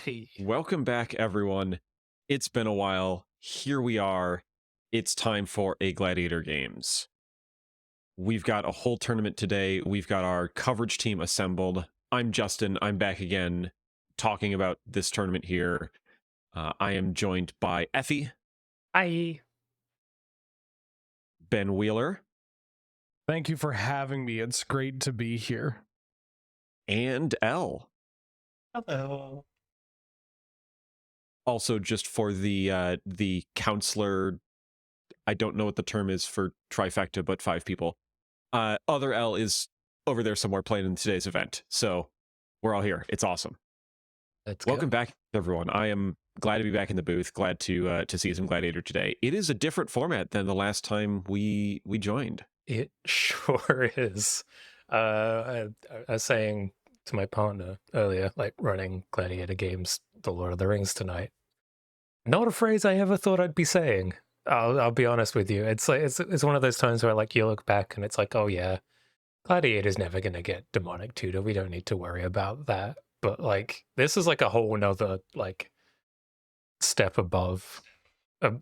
Hey. Welcome back, everyone. It's been a while. Here we are. It's time for a Gladiator Games. We've got a whole tournament today. We've got our coverage team assembled. I'm Justin. I'm back again talking about this tournament here. I am joined by Effie, Hi. Ben Wheeler, Thank you for having me. It's great to be here. and Elle. Hello. Also, just for the counselor, I don't know what the term is for trifecta, but 5 people. Other L is over there somewhere playing in today's event. So we're all here. It's awesome. Welcome back, everyone. I am glad to be back in the booth. Glad to see some Gladiator today. It is a different format than the last time we joined. It sure is. I was saying to my partner earlier, like running Gladiator games, The Lord of the Rings tonight. Not a phrase I ever thought I'd be saying. I'll be honest with you. It's like it's one of those times where like you look back and it's like, oh yeah, Gladiator's never gonna get demonic tutor. We don't need to worry about that. But like this is like a whole nother like step above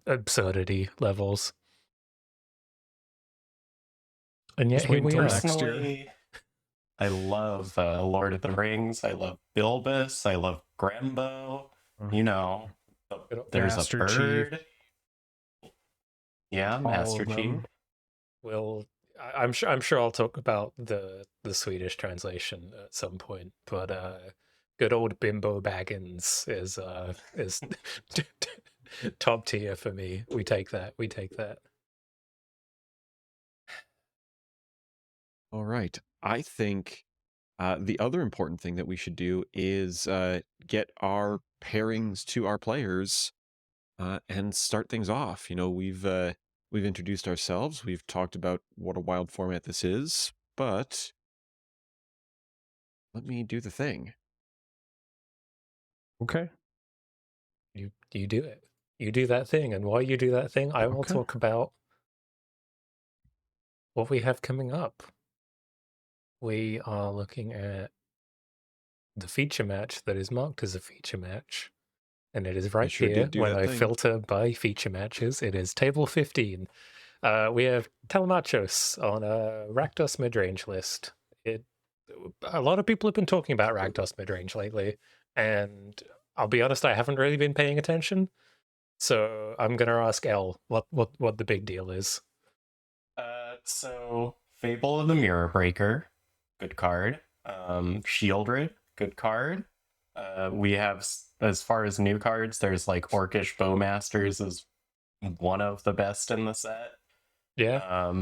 absurdity levels. And yet Just here wait we until are. next year. Personally, I love Lord of the Rings. I love Bilbus. I love Grembo. You know, there's Master a Chief. bird. Yeah, All Master of them. Chief. Well, I'm sure I'll talk about the Swedish translation at some point, but good old Bimbo Baggins is top tier for me. We take that. We take that. All right. I think the other important thing that we should do is get our pairings to our players and start things off. You know, we've introduced ourselves. We've talked about what a wild format this is, but let me do the thing. Okay. You do it. You do that thing, and while you do that thing, I will Okay. talk about what we have coming up. We are looking at the feature match that is marked as a feature match. And it is right sure here did do when that I thing. filter by feature matches. It is table 15. We have Telemachos on a Rakdos midrange list. A lot of people have been talking about Rakdos midrange lately, and I'll be honest, I haven't really been paying attention. So I'm gonna ask Elle what the big deal is. So Fable of the Mirror Breaker, good card. Shieldred, good card. We have, as far as new cards, there's like Orcish Bowmasters is one of the best in the set. Yeah.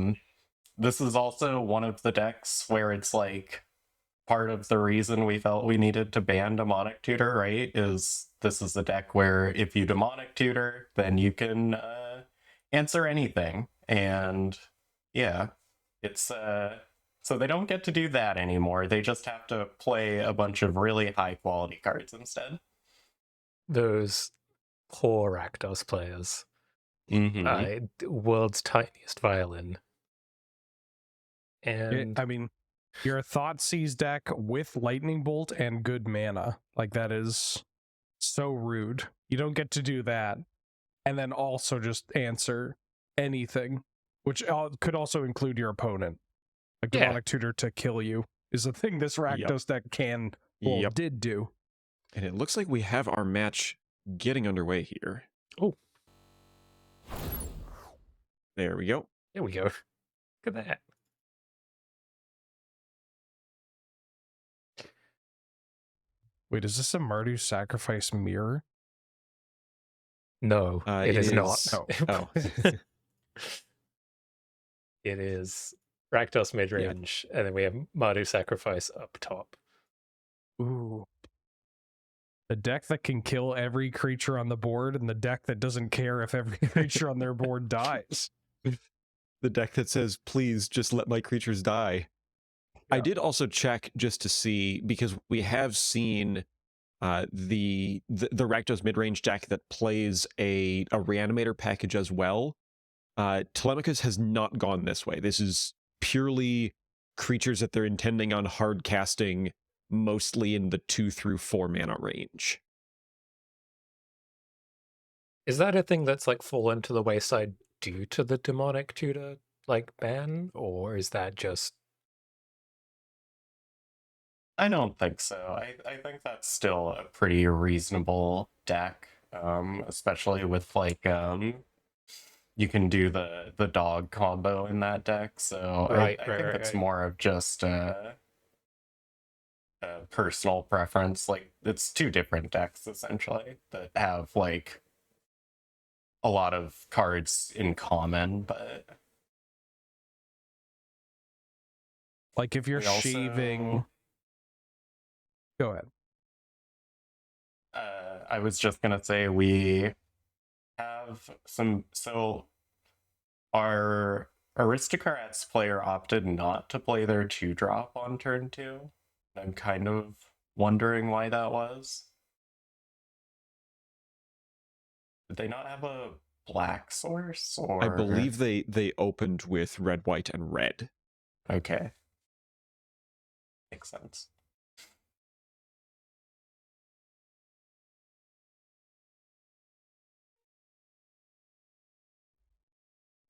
This is also one of the decks where it's like part of the reason we felt we needed to ban Demonic Tutor, right? Is this is a deck where if you Demonic Tutor, then you can answer anything. And yeah, it's so they don't get to do that anymore. They just have to play a bunch of really high quality cards instead. Those poor Rakdos players. Mm-hmm. World's tiniest violin. And I mean, you're a Thoughtseize deck with Lightning Bolt and good mana. Like, that is so rude. You don't get to do that. And then also just answer anything, which could also include your opponent. Like, Demonic Tutor to kill you is a thing this Rakdos deck did do. And it looks like we have our match getting underway here. Oh. There we go. There we go. Look at that. Wait, is this a Mardu Sacrifice mirror? No, it is not. Oh. It is Rakdos midrange, and then we have Mardu Sacrifice up top. Ooh. The deck that can kill every creature on the board, and the deck that doesn't care if every creature on their board dies. The deck that says, please just let my creatures die. Yeah. I did also check just to see, because we have seen the Rakdos midrange deck that plays a Reanimator package as well. Telemachus has not gone this way. This is purely creatures that they're intending on hard casting, mostly in the 2 through 4 mana range. Is that a thing that's like fallen to the wayside due to the demonic tutor like ban, or is that just I don't think so. I think that's still a pretty reasonable deck, especially with like you can do the dog combo in that deck. So right, I right, think right, it's right. more of just a personal preference. Like it's two different decks essentially that have like a lot of cards in common, but Like if you're we also shaving, go ahead. I was just gonna say we have some. So our aristocrats player opted not to play their 2-drop on turn 2. I'm kind of wondering why that was. Did they not have a black source, or I believe they opened with red, white, and red. Okay, makes sense.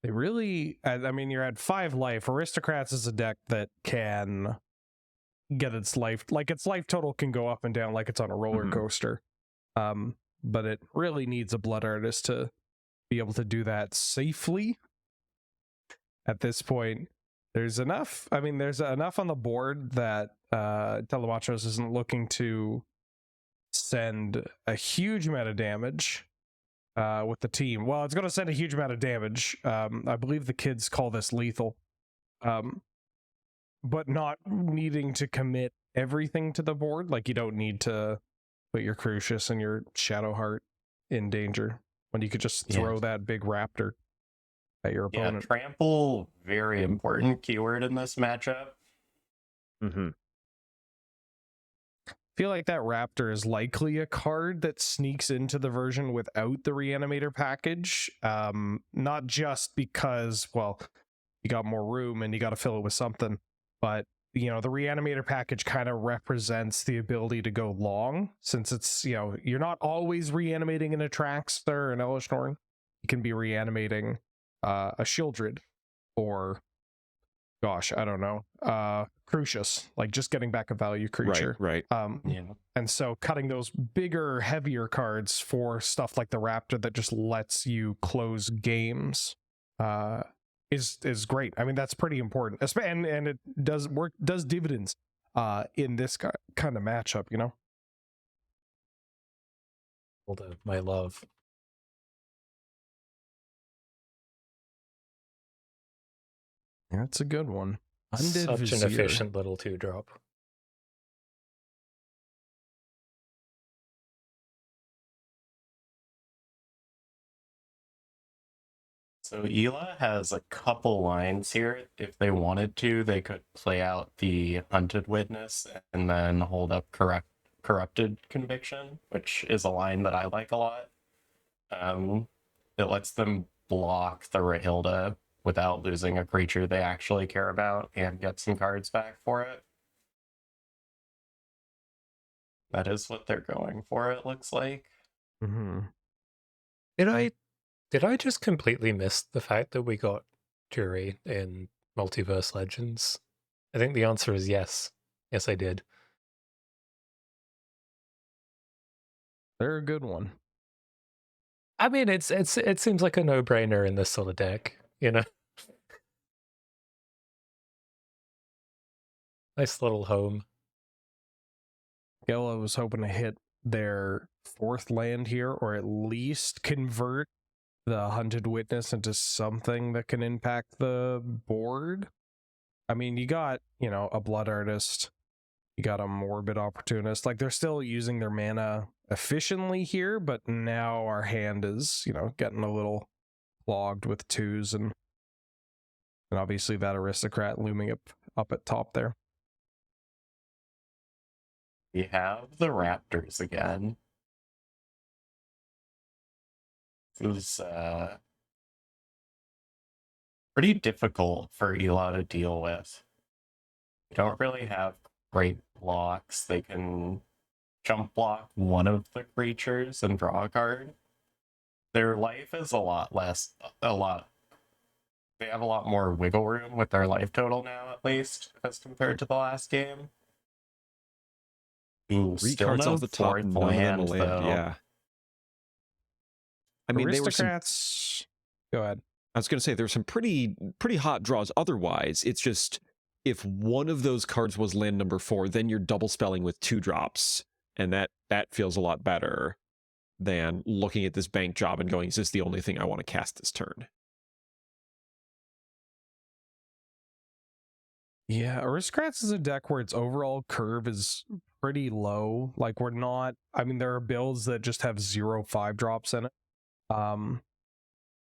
They really, I mean, you're at 5 life. Aristocrats is a deck that can get its life, like its life total can go up and down like it's on a roller Mhm. coaster. But it really needs a blood artist to be able to do that safely. At this point, there's enough. I mean, there's enough on the board that Telemachos isn't looking to send a huge amount of damage with the team. Well, it's going to send a huge amount of damage. I believe the kids call this lethal. But not needing to commit everything to the board. Like, you don't need to put your Crucius and your Shadowheart in danger when you could just throw that big raptor at your Yeah, opponent. trample, very important keyword in this matchup. Mm-hmm. Feel like that raptor is likely a card that sneaks into the version without the reanimator package. Not just because, well, you got more room and you got to fill it with something, but you know, the reanimator package kind of represents the ability to go long, since it's, you know, you're not always reanimating an Atraxter or an Elish Norn. You can be reanimating a Shieldred, or gosh, I don't know, Crucius, like just getting back a value creature. Right. Yeah. And so cutting those bigger, heavier cards for stuff like the Raptor that just lets you close games is great. I mean, that's pretty important. And it does dividends in this kind of matchup, you know? hold of my love? That's a good one. Undead Such an Vizier. efficient little 2-drop. So Ela has a couple lines here. If they wanted to, they could play out the Hunted Witness and then hold up Corrupted Conviction, which is a line that I like a lot. It lets them block the Rahilda without losing a creature they actually care about and get some cards back for it. That is what they're going for, it looks like. Mm-hmm. Did I just completely miss the fact that we got Jury in Multiverse Legends? I think the answer is yes. Yes, I did. They're a good one. I mean, it seems like a no-brainer in this sort of deck, you know? Nice little home. Gela was hoping to hit their 4th land here, or at least convert the Hunted Witness into something that can impact the board. I mean, you got, you know, a Blood Artist, you got a Morbid Opportunist. Like, they're still using their mana efficiently here, but now our hand is, you know, getting a little clogged with 2s, and obviously that Aristocrat looming up at top there. We have the Raptors again. This is pretty difficult for Ela to deal with. They don't really have great blocks. They can jump block one of the creatures and draw a card. their life is a lot less, a lot. They have a lot more wiggle room with their life total now, at least, as compared to the last game. Ooh, Three still cards no off the top, fourth none of them a land, land. though. Yeah. I mean, they were some. Aristocrats. Go ahead. I was going to say there were some pretty hot draws. Otherwise, it's just if one of those cards was land number 4, then you're double spelling with 2 drops, and that feels a lot better than looking at this bank job and going, "Is this the only thing I want to cast this turn?" Yeah, Aristocrats is a deck where its overall curve is pretty low. Like, we're not, I mean, there are builds that just have 0/5 drops in it.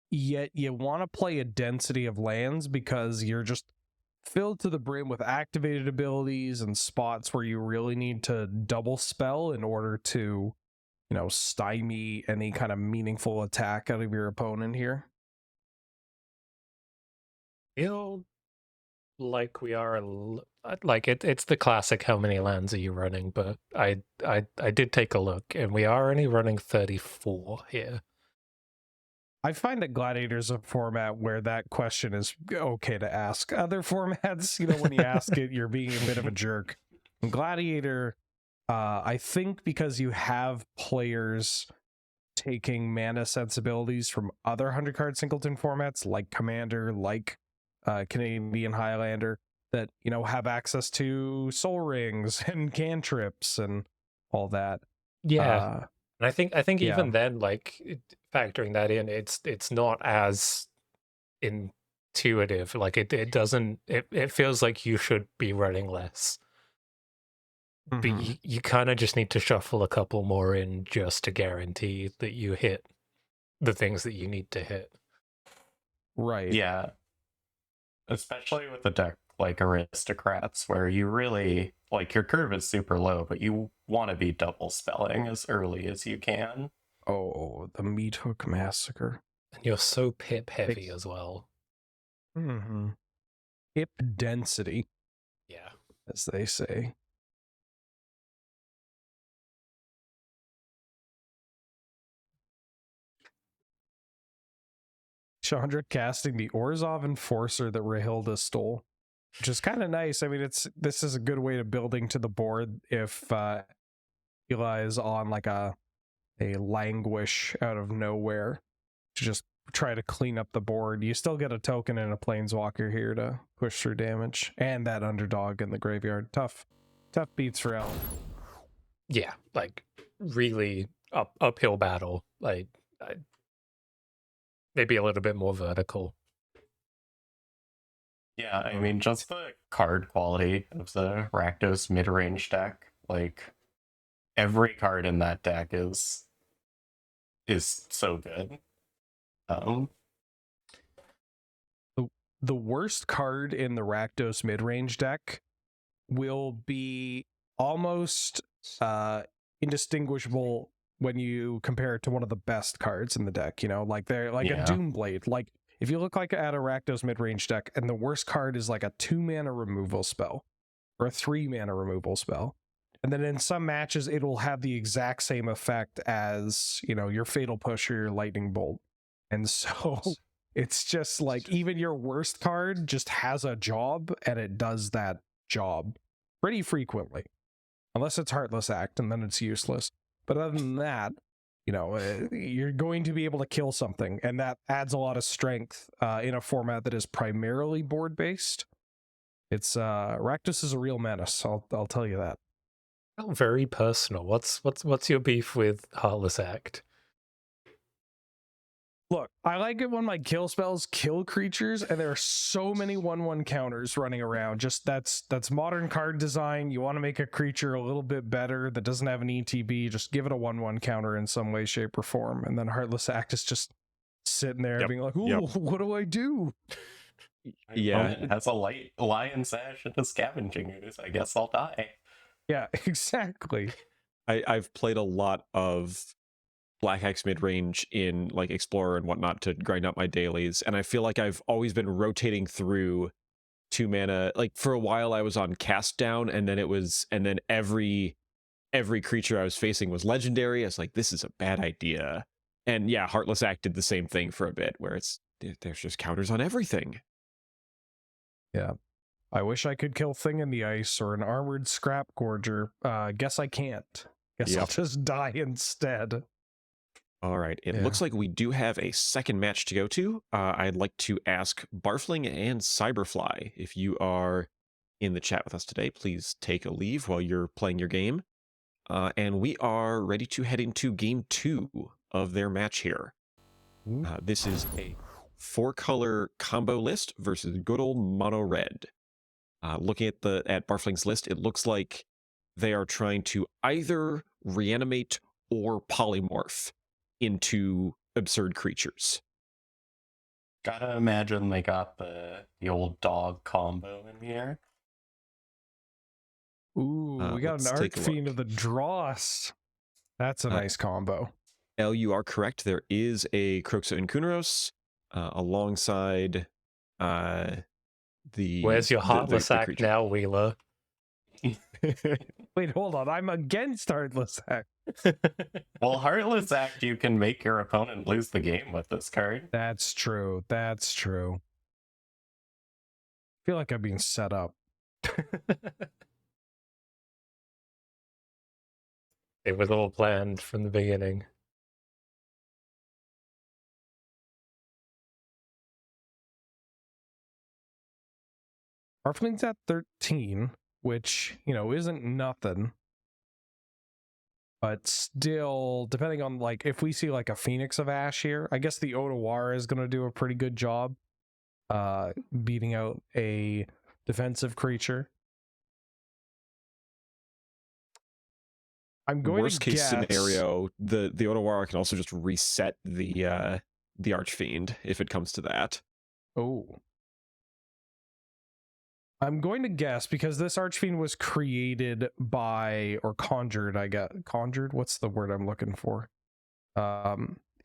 Yet you want to play a density of lands because you're just filled to the brim with activated abilities and spots where you really need to double spell in order to, stymie any kind of meaningful attack out of your opponent here. Feel like we are like it's the classic how many lands are you running, but I did take a look and we are only running 34 here. I find that Gladiator is a format where that question is okay to ask. Other formats, when you ask it, you're being a bit of a jerk. In Gladiator, I think because you have players taking mana sensibilities from other 100-card singleton formats, like Commander, like Canadian Highlander, that, have access to Soul Rings and cantrips and all that. Yeah. And I think yeah. even then, like factoring that in, it's not as intuitive. Like it doesn't. It feels like you should be running less, but you kind of just need to shuffle a couple more in just to guarantee that you hit the things that you need to hit. Right. Yeah. Especially with a deck like Aristocrats, where you really, like, your curve is super low, but you want to be double spelling as early as you can. Oh, the Meat Hook Massacre. And you're so pip heavy as well. Hip density. Yeah. As they say. Chandra casting the Orzhov Enforcer that Rahilda stole, which is kind of nice. I mean, this is a good way to building to the board if Eli is on like a languish out of nowhere to just try to clean up the board. You still get a token and a planeswalker here to push through damage, and that underdog in the graveyard. Tough beats for Alan. Yeah, like really uphill battle. Like maybe a little bit more vertical. Yeah, I mean, just the card quality of the Rakdos mid-range deck. Like, every card in that deck is so good. The worst card in the Rakdos mid-range deck will be almost indistinguishable when you compare it to one of the best cards in the deck. Like they're like a Doomblade. Like, if you look like at a Rakdos mid-range deck and the worst card is like a 2-mana removal spell or a 3-mana removal spell, and then in some matches it will have the exact same effect as your Fatal Push or your Lightning Bolt. And so it's just like even your worst card just has a job and it does that job pretty frequently, unless it's Heartless Act, and then it's useless. But other than that, you're going to be able to kill something, and that adds a lot of strength in a format that is primarily board based. It's Rakdos is a real menace. I'll tell you that. Oh, very personal. What's your beef with Heartless Act? Look, I like it when my kill spells kill creatures, and there are so many 1/1 counters running around. Just that's modern card design. You want to make a creature a little bit better that doesn't have an ETB, just give it a 1/1 counter in some way, shape, or form. And then Heartless Act is just sitting there being like, ooh, what do I do? Yeah, it has a lion sash and a scavenging ooze. I guess I'll die. Yeah, exactly. I've played a lot of Black Axe mid-range in like Explorer and whatnot to grind up my dailies, and I feel like I've always been rotating through 2-mana. Like, for a while I was on Cast Down, and then every creature I was facing was legendary. I was like, this is a bad idea. And yeah, Heartless Act did the same thing for a bit, where there's just counters on everything. Yeah. I wish I could kill Thing in the Ice or an Armored Scrap Gorger. Guess I can't. Guess I'll Yep. just die instead. All right. It Yeah. looks like we do have a second match to go to. I'd like to ask Barfling and Cyberfly, if you are in the chat with us today, please take a leave while you're playing your game. And we are ready to head into game 2 of their match here. This is a 4-color combo list versus good old mono red. Looking at Barfling's list, it looks like they are trying to either reanimate or polymorph into absurd creatures. Gotta imagine they got the old dog combo in here. Ooh, we got an let's take a Archfiend look. of the Dross. That's a nice combo. L, you are correct. There is a Kroxa and Kunaros alongside the... Where's your the Heartless Act creature. now, Wheeler? Wait, hold on. I'm against Heartless Act. Well, Heartless Act, you can make your opponent lose the game with this card. That's true. That's true. I feel like I'm being set up. It was all planned from the beginning. Arfling's at 13, which, you know, isn't nothing. But still, depending on, like, if we see, like, a Phoenix of Ash here, I guess the Otawara is going to do a pretty good job beating out a defensive creature. I'm going Worst to case guess... scenario, the Otawara can also just reset the Archfiend if it comes to that. Oh. I'm going to guess, because this Archfiend was created by, or conjured, I got conjured? What's the word I'm looking for?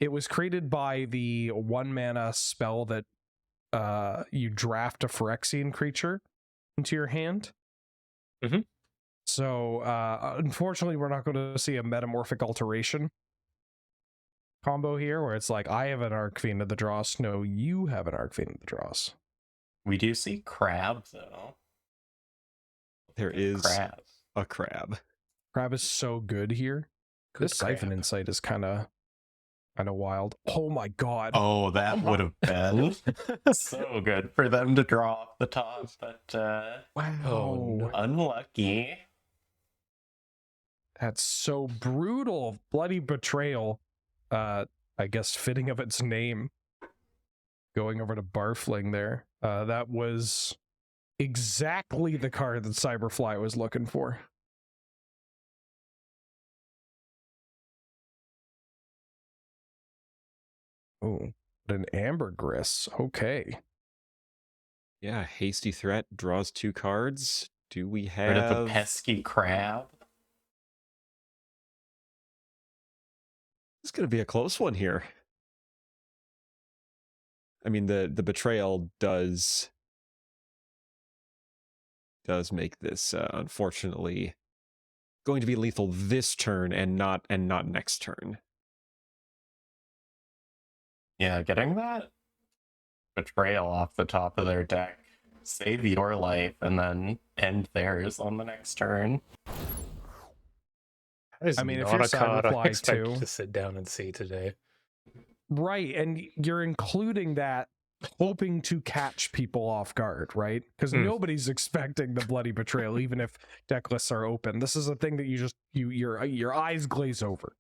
It was created by the 1-mana spell that you draft a Phyrexian creature into your hand. Mm-hmm. So, unfortunately, we're not going to see a metamorphic alteration combo here, where it's like, I have an Archfiend of the Dross. No, you have an Archfiend of the Dross. We do see Crab, though. There is Crab. a crab. Crab is so good here. Good This Siphon crap. Insight is kind of wild. Oh my god. Oh, that would have been so good for them to draw off the top, but Wow. Oh, no. unlucky. That's so brutal. Bloody Betrayal. I guess fitting of its name. Going over to Barfling there. That was exactly the card that Cyberfly was looking for. Oh, an Ambergris. Okay. Yeah, Hasty Threat draws 2 cards. Do we Rid of the have... pesky crab. It's going to be a close one here. I mean, the Betrayal does make this, unfortunately, going to be lethal this turn and not next turn. Yeah, getting that Betrayal off the top of their deck, save your life, and then end theirs on the next turn. That is I mean, if not you're a card I Cyberfly expect too. to sit down and see today. Right, and you're including that hoping to catch people off guard, right? Because nobody's expecting the Bloody Betrayal, even if deck lists are open. This is a thing that your eyes glaze over.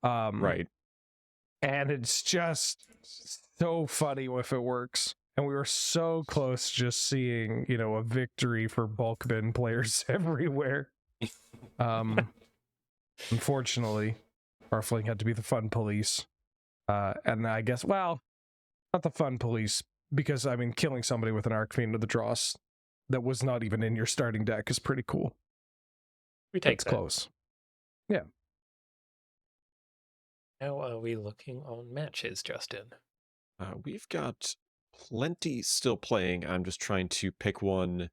Right. And it's just so funny if it works. And we were so close just seeing, you know, a victory for bulk bin players everywhere. Unfortunately, Barfling had to be the fun police. And I guess, well, not the fun police, because, I mean, killing somebody with an Archfiend of the Dross that was not even in your starting deck is pretty cool. We take It's that. close. Yeah. How are we looking on matches, Justin? We've got plenty still playing. I'm just trying to pick one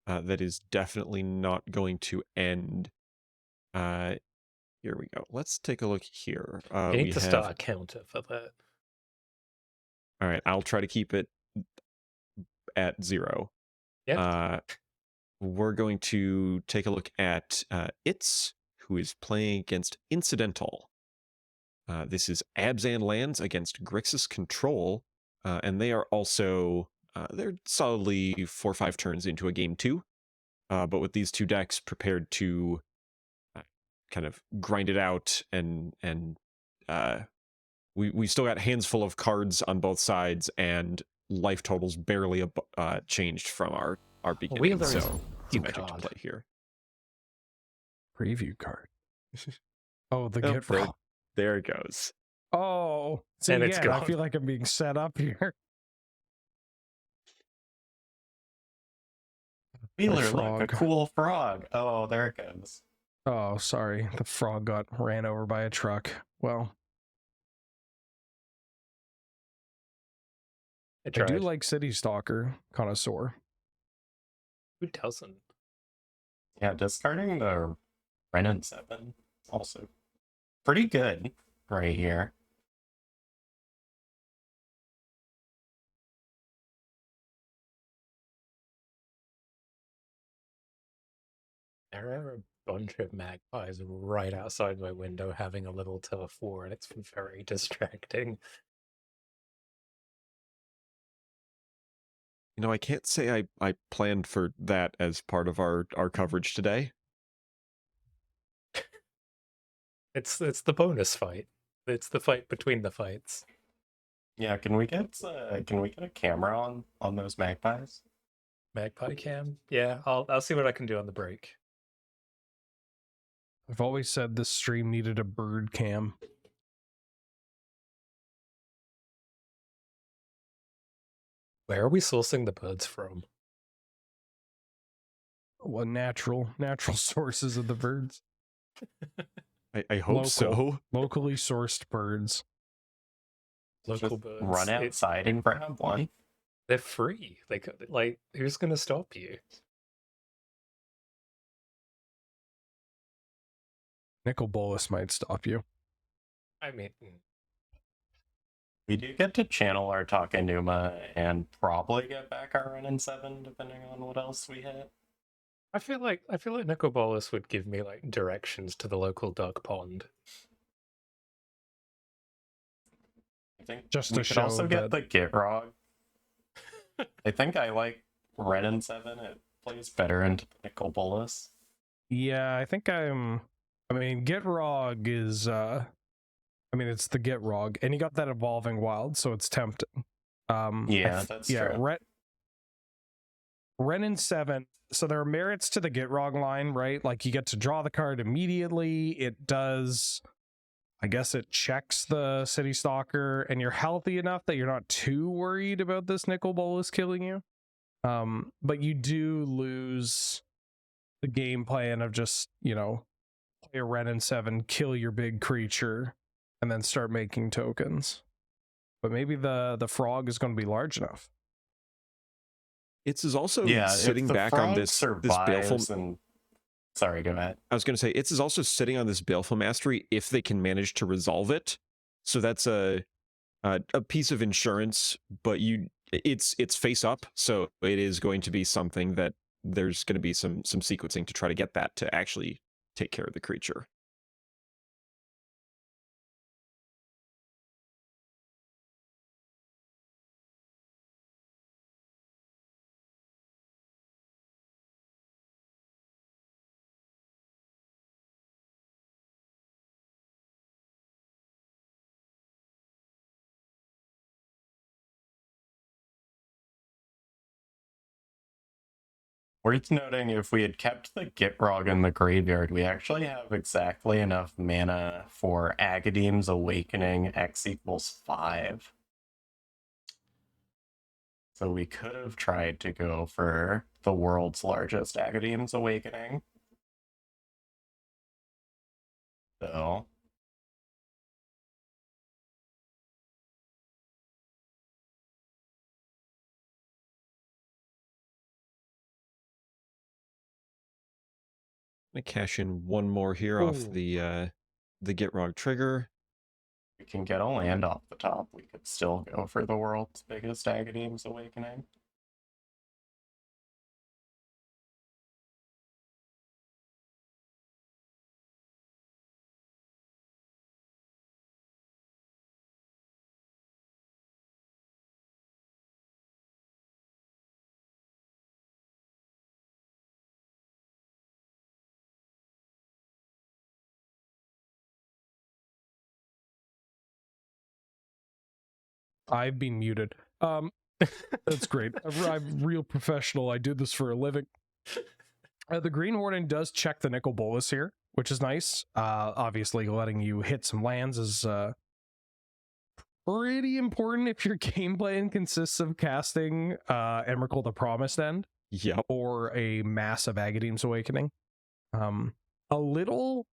that is definitely not going to end Here we go. Let's take a look here. You We need to have. start a counter for that. All right, I'll try to keep it at 0. Yeah. We're going to take a look at who is playing against Incidental. This is Abzan lands against Grixis Control, and they are also they're solidly 4 or 5 turns into a game 2, but with these two decks prepared to kind of grind it out, and we still got hands full of cards on both sides, and life totals barely changed from our beginning. Wheeler is So it's you magic to card. play here. Preview card. Oh, the Oh, get raw. there it goes. Oh, so And it's again, I gone. feel like I'm being set up here. Wheeler, frog. look, a cool frog. Oh, there it goes. Oh, sorry. The frog got ran over by a truck. Well, I I do tried. like City Stalker Connoisseur. Who doesn't? Yeah, discarding the Renin 7 also pretty good right here. There are a bunch of magpies right outside my window having a little turf war, and it's very distracting. You know, I can't say I planned for that as part of our coverage today. It's the bonus fight. It's the fight between the fights. Yeah, can we get a camera on those magpies? Magpie cam? Yeah, I'll see what I can do on the break. I've always said this stream needed a bird cam. Where are we sourcing the birds from? Well, natural sources of the birds. I hope so. Locally sourced birds. Local Just birds. run outside and grab one. They're free. They could, like, who's gonna stop you? Nicol Bolas might stop you. I mean, We do get to channel our Takenuma and probably get back our Renin 7 depending on what else we hit. I feel like Nicobolus would give me like directions to the local duck pond. I think Just we to could show also get that- the Gitrog. I think I like Renin 7. It plays better into the Nicobolus. Yeah, I think I mean, Gitrog is it's the Gitrog, and you got that evolving wild, so it's tempting. Yeah, that's true. Renin 7. So there are merits to the Gitrog line, right? Like you get to draw the card immediately. It does, I guess it checks the City Stalker, and you're healthy enough that you're not too worried about this Nicol Bolas killing you. But you do lose the game plan of just, play a Renin 7, kill your big creature, and then start making tokens. But maybe the frog is going to be large enough. It's is also Yeah, sitting if the back on frog this survives baleful. and sorry, go ahead. I was going to say it's is also sitting on this baleful mastery if they can manage to resolve it. So that's a piece of insurance, but it's face up, so it is going to be something that there's going to be some sequencing to try to get that to actually take care of the creature. Worth noting, if we had kept the Gitrog in the graveyard, we actually have exactly enough mana for Agadeem's Awakening X equals 5. So we could have tried to go for the world's largest Agadeem's Awakening. So I'm gonna cash in one more here off Ooh. the the get wrong trigger. We can get a land off the top. We could still go for the world's biggest Agadeem's Awakening. I've been muted. That's great. I'm real professional. I do this for a living. The Green Warden does check the Nicol Bolas here, which is nice. Obviously, letting you hit some lands is pretty important if your game plan consists of casting Emrakul the Promised End Yep. or a massive Agadeem's Awakening. A little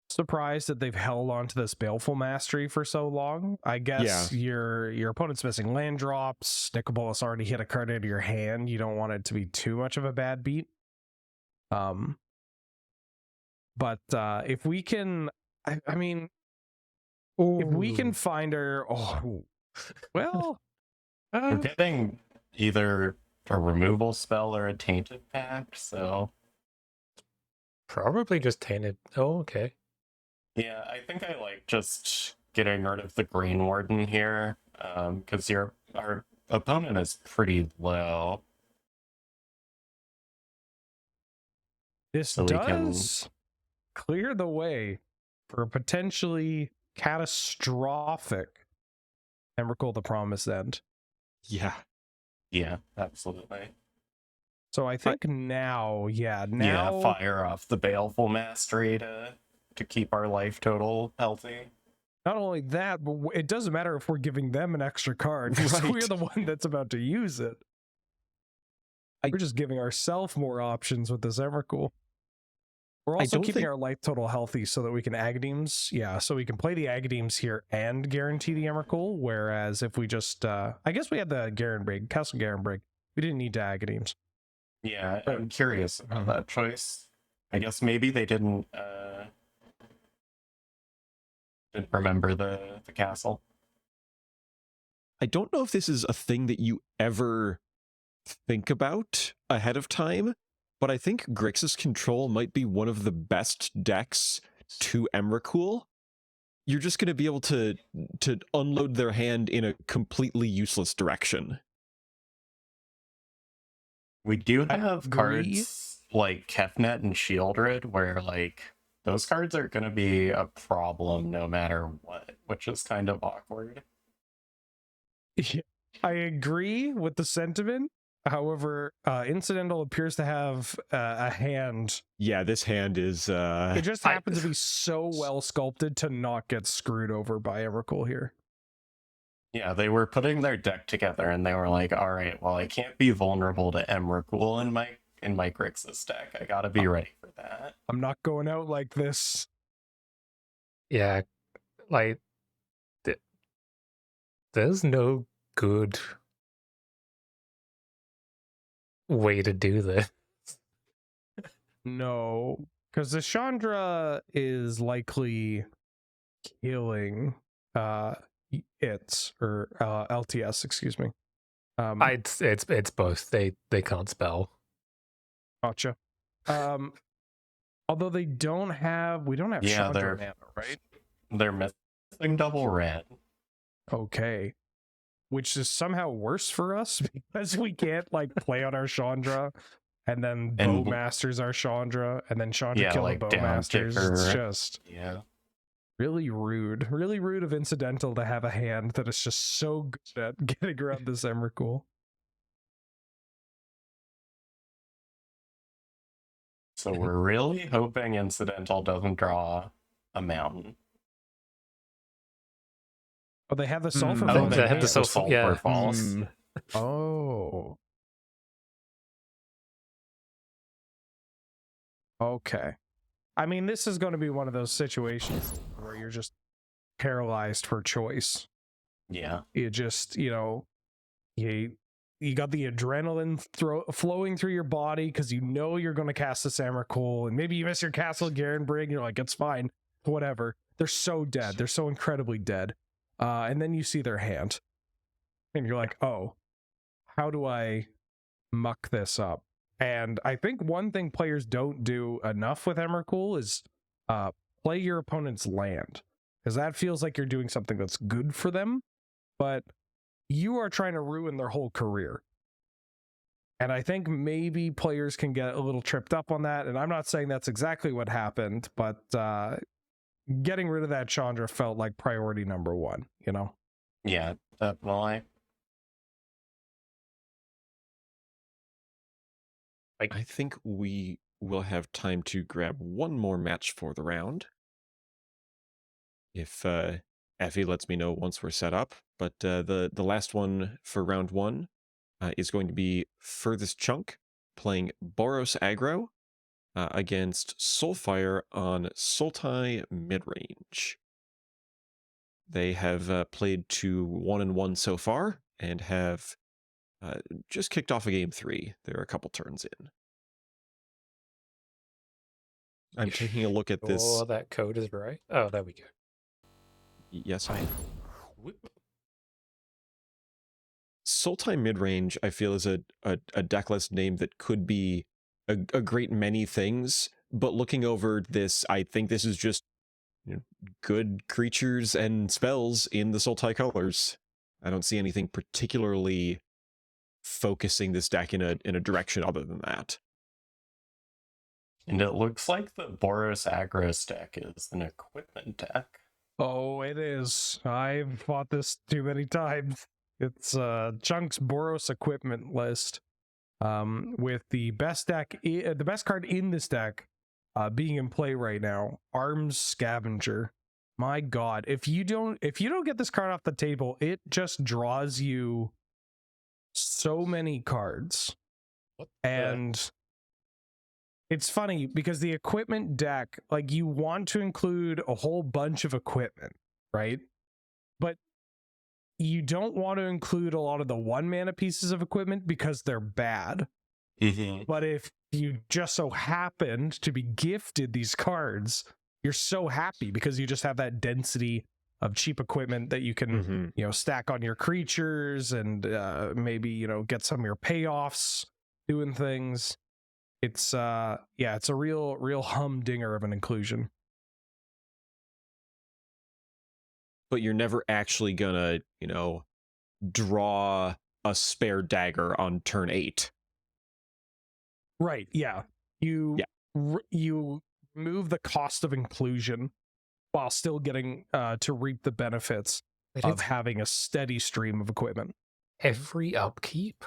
surprised that they've held on to this Baleful Mastery for so long. I guess your opponent's missing land drops. Nicol Bolas already hit a card out of your hand. You don't want it to be too much of a bad beat. But if we can, I mean, if we can find her, well, We're getting either a removal spell or a tainted pact, so Probably just tainted. Oh, okay. yeah, I think I like just getting rid of the Green Warden here, because our opponent is pretty low. this So we can- does clear the way for a potentially catastrophic Emrakul the Promised End. Yeah. Yeah, absolutely. So I think now, Yeah, now fire off the Baleful Mastery to keep our life total healthy. not only that, but it doesn't matter if we're giving them an extra card because we're Right. the one that's about to use it. We're just giving ourselves more options with this Emrakul. We're also don't keeping think- our life total healthy so that we can Agadeem's. Yeah, so we can play the Agadeem's here and guarantee the Emrakul. Whereas if we just, I guess we had the Garen Break, Castle Garen Break. We didn't need to Agadeem's. Yeah, I'm curious about that choice. I guess maybe they didn't remember the castle. I don't know if this is a thing that you ever think about ahead of time, but I think Grixis Control might be one of the best decks to Emrakul. You're just going to be able to unload their hand in a completely useless direction. We do have agree. cards like Kefnet and Shieldred where like those cards are going to be a problem no matter what, which is kind of awkward. I agree with the sentiment. However, Incidental appears to have a hand. Yeah, this hand is It just happens to be so well sculpted to not get screwed over by Emrakul here. Yeah, they were putting their deck together and they were like, all right, well, I can't be vulnerable to Emrakul in my Grixis deck. I gotta be ready for that. I'm not going out like this. Yeah, like there's no good way to do this. No, because the Chandra is likely killing LTS, excuse me. It's both. They can't spell. Gotcha. Although we don't have Yeah, Chandra mana, right? They're missing double red. Okay. Which is somehow worse for us because we can't like play on our Chandra and then And- Bowmasters our Chandra and then Chandra Yeah, kill like the down Bowmasters. It's kicker. just Yeah. really rude. Really rude of Incidental to have a hand that is just so good at getting around this Emrakul. So we're really hoping Incidental doesn't draw a mountain. Oh, they have the Sulfur Oh, Falls. they have the Sulfur Sulfur- yeah. Falls. Oh. Okay. I mean, this is going to be one of those situations where you're just paralyzed for choice. Yeah. You just, you got the adrenaline flowing through your body because you know you're going to cast this Emrakul, and maybe you miss your Castle Garen Brig, and you're like, it's fine, whatever. They're so dead. They're so incredibly dead. And then you see their hand, and you're like, oh, how do I muck this up? And I think one thing players don't do enough with Emrakul is play your opponent's land, because that feels like you're doing something that's good for them, but you are trying to ruin their whole career. And I think maybe players can get a little tripped up on that. And I'm not saying that's exactly what happened, but getting rid of that Chandra felt like priority number one, you know? Yeah, definitely. I think we will have time to grab one more match for the round. If Effie lets me know once we're set up. But the last one for round one is going to be Furthest Chunk playing Boros Aggro against Soulfire on Sultai Midrange. They have played to 1-1 so far and have just kicked off a game 3. They're a couple turns in. I'm taking a look at this. Oh, that code is right. Oh, there we go. Yes, I am. Whoop. Sultai Midrange, I feel, is a decklist name that could be a great many things, but looking over this, I think this is just good creatures and spells in the Sultai colors. I don't see anything particularly focusing this deck in a direction other than that. And it looks like the Boros Agros deck is an equipment deck. Oh, it is. I've fought this too many times. It's Chunk's Boros equipment list, with the best card in this deck being in play right now, Arms Scavenger. My God, if you don't get this card off the table, it just draws you so many cards. And it's funny because the equipment deck, like, you want to include a whole bunch of equipment, right? But you don't want to include a lot of the 1-mana pieces of equipment because they're bad. Mm-hmm. But if you just so happened to be gifted these cards, you're so happy because you just have that density of cheap equipment that you can, stack on your creatures and maybe, get some of your payoffs doing things. It's it's a real humdinger of an inclusion. But you're never actually gonna, draw a spare dagger on turn 8. Right, yeah. You remove the cost of inclusion while still getting to reap the benefits of having a steady stream of equipment. Every upkeep?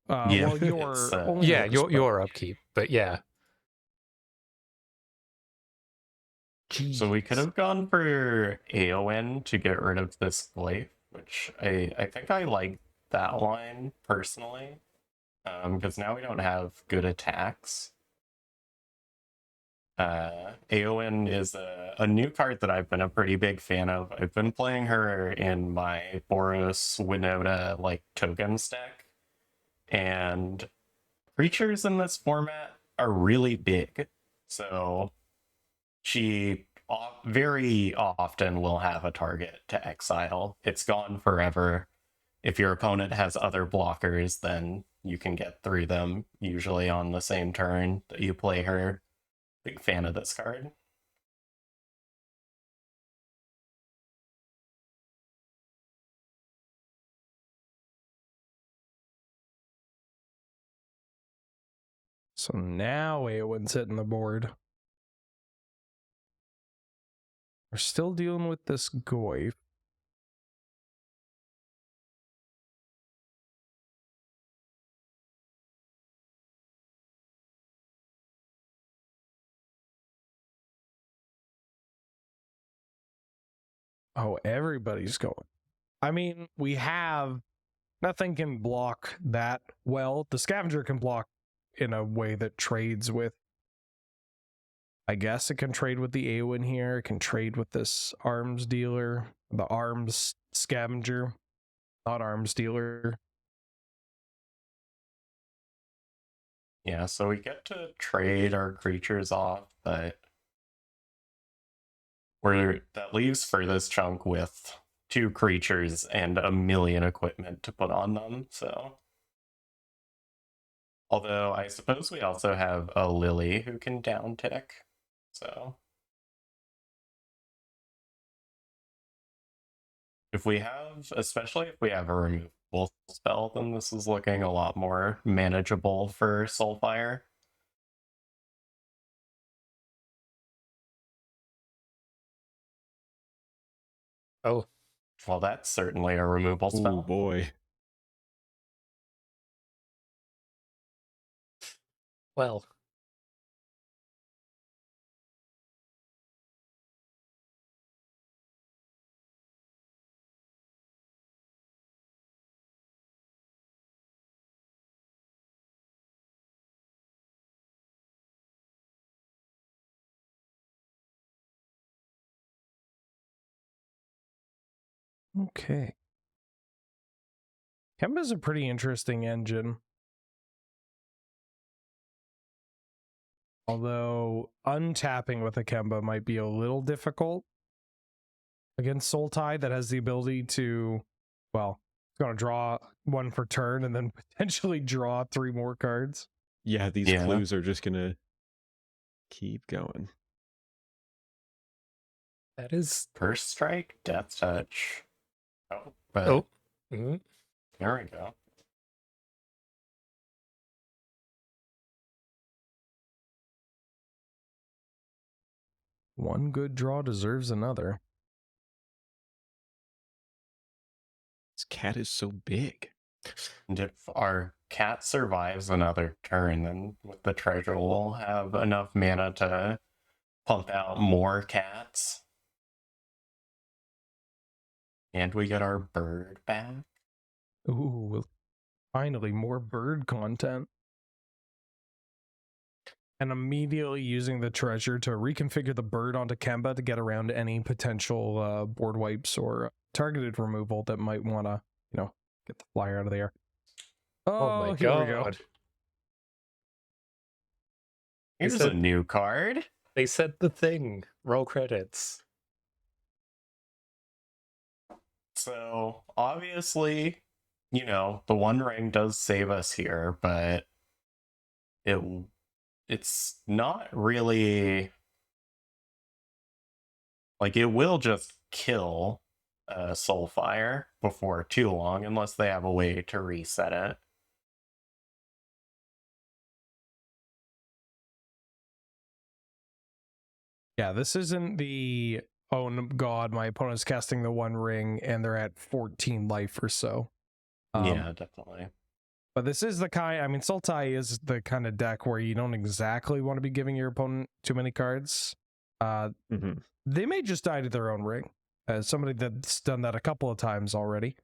Well, your upkeep, but yeah. Jeez. So we could have gone for Aowen to get rid of this Glyph, which I think I like that line personally, because now we don't have good attacks. Aowen is a new card that I've been a pretty big fan of. I've been playing her in my Boros Winota token stack, and creatures in this format are really big, so she very often will have a target to exile. It's gone forever. If your opponent has other blockers, then you can get through them, usually on the same turn that you play her. Big fan of this card. So now Aowen's hitting the board. We're still dealing with this Goyf. Oh, everybody's going. I mean, we have... Nothing can block that well. The Scavenger can block in a way that trades with... I guess it can trade with the Aowen here. It can trade with this Arms Dealer. The Arms Scavenger. Not Arms Dealer. Yeah, so we get to trade our creatures off, but where that leaves for this chunk with 2 creatures and a million equipment to put on them, so. Although I suppose we also have a Lily who can downtick, so. If we have, especially if we have a removable spell, then this is looking a lot more manageable for Soulfire. Oh, Well, that's certainly a removal spell. Oh boy. well. Okay. Kemba's a pretty interesting engine. Although untapping with a Kemba might be a little difficult against Sultai that has the ability to, well, it's going to draw 1 for turn and then potentially draw 3 more cards. Yeah, these Yeah. clues are just gonna keep going. That is. First strike, death touch. Oh, but Oh. Mhm. there we go. One good draw deserves another. This cat is so big. And if our cat survives another turn, then with the treasure, we'll have enough mana to pump out more cats. And we get our bird back. Ooh, finally more bird content. And immediately using the treasure to reconfigure the bird onto Kemba to get around any potential board wipes or targeted removal that might want to, get the flyer out of the air. Oh my here we go. god. Here's said- a new card. They said the thing. Roll credits. So obviously, the One Ring does save us here, but it's not really like it will just kill Soulfire before too long unless they have a way to reset it. Yeah, this isn't the, oh god, my opponent's casting the One Ring and they're at 14 life or so. Yeah, definitely. But this is the kind, Sultai is the kind of deck where you don't exactly want to be giving your opponent too many cards. They may just die to their own ring. As somebody that's done that a couple of times already.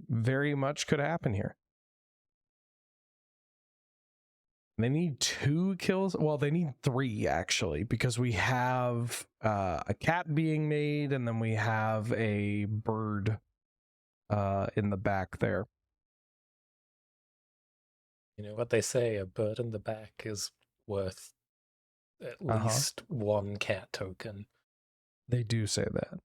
Very much could happen here. They need 2 kills. Well, they need 3 actually, because we have a cat being made, and then we have a bird in the back there. You know what they say, a bird in the back is worth at least 1 cat token. They do say that.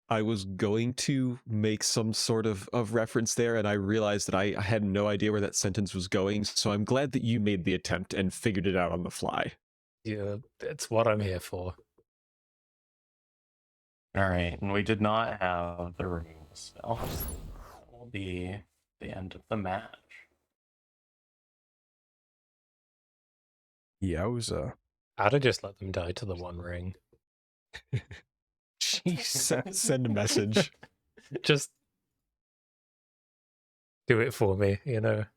I was going to make some sort of reference there, and I realized that I had no idea where that sentence was going, so I'm glad that you made the attempt and figured it out on the fly. Yeah, it's what I'm here for. Alright, and we did not have the removal spell. That will be the end of the match. Yowza. I'd have just let them die to the One Ring. Jesus. Send a message. Just do it for me, Can't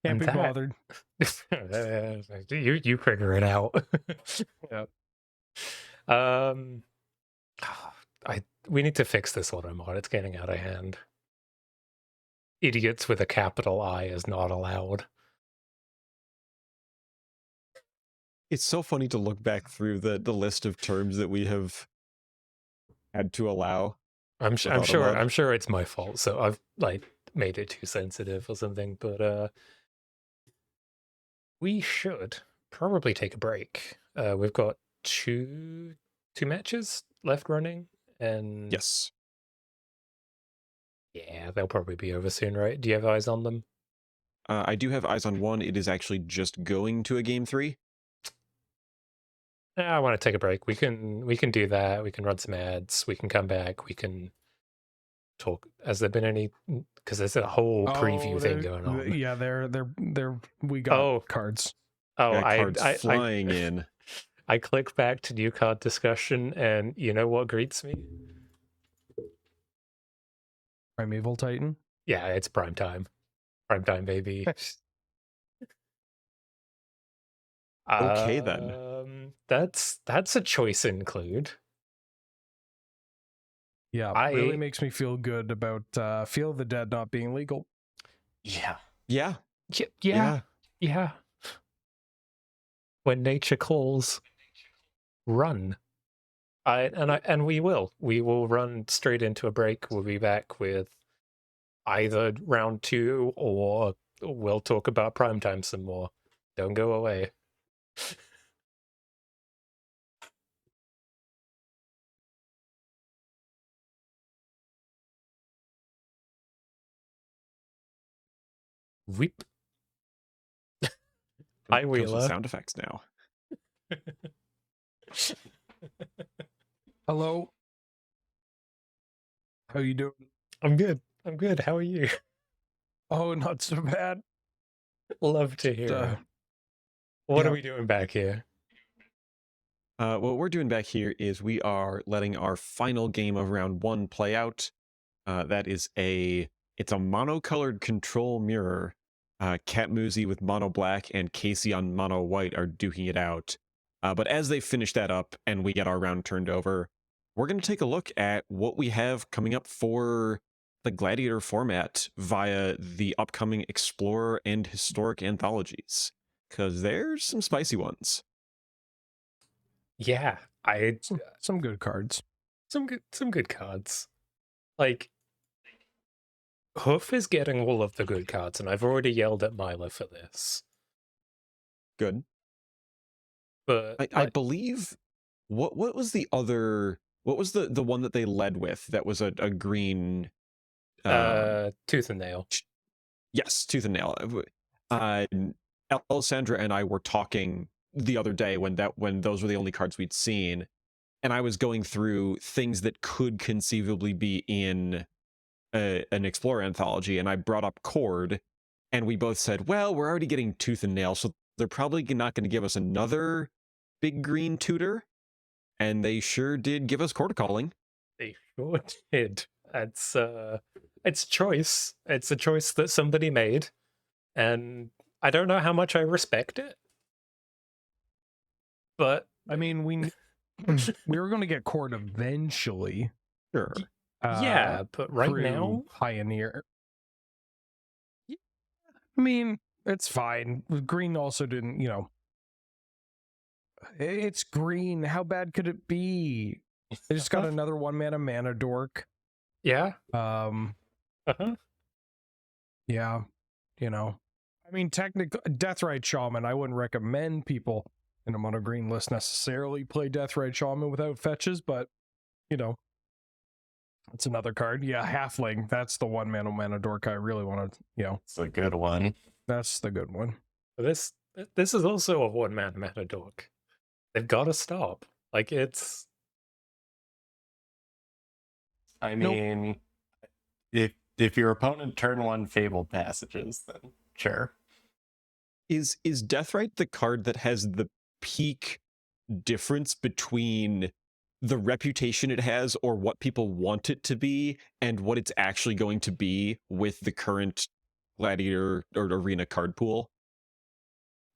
And be that- bothered. you figure it out. Yeah. We need to fix this auto mod. It's getting out of hand. Idiots with a capital I is not allowed. It's so funny to look back through the list of terms that we have had to allow. I'm Without a mod. sure it's my fault. So I've made it too sensitive or something. But We should probably take a break. We've got two matches left running, and Yes. yeah, they'll probably be over soon, right? Do you have eyes on them? I do have eyes on one. It is actually just going to a game 3. I want to take a break. We can do that. We can run some ads. We can come back. We can talk. Has there been any? Because there's a whole preview thing going on. Yeah, they're we got Oh. cards. Oh, Cards flying in. I click back to new card discussion, and you know what greets me? Primeval Titan. Yeah, it's prime time. Prime time, baby. Okay, then. That's a choice include. Yeah, really makes me feel good about Feel the Dead not being legal. Yeah. Yeah. Yeah. When nature calls, run. And we will run straight into a break. We'll be back with either round 2 or we'll talk about primetime some more. Don't go away. Whip. Hi, Comes with Wheeler. sound effects now. Hello. How you doing? I'm good. How are you? Oh, not so bad. Love to hear it. What are we doing back here? What we're doing back here is we are letting our final game of round 1 play out. It's a monocolored control mirror. Cat Muzi with mono black and Casey on mono white are duking it out. But as they finish that up and we get our round turned over, we're going to take a look at what we have coming up for the Gladiator format via the upcoming Explorer and Historic anthologies, because there's some spicy ones. Yeah, some good cards. Some good cards. Like Hoof is getting all of the good cards, and I've already yelled at Mila for this. Good. But I believe what was the other, what was the one that they led with that was a green Tooth and Nail. Yes, Tooth and Nail. Alessandra and I were talking the other day when those were the only cards we'd seen, and I was going through things that could conceivably be in an Explorer anthology, and I brought up Cord, and we both said, well, we're already getting Tooth and Nail, so they're probably not going to give us another big green tutor. And they sure did give us Cord Calling. They sure did. It's choice. It's a choice that somebody made, and I don't know how much I respect it. But I mean, we were going to get Cord eventually. Sure. Yeah, but right now, Pioneer. Yeah. I mean, it's fine. Green also didn't, it's green. How bad could it be? They just got another 1-mana dork. Yeah. Yeah. I mean, technically, Deathrite Shaman, I wouldn't recommend people in a mono green list necessarily play Deathrite Shaman without fetches, but, it's another card. Yeah, Halfling. That's the 1-mana dork I really want to, It's a good one. That's the good one. This is also a 1-mana dork. They've got to stop. Like, it's... I mean, if your opponent turn 1 Fabled Passages, then sure. Is Deathrite the card that has the peak difference between the reputation it has or what people want it to be and what it's actually going to be with the current Gladiator or Arena card pool?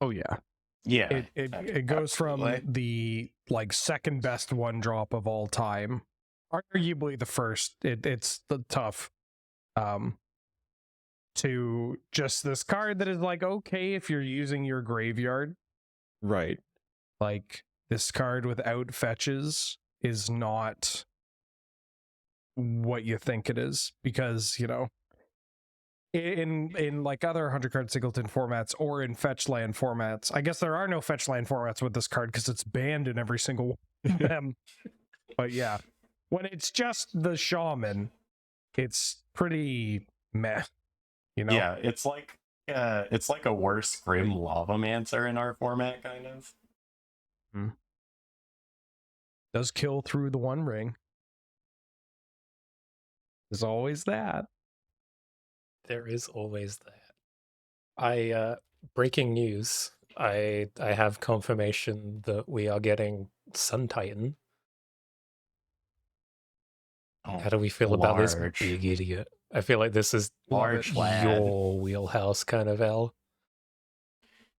Oh yeah. Yeah. It goes from the second best 1-drop of all time, arguably the first. It's the tough. To just this card that is okay if you're using your graveyard. Right. Like, this card without fetches is not what you think it is, because, in like other 100 card singleton formats or in fetch land formats. I guess there are no fetch land formats with this card because it's banned in every single one of them. But yeah, when it's just the shaman, it's pretty meh, you know? Yeah, it's like a worse Grim Lavamancer in our format, kind of. Does kill through the One Ring. There's always that. There is always that. Breaking news. I have confirmation that we are getting Sun Titan. Oh, How do we feel about this large. big idiot? I feel like this is Large lad. your wheelhouse kind of L.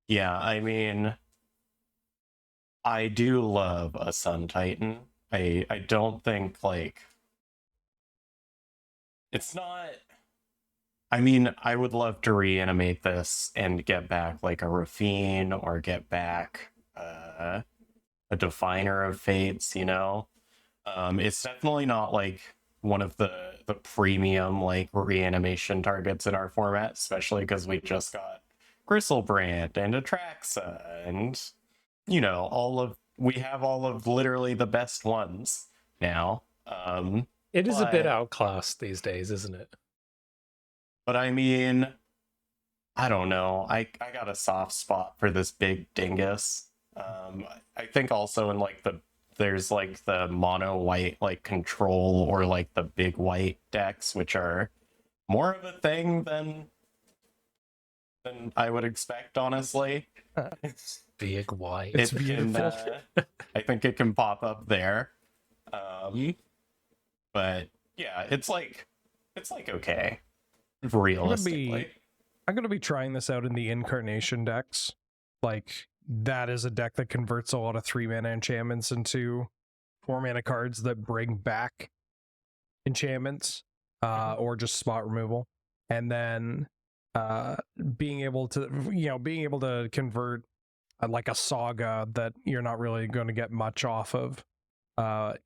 Yeah, I mean, I do love a Sun Titan. I don't think, like, it's not. I mean, I would love to reanimate this and get back like a Rafine or get back a Definer of Fates, you know? It's definitely not like one of the premium like reanimation targets in our format, especially because we just got Gristlebrand and Atraxa and you know, we have all of literally the best ones now. It is a bit but- outclassed these days, isn't it? But I mean, I don't know. I got a soft spot for this big dingus. I think also in like there's like the mono white like control or like the big white decks, which are more of a thing than I would expect, honestly. Big white. It's It can, beautiful. I think it can pop up there. But yeah, it's like okay. Realistically. I'm gonna be trying this out in the incarnation decks. Like that is a deck that converts a lot of 3-mana enchantments into 4-mana cards that bring back enchantments, or just spot removal, and then being able to convert like a saga that you're not really going to get much off of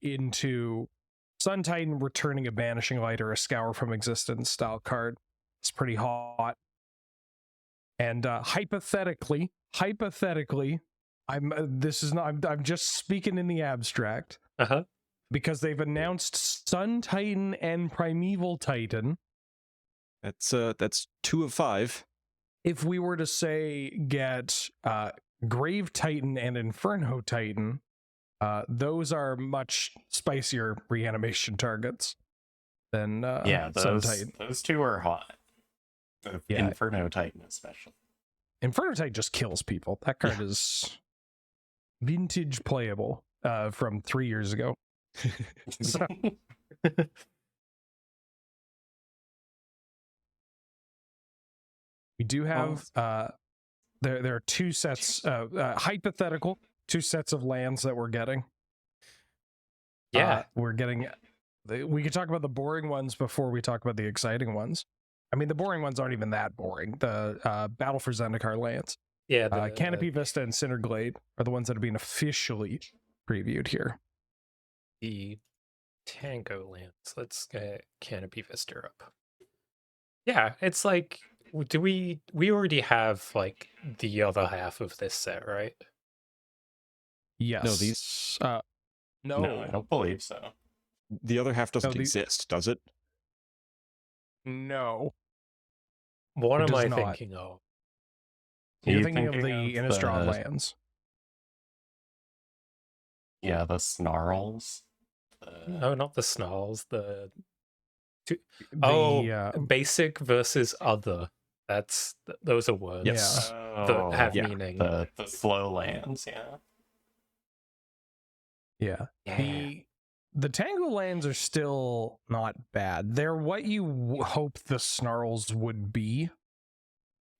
into Sun Titan, returning a Banishing Light or a Scour from Existence style card. It's pretty hot. And hypothetically, I'm just speaking in the abstract Uh-huh. because they've announced Sun Titan and Primeval Titan. That's 2 of 5. If we were to say get Grave Titan and Inferno Titan, those are much spicier reanimation targets than Yeah, Sun Titan. those two are hot. The Yeah. Inferno Titan especially. Inferno Titan just kills people. That card is vintage playable from 3 years ago. So, we do have there are two sets hypothetical 2 sets of lands that we're getting. Yeah. We're getting we could talk about the boring ones before we talk about the exciting ones. I mean, the boring ones aren't even that boring. The Battle for Zendikar lands, Yeah. Canopy Vista and Cinderglade are the ones that have been officially previewed here. The Tango lands. Let's get Canopy Vista up. Yeah, it's like, we already have like the other half of this set, right? Yes. No, these- No, I don't believe so. The other half doesn't No, these- exist, does it? No. What It am I does not. thinking of? You're You thinking of the Innistrad the- lands. Yeah, the Snarls. No, not the Snarls. The The, basic versus other. Those are words. Yes. That have yeah, meaning. the slow lands, yeah. yeah. Yeah. The Tango lands are still not bad. They're what you hope the Snarls would be.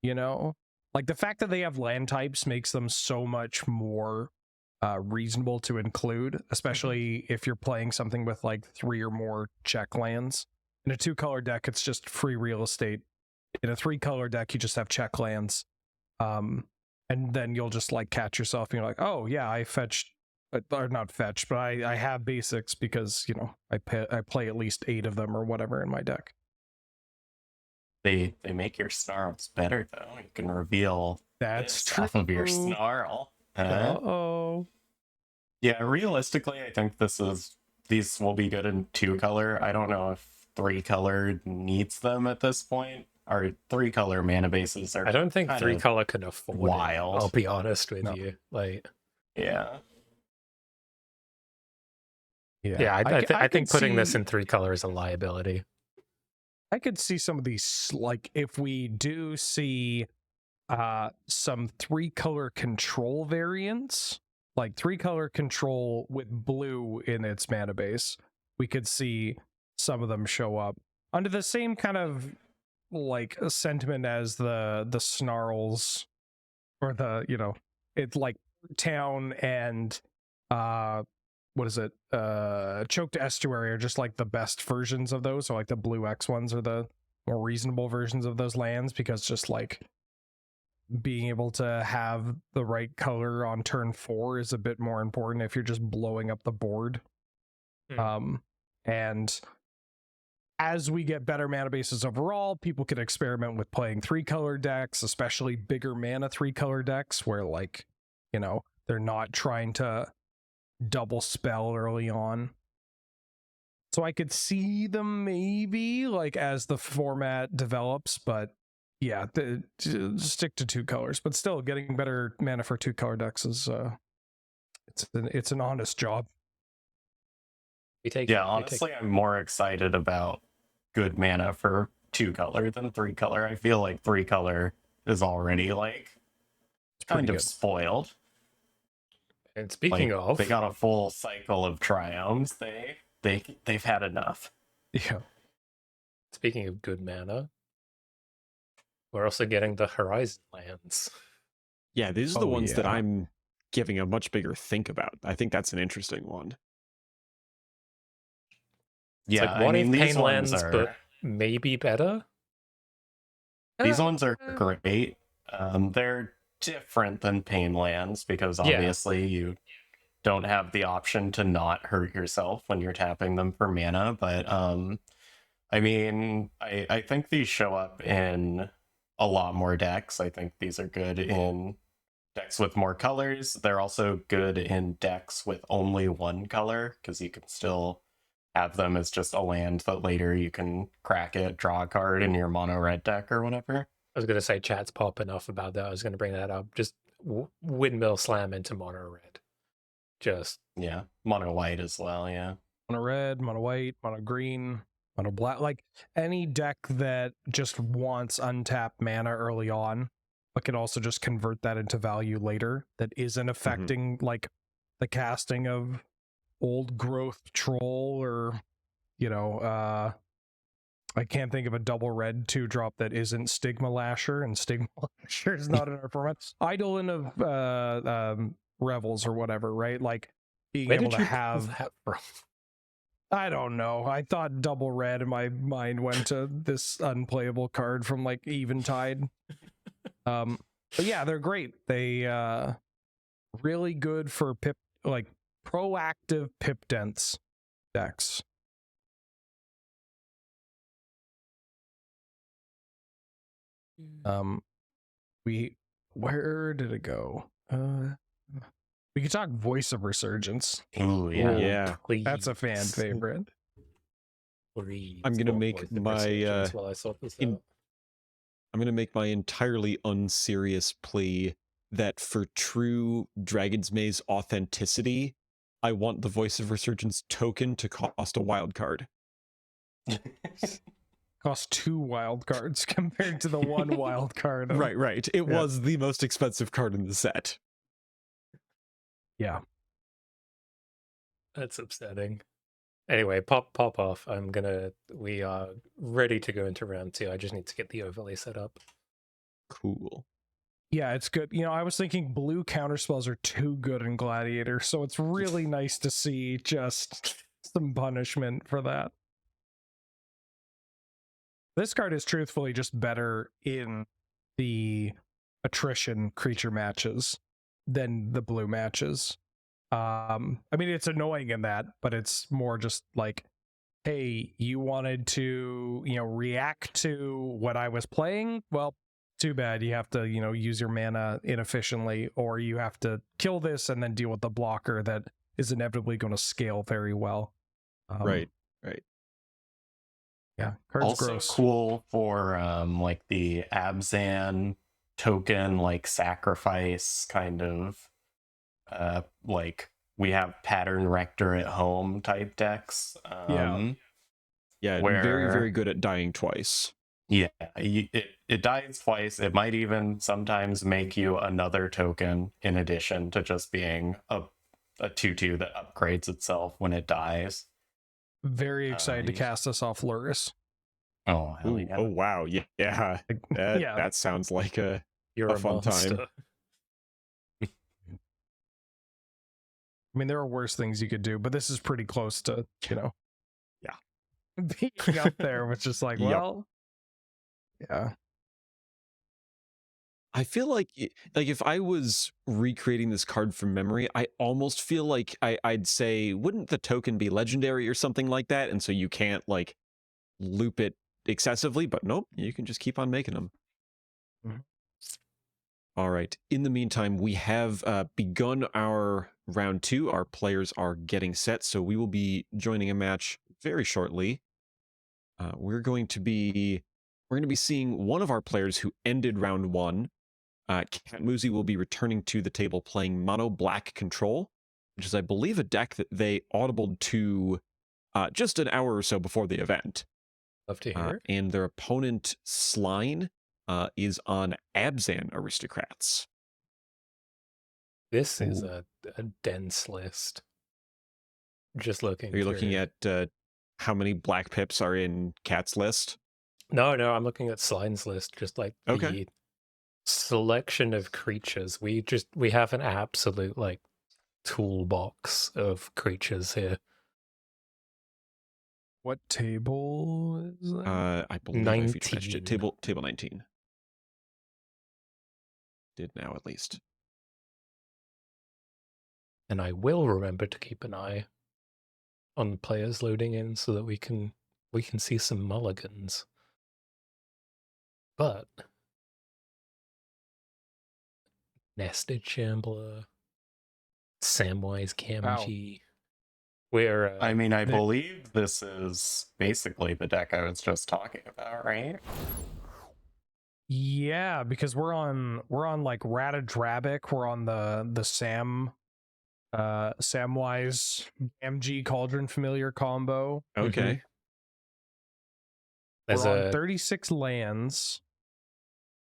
You know? Like, the fact that they have land types makes them so much more reasonable to include, especially if you're playing something with, like, 3 or more check lands. In a 2-color deck, it's just free real estate. In a 3-color deck, you just have check lands. And then you'll just, like, catch yourself and you're like, oh, yeah, I fetched... or not fetch, but I have basics because, you know, I play at least 8 of them or whatever in my deck. They make your snarls better though. You can reveal That's this true. off of your snarl. Uh-oh. Yeah, realistically, I think these will be good in 2-color. I don't know if 3-color needs them at this point. Our 3-color mana bases are I don't think kind 3-color can afford wild. it. I'll be honest with No. you. Like, yeah. yeah, I could think putting this see- in 3-color is a liability. I could see some of these, like, if we do see some 3-color control variants, like 3-color control with blue in its mana base, we could see some of them show up under the same kind of like sentiment as the snarls, or the, you know, it's like town and what is it, choked estuary are just like the best versions of those. So like the blue X ones are the more reasonable versions of those lands, because just like being able to have the right color on turn 4 is a bit more important if you're just blowing up the board. And as we get better mana bases overall, people can experiment with playing 3-color decks, especially bigger mana 3-color decks where, like, you know, they're not trying to double spell early on. So I could see them maybe, like, as the format develops, but yeah, stick to 2 colors. But still, getting better mana for 2-color decks is it's an honest job. Honestly, I'm more excited about good mana for 2-color than 3-color. I feel like 3-color is already like kind of good. spoiled. And speaking Like, of, they got a full cycle of triomes. They've had enough. Yeah. speaking of good mana, we're also getting the Horizon lands. Yeah, these are the Oh, ones that yeah. I'm giving a much bigger think about. I think that's an interesting one. It's Yeah, like, what if these Pain ones lands, are but maybe better? these ones are great. They're different than Pain lands because Yeah. obviously you don't have the option to not hurt yourself when you're tapping them for mana. But I mean, I think these show up in a lot more decks. I think these are good in decks with more colors. They're also good in decks with only 1 color, because you can still have them as just a land that later you can crack it, draw a card in your mono red deck or whatever. I was going to say chat's popping off about that. I was going to bring that up. Just windmill slam into mono red. Just, Yeah, mono white as well, yeah. Mono red, mono white, mono green, mono black, like any deck that just wants untapped mana early on, but can also just convert that into value later, that isn't affecting like the casting of old growth troll, or, you know, I can't think of a double red 2-drop that isn't Stigma Lasher, and Stigma Lasher is not in our format. Eidolon of Revels or whatever, right? Like being where able did to you have, pull that from? I don't know. I thought double red, and my mind went to this unplayable card from like Eventide. But yeah, they're great. They really good for pip, like proactive pip dense decks. Where did it go? We could talk Voice of Resurgence. Ooh, yeah. Oh, Yeah. please. That's a fan favorite. Please. I'm gonna don't make voice the my, Resurgence while I sort this out. I'm going to make my entirely unserious plea that for true Dragon's Maze authenticity, I want the Voice of Resurgence token to cost a wild card. Cost 2 wild cards compared to the 1 wild card. Right. It was the most expensive card in the set. Yeah. That's upsetting. Anyway, pop off. We are ready to go into round 2. I just need to get the overlay set up. Cool. Yeah, it's good. You know, I was thinking blue counterspells are too good in Gladiator, so it's really nice to see just some punishment for that. This card is truthfully just better in the attrition creature matches than the blue matches. I mean, it's annoying in that, but it's more just like hey, you wanted to, react to what I was playing? Well, too bad. You have to, use your mana inefficiently, or you have to kill this and then deal with the blocker that is inevitably going to scale very well. Right. Yeah, card's Also gross. cool for like the Abzan token, like sacrifice kind of like we have Pattern Rector at home type decks. Yeah. Yeah, where very, very good at dying twice. Yeah, it dies twice. It might even sometimes make you another token in addition to just being a 2/2 that upgrades itself when it dies. Very excited to cast this off Luris. Oh, hell Ooh, yeah. oh wow, yeah. That sounds like You're a a fun monster. time. I mean, there are worse things you could do, but this is pretty close to, Yeah. being up there, which is like, Yep. well, yeah. I feel like if I was recreating this card from memory, I almost feel like I'd say, wouldn't the token be legendary or something like that? And so you can't like loop it excessively, but nope, you can just keep on making them. Mhm. All right. In the meantime, we have begun our round 2. Our players are getting set, so we will be joining a match very shortly. We're going to be seeing one of our players who ended round 1. Cat Muzi will be returning to the table playing Mono Black Control, which is, I believe, a deck that they audibled to just an hour or so before the event. Love to hear it. And their opponent, Sline, is on Abzan Aristocrats. This is a dense list. Just looking. Are you looking at how many black pips are in Cat's list? No, I'm looking at Sline's list. Just like the Okay. selection of creatures. We have an absolute like toolbox of creatures here. What table is that? I believe I featured 19. table 19. Did now at least. And I will remember to keep an eye on players loading in so that we can see some mulligans. But Nested Shambler, Samwise Gamgee. Where I mean, I believe this is basically the deck I was just talking about, right? Yeah, because we're on like Ratadrabic. We're on the Samwise MG Cauldron Familiar combo. Okay. there's We're on 36 lands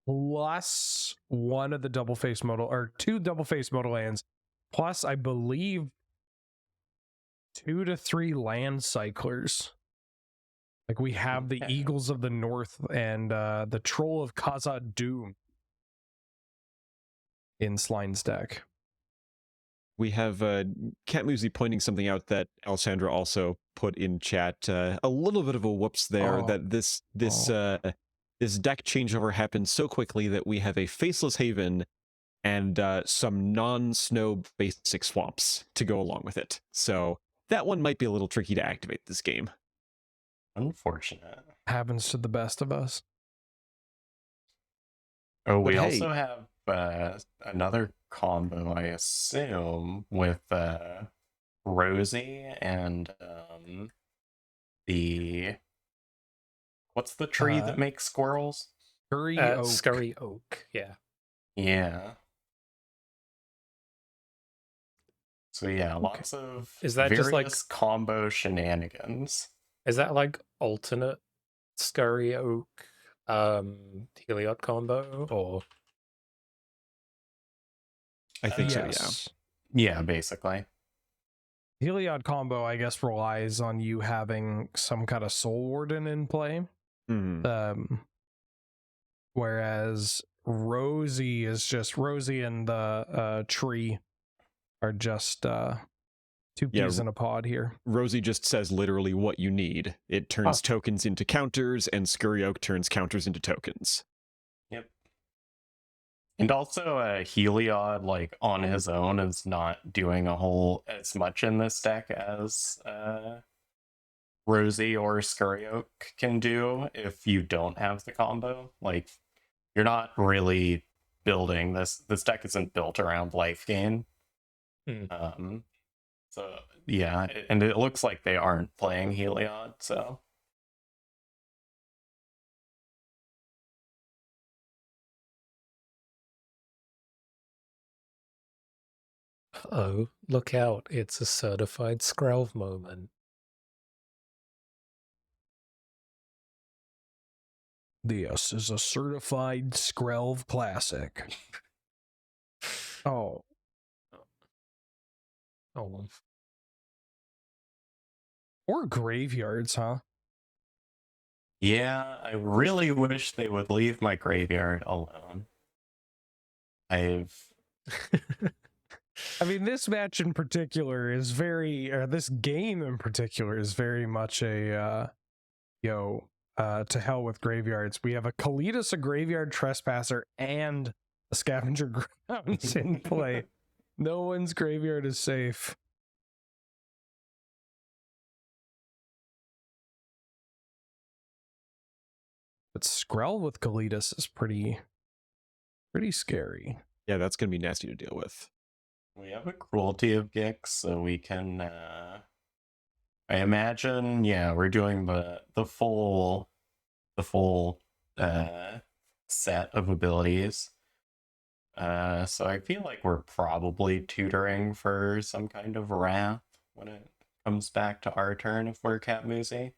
plus one of the double face modal, or 2 double face modal lands, plus I believe 2 to 3 land cyclers. Like we have the Eagles of the North and the Troll of Khazad Dûm in Sline's deck. We have Cat Muzi pointing something out that Alessandra also put in chat. A little bit of a whoops there, that this deck changeover happened so quickly that we have a Faceless Haven and some non-snow basic swamps to go along with it. So that one might be a little tricky to activate this game. Unfortunate. Happens to the best of us. Oh, But we hey, also have another combo, I assume, with Rosie and what's the tree that makes squirrels? Scurry Oak. Yeah. So yeah, lots of Is that just like combo shenanigans? Is that like alternate Scurry Oak Heliod combo, or I think so, yeah. Yeah, basically. Heliod combo, I guess, relies on you having some kind of Soul Warden in play. Whereas Rosie and the tree are just 2 peas in a pod here. Rosie just says literally what you need. It turns tokens into counters, and Scurry Oak turns counters into tokens. Yep. And also Heliod, like, on his own is not doing as much in this deck as Rosie or Scurryoak can do if you don't have the combo. Like, you're not really building this. This deck isn't built around life gain. Hmm. So yeah, and it looks like they aren't playing Heliod, so Oh, look out. It's a certified Skrelv moment. This is a certified Skrelv classic. Oh. Oh, Or graveyards, huh? yeah, I really wish they would leave my graveyard alone. I mean, this match in particular is very, or this game in particular is very much a, to hell with graveyards. We have a Kalitas, a graveyard trespasser, and a scavenger grounds in play. No one's graveyard is safe. But Skrell with Kalitas is pretty scary. Yeah, that's going to be nasty to deal with. We have a Cruelty of Gix, so we can I imagine, yeah, we're doing the full set of abilities. So I feel like we're probably tutoring for some kind of wrath when it comes back to our turn if we're Catmusi.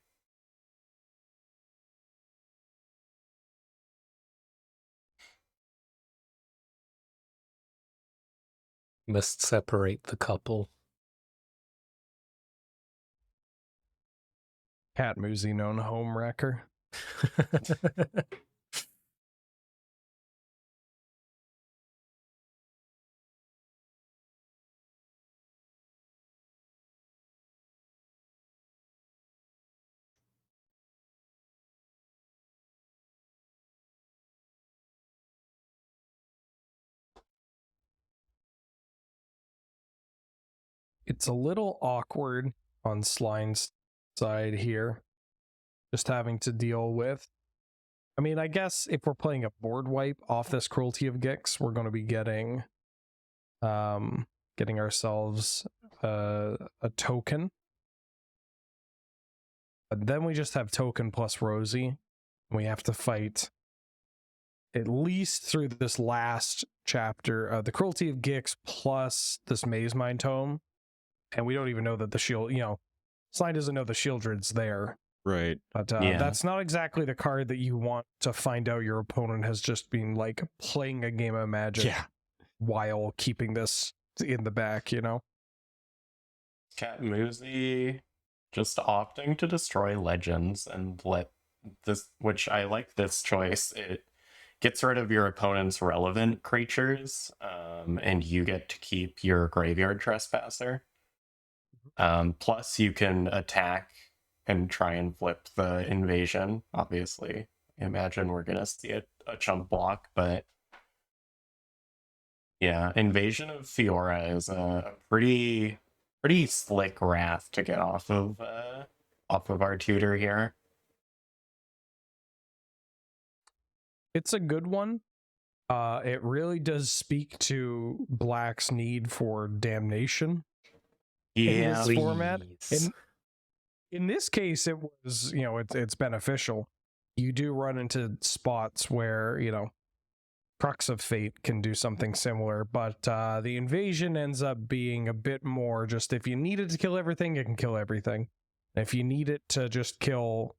must separate the couple. Cat Musi known home wrecker. It's a little awkward on Sline's side here, just having to deal with. I mean, I guess if we're playing a board wipe off this Cruelty of Gix, we're going to be getting ourselves a token. But then we just have token plus Rosie. We have to fight at least through this last chapter, the Cruelty of Gix plus this Maze Mind Tome. And we don't even know that the shield, Slime doesn't know the Shieldred's there. Right. But Yeah. that's not exactly the card that you want to find out your opponent has just been like playing a game of Magic while keeping this in the back, Catmusi just opting to destroy legends and let this, which I like this choice. It gets rid of your opponent's relevant creatures, and you get to keep your graveyard trespasser. Plus, you can attack and try and flip the invasion. Obviously, imagine we're gonna see a chump block, but yeah, Invasion of Fiora is a pretty slick wrath to get off of our tutor here. It's a good one. It really does speak to Black's need for damnation in this format. In this case, it was, it's beneficial. You do run into spots where, Crux of Fate can do something similar, but the invasion ends up being a bit more just if you need it to kill everything, it can kill everything. And if you need it to just kill,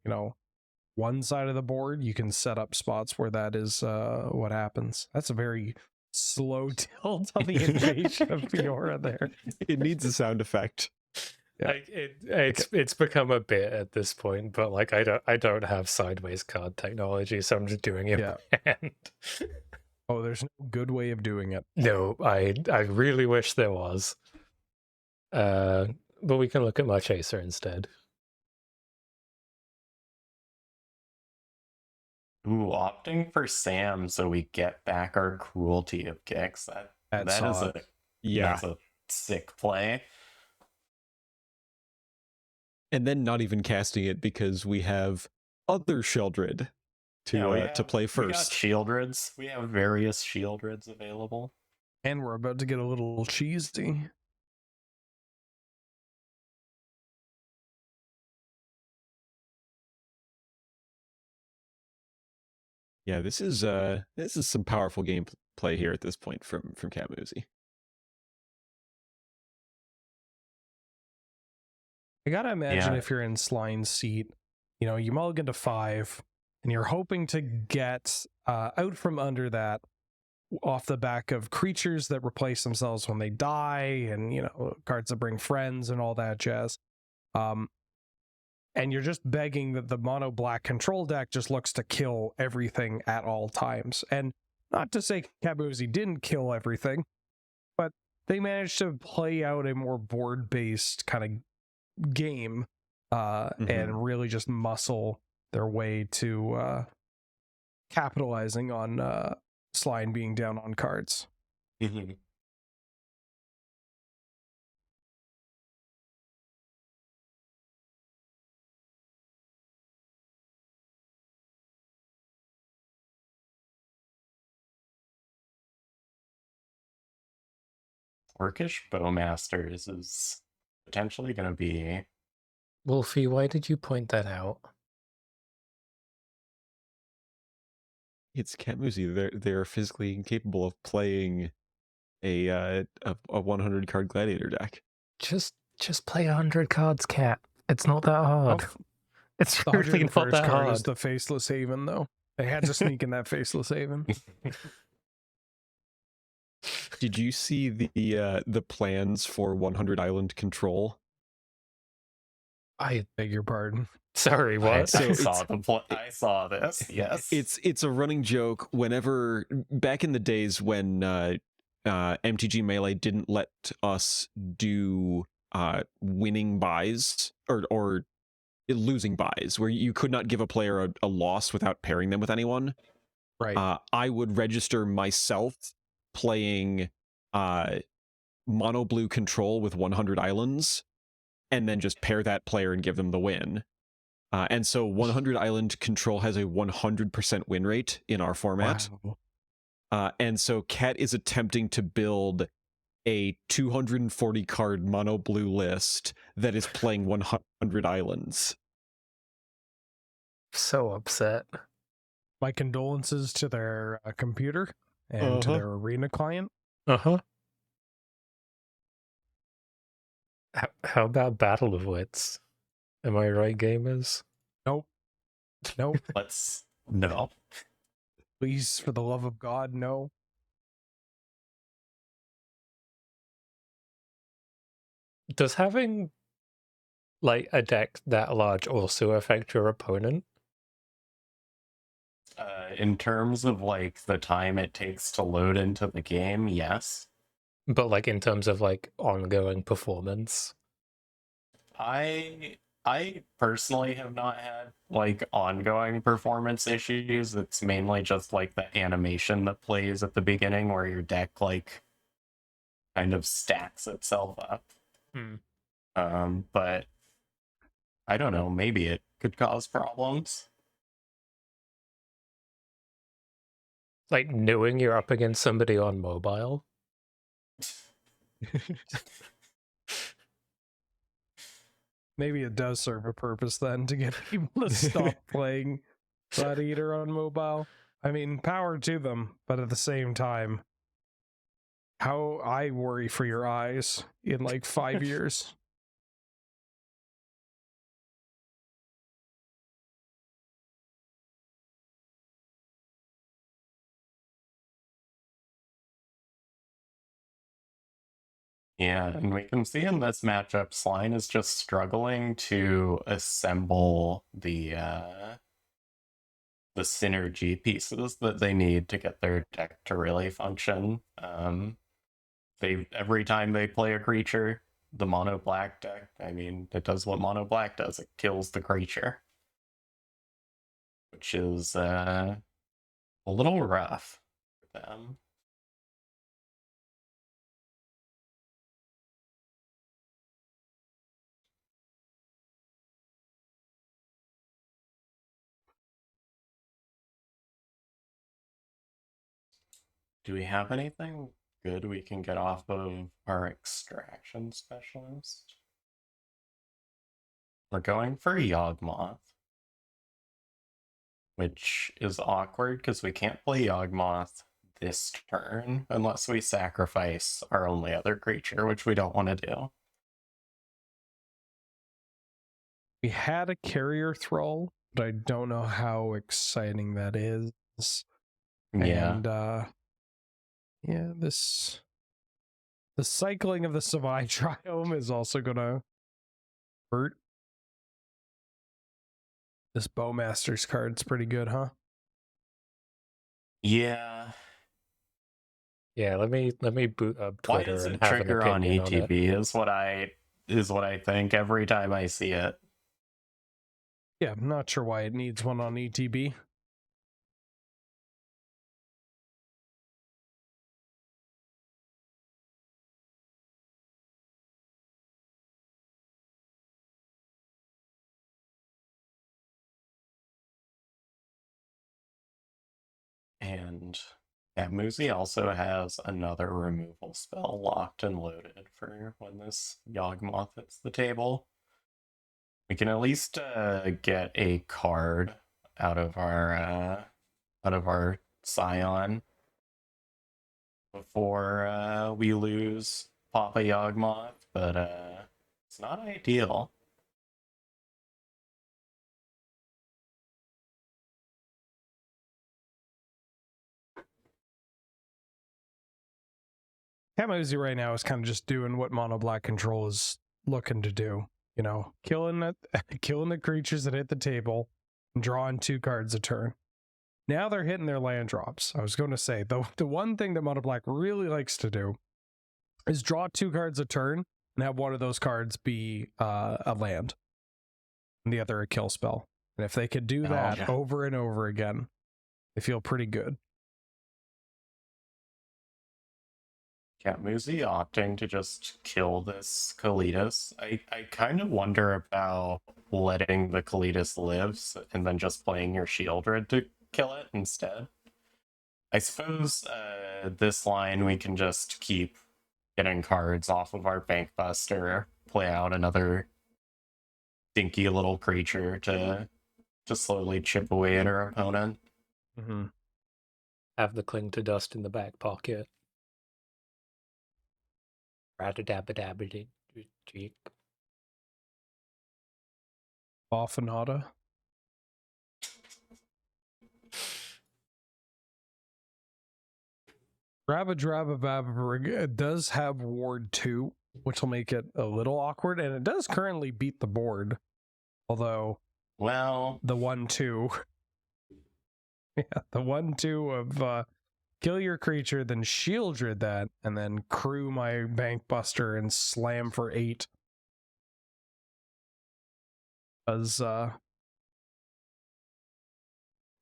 one side of the board, you can set up spots where that is what happens. That's a very slow tilt on the invasion of Fiora there. It needs a sound effect. Yeah. It's become a bit at this point, but like I don't have sideways card technology, so I'm just doing it by hand. Oh, there's no good way of doing it. No, I really wish there was. But we can look at my chaser instead. Ooh, opting for Sam so we get back our Cruelty of Gix. That's a sick play. and then not even casting it because we have other Sheldred to play We got first. Shieldreds. We have various Shieldreds available. And we're about to get a little cheesy. Yeah, this is some powerful gameplay here at this point from Camusi. I gotta imagine Yeah. if you're in Sline's seat, you know, you mulligan to 5, and you're hoping to get out from under that off the back of creatures that replace themselves when they die, and, you know, cards that bring friends and all that jazz. And you're just begging that the mono black control deck just looks to kill everything at all times. And not to say Camusi didn't kill everything, but they managed to play out a more board-based kind of game and really just muscle their way to capitalizing on Slime being down on cards. Mm-hmm. Orcish Bowmasters is potentially going to be... Wolfie, why did you point that out? It's Camusi. They're physically incapable of playing a 100 card gladiator deck. Just play 100 cards, Cat. It's not that hard. It's The really not 101st that card hard. is the Faceless Haven, though. They had to sneak in that Faceless Haven. Did you see the plans for 100 Island Control? I beg your pardon. Sorry, what? I saw this. Yes, it's a running joke. Whenever back in the days when MTG Melee didn't let us do winning buys or losing buys, where you could not give a player a loss without pairing them with anyone. Right. I would register myself playing mono blue control with 100 islands, and then just pair that player and give them the win. And so 100 Island Control has a 100% win rate in our format. Wow. And so Cat is attempting to build a 240 card mono blue list that is playing 100 islands. So upset. My condolences to their computer and to their arena client. Uh-huh. How about Battle of Wits? Am I right, gamers? Nope. No. Please, for the love of God, no. Does having like a deck that large also affect your opponent? In terms of like the time it takes to load into the game, yes. But like in terms of like ongoing performance? I personally have not had like ongoing performance issues. It's mainly just like the animation that plays at the beginning where your deck like kind of stacks itself up. But I don't know, maybe it could cause problems. Like knowing you're up against somebody on mobile? Maybe it does serve a purpose then to get people to stop playing Gladiator on mobile. I mean, power to them, but at the same time, how I worry for your eyes in like 5 years. Yeah, and we can see in this matchup, Slime is just struggling to assemble the synergy pieces that they need to get their deck to really function. Every time they play a creature, the mono black deck, I mean, it does what mono black does, it kills the creature. Which is a little rough for them. Do we have anything good we can get off of our extraction specialist? We're going for Yawgmoth, which is awkward because we can't play Yawgmoth this turn unless we sacrifice our only other creature, which we don't want to do. We had a carrier thrall, but I don't know how exciting that is. Yeah. And yeah, the cycling of the Savai Triome is also gonna hurt. This Bowmaster's card's pretty good, huh? Yeah. Yeah, let me boot up Why Twitter does and it have an trigger on opinion on it. ETB is what I think every time I see it. Yeah, I'm not sure why it needs one on ETB. And Muzi also has another removal spell locked and loaded for when this Yawgmoth hits the table. We can at least get a card out of our Scion before we lose Papa Yawgmoth, but it's not ideal. Uzi right now is kind of just doing what Mono Black Control is looking to do. You know, killing the creatures that hit the table and drawing 2 cards a turn. Now they're hitting their land drops. I was going to say, the one thing that Mono Black really likes to do is draw 2 cards a turn and have one of those cards be a land and the other a kill spell. And if they could do that yeah. over and over again, they feel pretty good. Muzi opting to just kill this Kalitas. I kind of wonder about letting the Kalitas live and then just playing your Shieldred to kill it instead. I suppose this line we can just keep getting cards off of our Bankbuster, play out another dinky little creature to slowly chip away at our opponent. Mm-hmm. Have the cling to dust in the back pocket. Rat-a-dab-a-dab-a-dee-cheek. Boffinata. Rabba does have Ward 2, which will make it a little awkward, and it does currently beat the board. Although, well, the 1/2. Yeah, the 1/2 of kill your creature, then Shieldred that, and then crew my Bankbuster and slam for 8. Does well,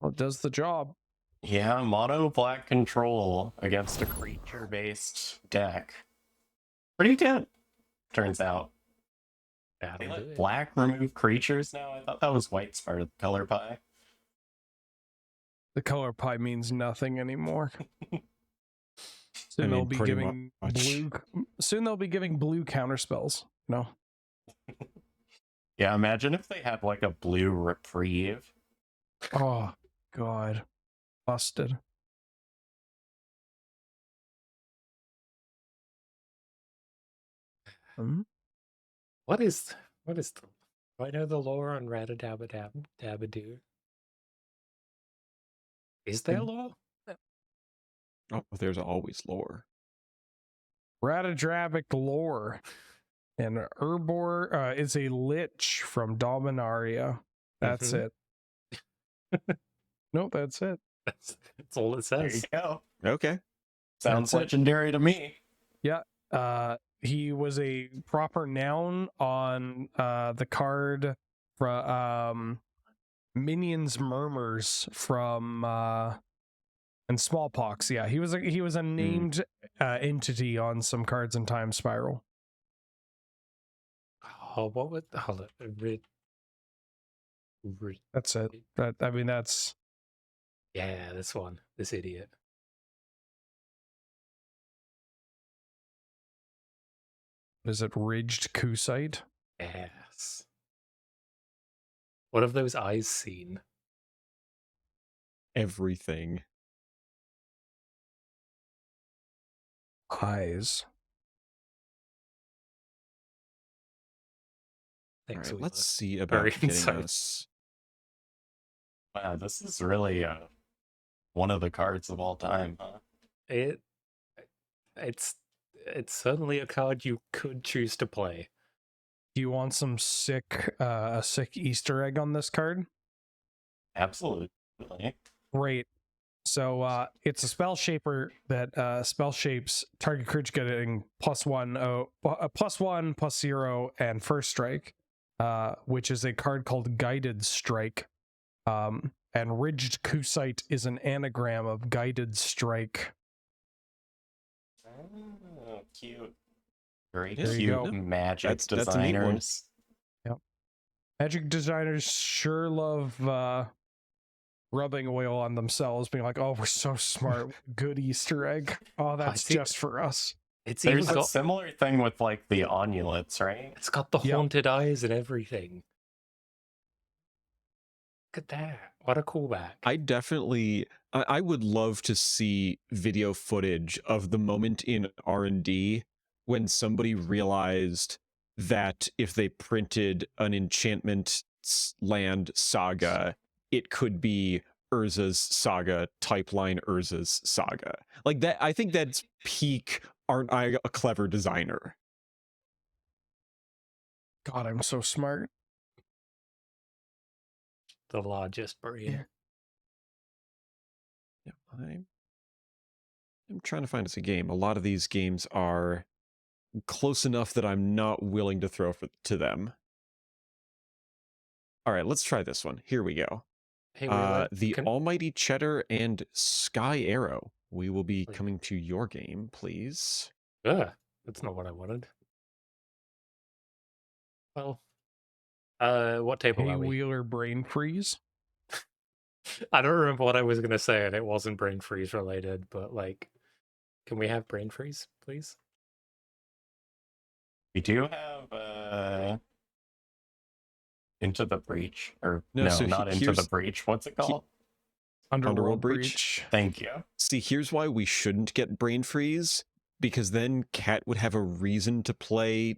it does the job. yeah, Mono Black Control against a creature-based deck. Pretty good, turns out. They let black remove creatures now? I thought that was white's part of the color pie. The color pie means nothing anymore. Soon they'll be giving blue. Soon they'll be giving blue counterspells. No. Yeah, imagine if they had like a blue reprieve. Oh God, busted. What is do I know the lore on Rat-a-dab-a-dab-a-doo? Is there lore? Oh, there's always lore. Ratadrabic lore. And Urbor is a lich from Dominaria. That's it. Nope, that's it. That's all it says. There you go. Okay. Sounds legendary to me. Yeah. He was a proper noun on the card from Minions Murmurs from and Smallpox. Yeah, he was a named entity on some cards in Time Spiral. Oh, what would hold it? That's it. That's yeah, this one, this idiot. Is it Ridged Kusite? Yes. What have those eyes seen? Everything. Eyes. All Thanks, right, we let's were see very about getting insightful. us. Wow, this is really one of the cards of all time, huh? It's certainly a card you could choose to play. Do you want some sick a sick Easter egg on this card? Absolutely. Great. So it's a spell shaper that spell shapes target creature getting +1, +0, and first strike, which is a card called Guided Strike. And Ridged Kusite is an anagram of Guided Strike. Oh, cute. Very There you cute go. magic That's a neat one. designers. Magic designers sure love rubbing oil on themselves, being like, "Oh, we're so smart. Good Easter egg. Oh, that's see- just for us." It's even There's a got similar thing with like the amulets, right? it's got the Yep. haunted eyes and everything. Look at that. What a callback. I would love to see video footage of the moment in R&D when somebody realized that if they printed an enchantment land saga, it could be Urza's Saga, type line Urza's Saga. Like that, I think that's peak, aren't I a clever designer? God, I'm so smart. The largest brain. Yeah, I'm trying to find us a game. A lot of these games are close enough that I'm not willing to throw to them. All right, let's try this one. Here we go. Hey, The Almighty Cheddar and Sky Arrow. We will be Please. coming to your game, please. Ugh, that's not what I wanted. Well, what table Hey, are we? Wheeler brain freeze. I don't remember what I was gonna say, and it wasn't brain freeze related. But like, can we have brain freeze, please? We do have Into the Breach, or No, no, so not Into the Breach. What's it called? Underworld breach. Thank you. See, here's why we shouldn't get brain freeze, because then Cat would have a reason to play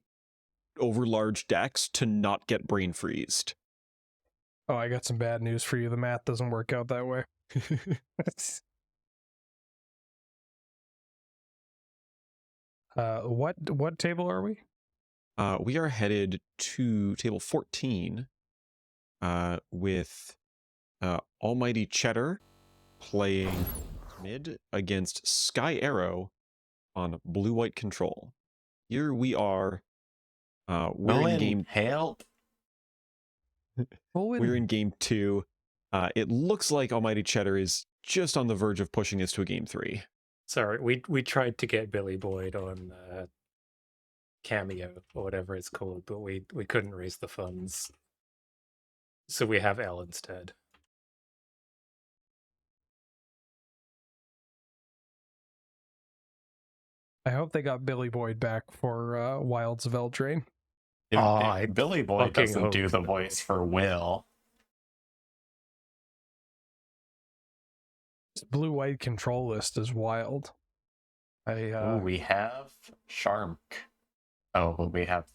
over large decks to not get brain freezed. Oh, I got some bad news for you. The math doesn't work out that way. What table are we? We are headed to table 14 with Almighty Cheddar playing mid against Sky Arrow on blue-white control. Here we are. We're in game. Help. We're in game 2. It looks like Almighty Cheddar is just on the verge of pushing us to a game 3. Sorry, we tried to get Billy Boyd on Cameo or whatever it's called, but we couldn't raise the funds, so we have L instead. I hope they got Billy Boyd back for Wilds of Eldraine. If Billy Boyd fucking doesn't do hope the so. voice for Will. This blue-white control list is wild. Ooh, we have Shark. Oh, well, we have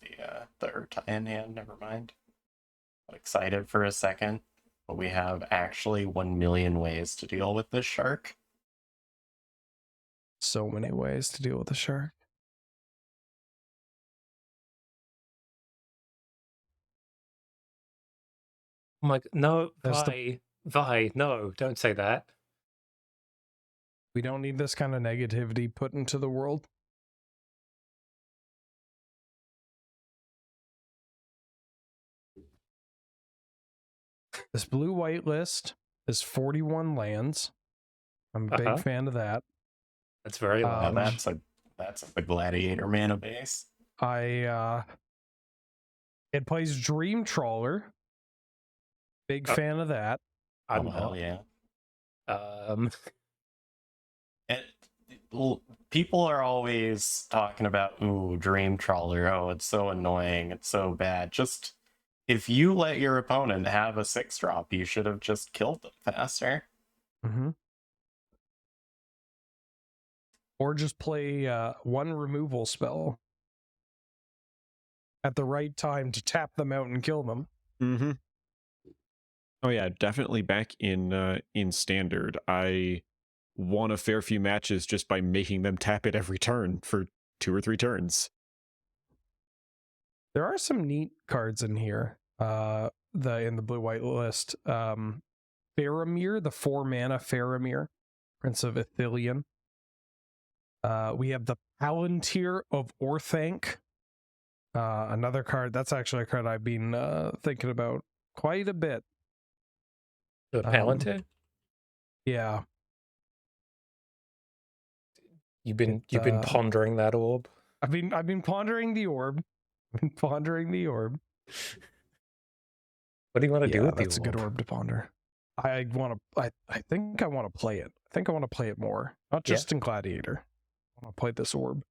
the Urtai in hand. Never mind. Got excited for a second, but we have actually 1 million ways to deal with this shark. so many ways to deal with a shark. I'm like, no, That's Vi, no, don't say that. We don't need this kind of negativity put into the world. This blue-white list is 41 lands. I'm a big fan of that. That's very Now large. that's the Gladiator mana base. It plays Dream Trawler. Big fan of that. I'm Oh, hell not. yeah. Um, And people are always talking about, ooh, Dream Trawler. Oh, it's so annoying. It's so bad. Just if you let your opponent have a 6-drop, you should have just killed them faster. Mm-hmm. Or just play one removal spell at the right time to tap them out and kill them. Mm-hmm. Oh yeah, definitely back in Standard, I won a fair few matches just by making them tap it every turn for 2 or 3 turns. There are some neat cards in here. In the blue-white list. Faramir, the 4-mana Faramir, Prince of Ithilien. We have the Palantir of Orthanc. Another card. That's actually a card I've been thinking about quite a bit. The Palantir? Yeah. You've been pondering that orb? I've been pondering the orb. What do you want to do with the orb? That's a good orb to ponder. I think I want to play it. I think I want to play it more. Not just in Gladiator. I want to play this orb.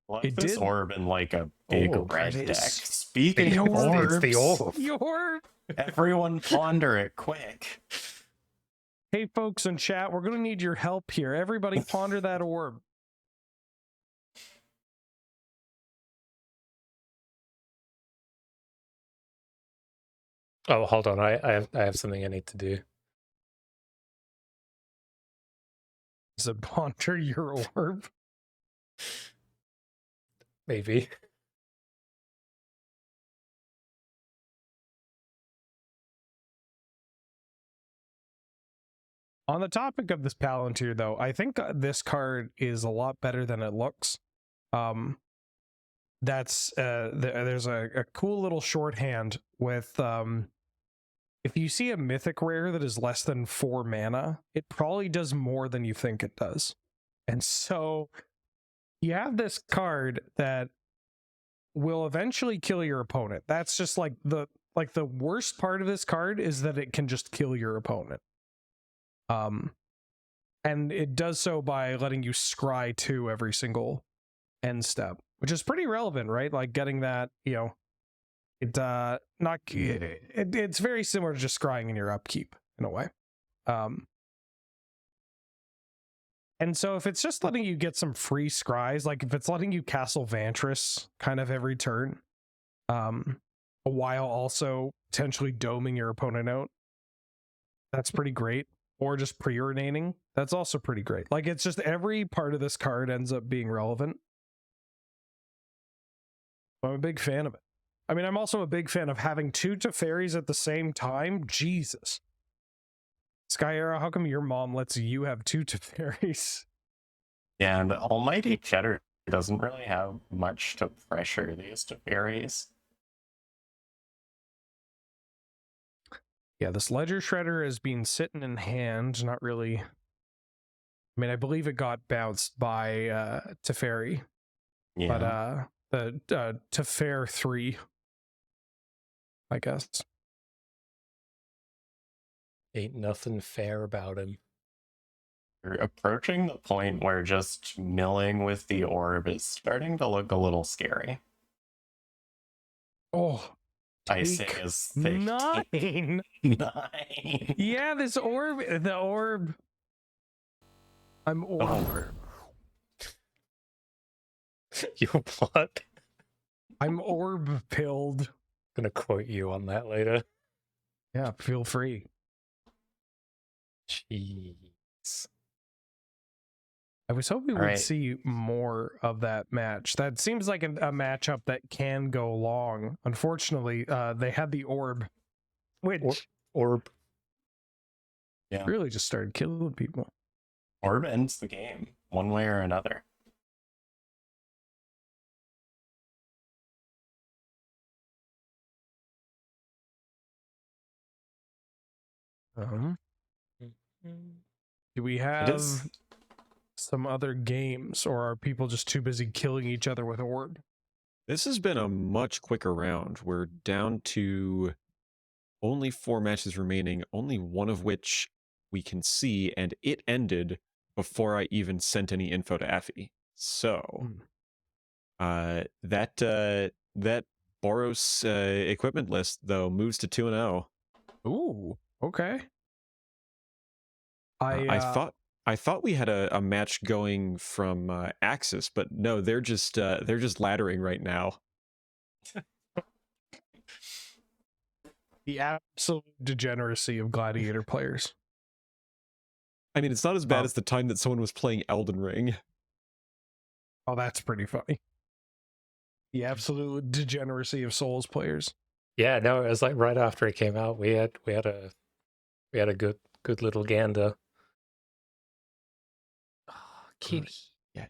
Love this orb in like a big red deck. Speaking of orbs, it's the orb. The orb. Everyone ponder it quick. Hey folks in chat, we're gonna need your help here. Everybody ponder that orb. Oh, hold on. I have something I need to do. Is it ponder your orb? Maybe. On the topic of this Palantir, though, I think this card is a lot better than it looks. There's a cool little shorthand with if you see a mythic rare that is less than 4 mana, it probably does more than you think it does. And so you have this card that will eventually kill your opponent. That's just like the worst part of this card is that it can just kill your opponent. And it does so by letting you scry 2 every single end step, which is pretty relevant, right? Like getting that, it's very similar to just scrying in your upkeep in a way. And so if it's just letting you get some free scries, like if it's letting you Castle Vantress kind of every turn, while also potentially doming your opponent out, that's pretty great. Or just preurinating, that's also pretty great. Like it's just every part of this card ends up being relevant. I'm a big fan of it. I mean, I'm also a big fan of having 2 Teferis at the same time. Jesus. Sky Arrow, how come your mom lets you have 2 Teferis? Yeah, and Almighty Cheddar doesn't really have much to pressure these Teferis. Yeah, this Ledger Shredder has been sitting in hand, not really. I mean, I believe it got bounced by Teferi. Yeah. But the Tefer 3, I guess. Ain't nothing fair about him. You're approaching the point where just milling with the orb is starting to look a little scary. Oh, I say is thick. 9. 9. Yeah, the orb. I'm orb. You what? I'm orb pilled. Gonna quote you on that later. Yeah, feel free. Jeez. I was hoping we'd see more of that match. That seems like a matchup that can go long. Unfortunately, they had the orb, which orb. Yeah. Really just started killing people. Orb ends the game, one way or another. Do we have some other games, or are people just too busy killing each other with orb? This has been a much quicker round. We're down to only 4 matches remaining, only one of which we can see, and it ended before I even sent any info to Effie. So that Boros equipment list though moves to 2-0. Ooh, okay. I thought we had a match going from Axis, but no, they're just laddering right now. The absolute degeneracy of Gladiator players. I mean, it's not as bad as the time that someone was playing Elden Ring. Oh, that's pretty funny. The absolute degeneracy of Souls players. Yeah, no, it was like right after it came out, we had a good little gander. Oh, kitty. Yeah.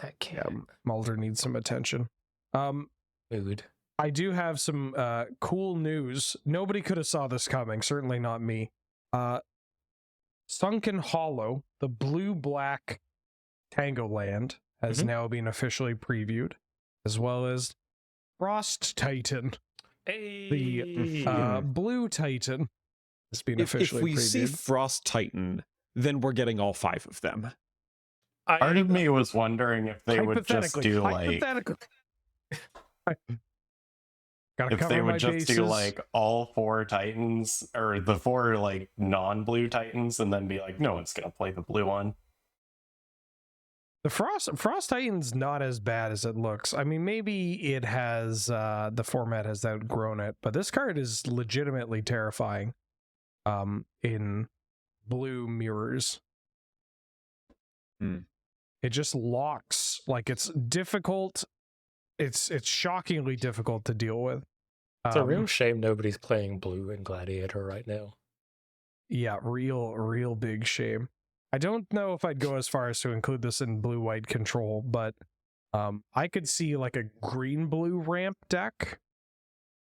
That cat. Yeah, Mulder needs some attention. Mood. I do have some cool news. Nobody could have saw this coming, certainly not me. Sunken Hollow, the blue-black Tango Land, has now been officially previewed, as well as Frost Titan, the Blue Titan, has been officially if we previewed. see Frost Titan, then we're getting all 5 of them. Part of me was wondering if they would just do like if they would just do like all 4 Titans or the 4 like non-blue Titans and then be like, no one's gonna play the blue one. The Frost Titan's not as bad as it looks. I mean, maybe it has the format has outgrown it, but this card is legitimately terrifying. In blue mirrors. It just locks, like it's difficult. It's shockingly difficult to deal with. It's a real shame nobody's playing blue in Gladiator right now. Yeah, real big shame. I don't know if I'd go as far as to include this in blue-white control, but I could see like a green-blue ramp deck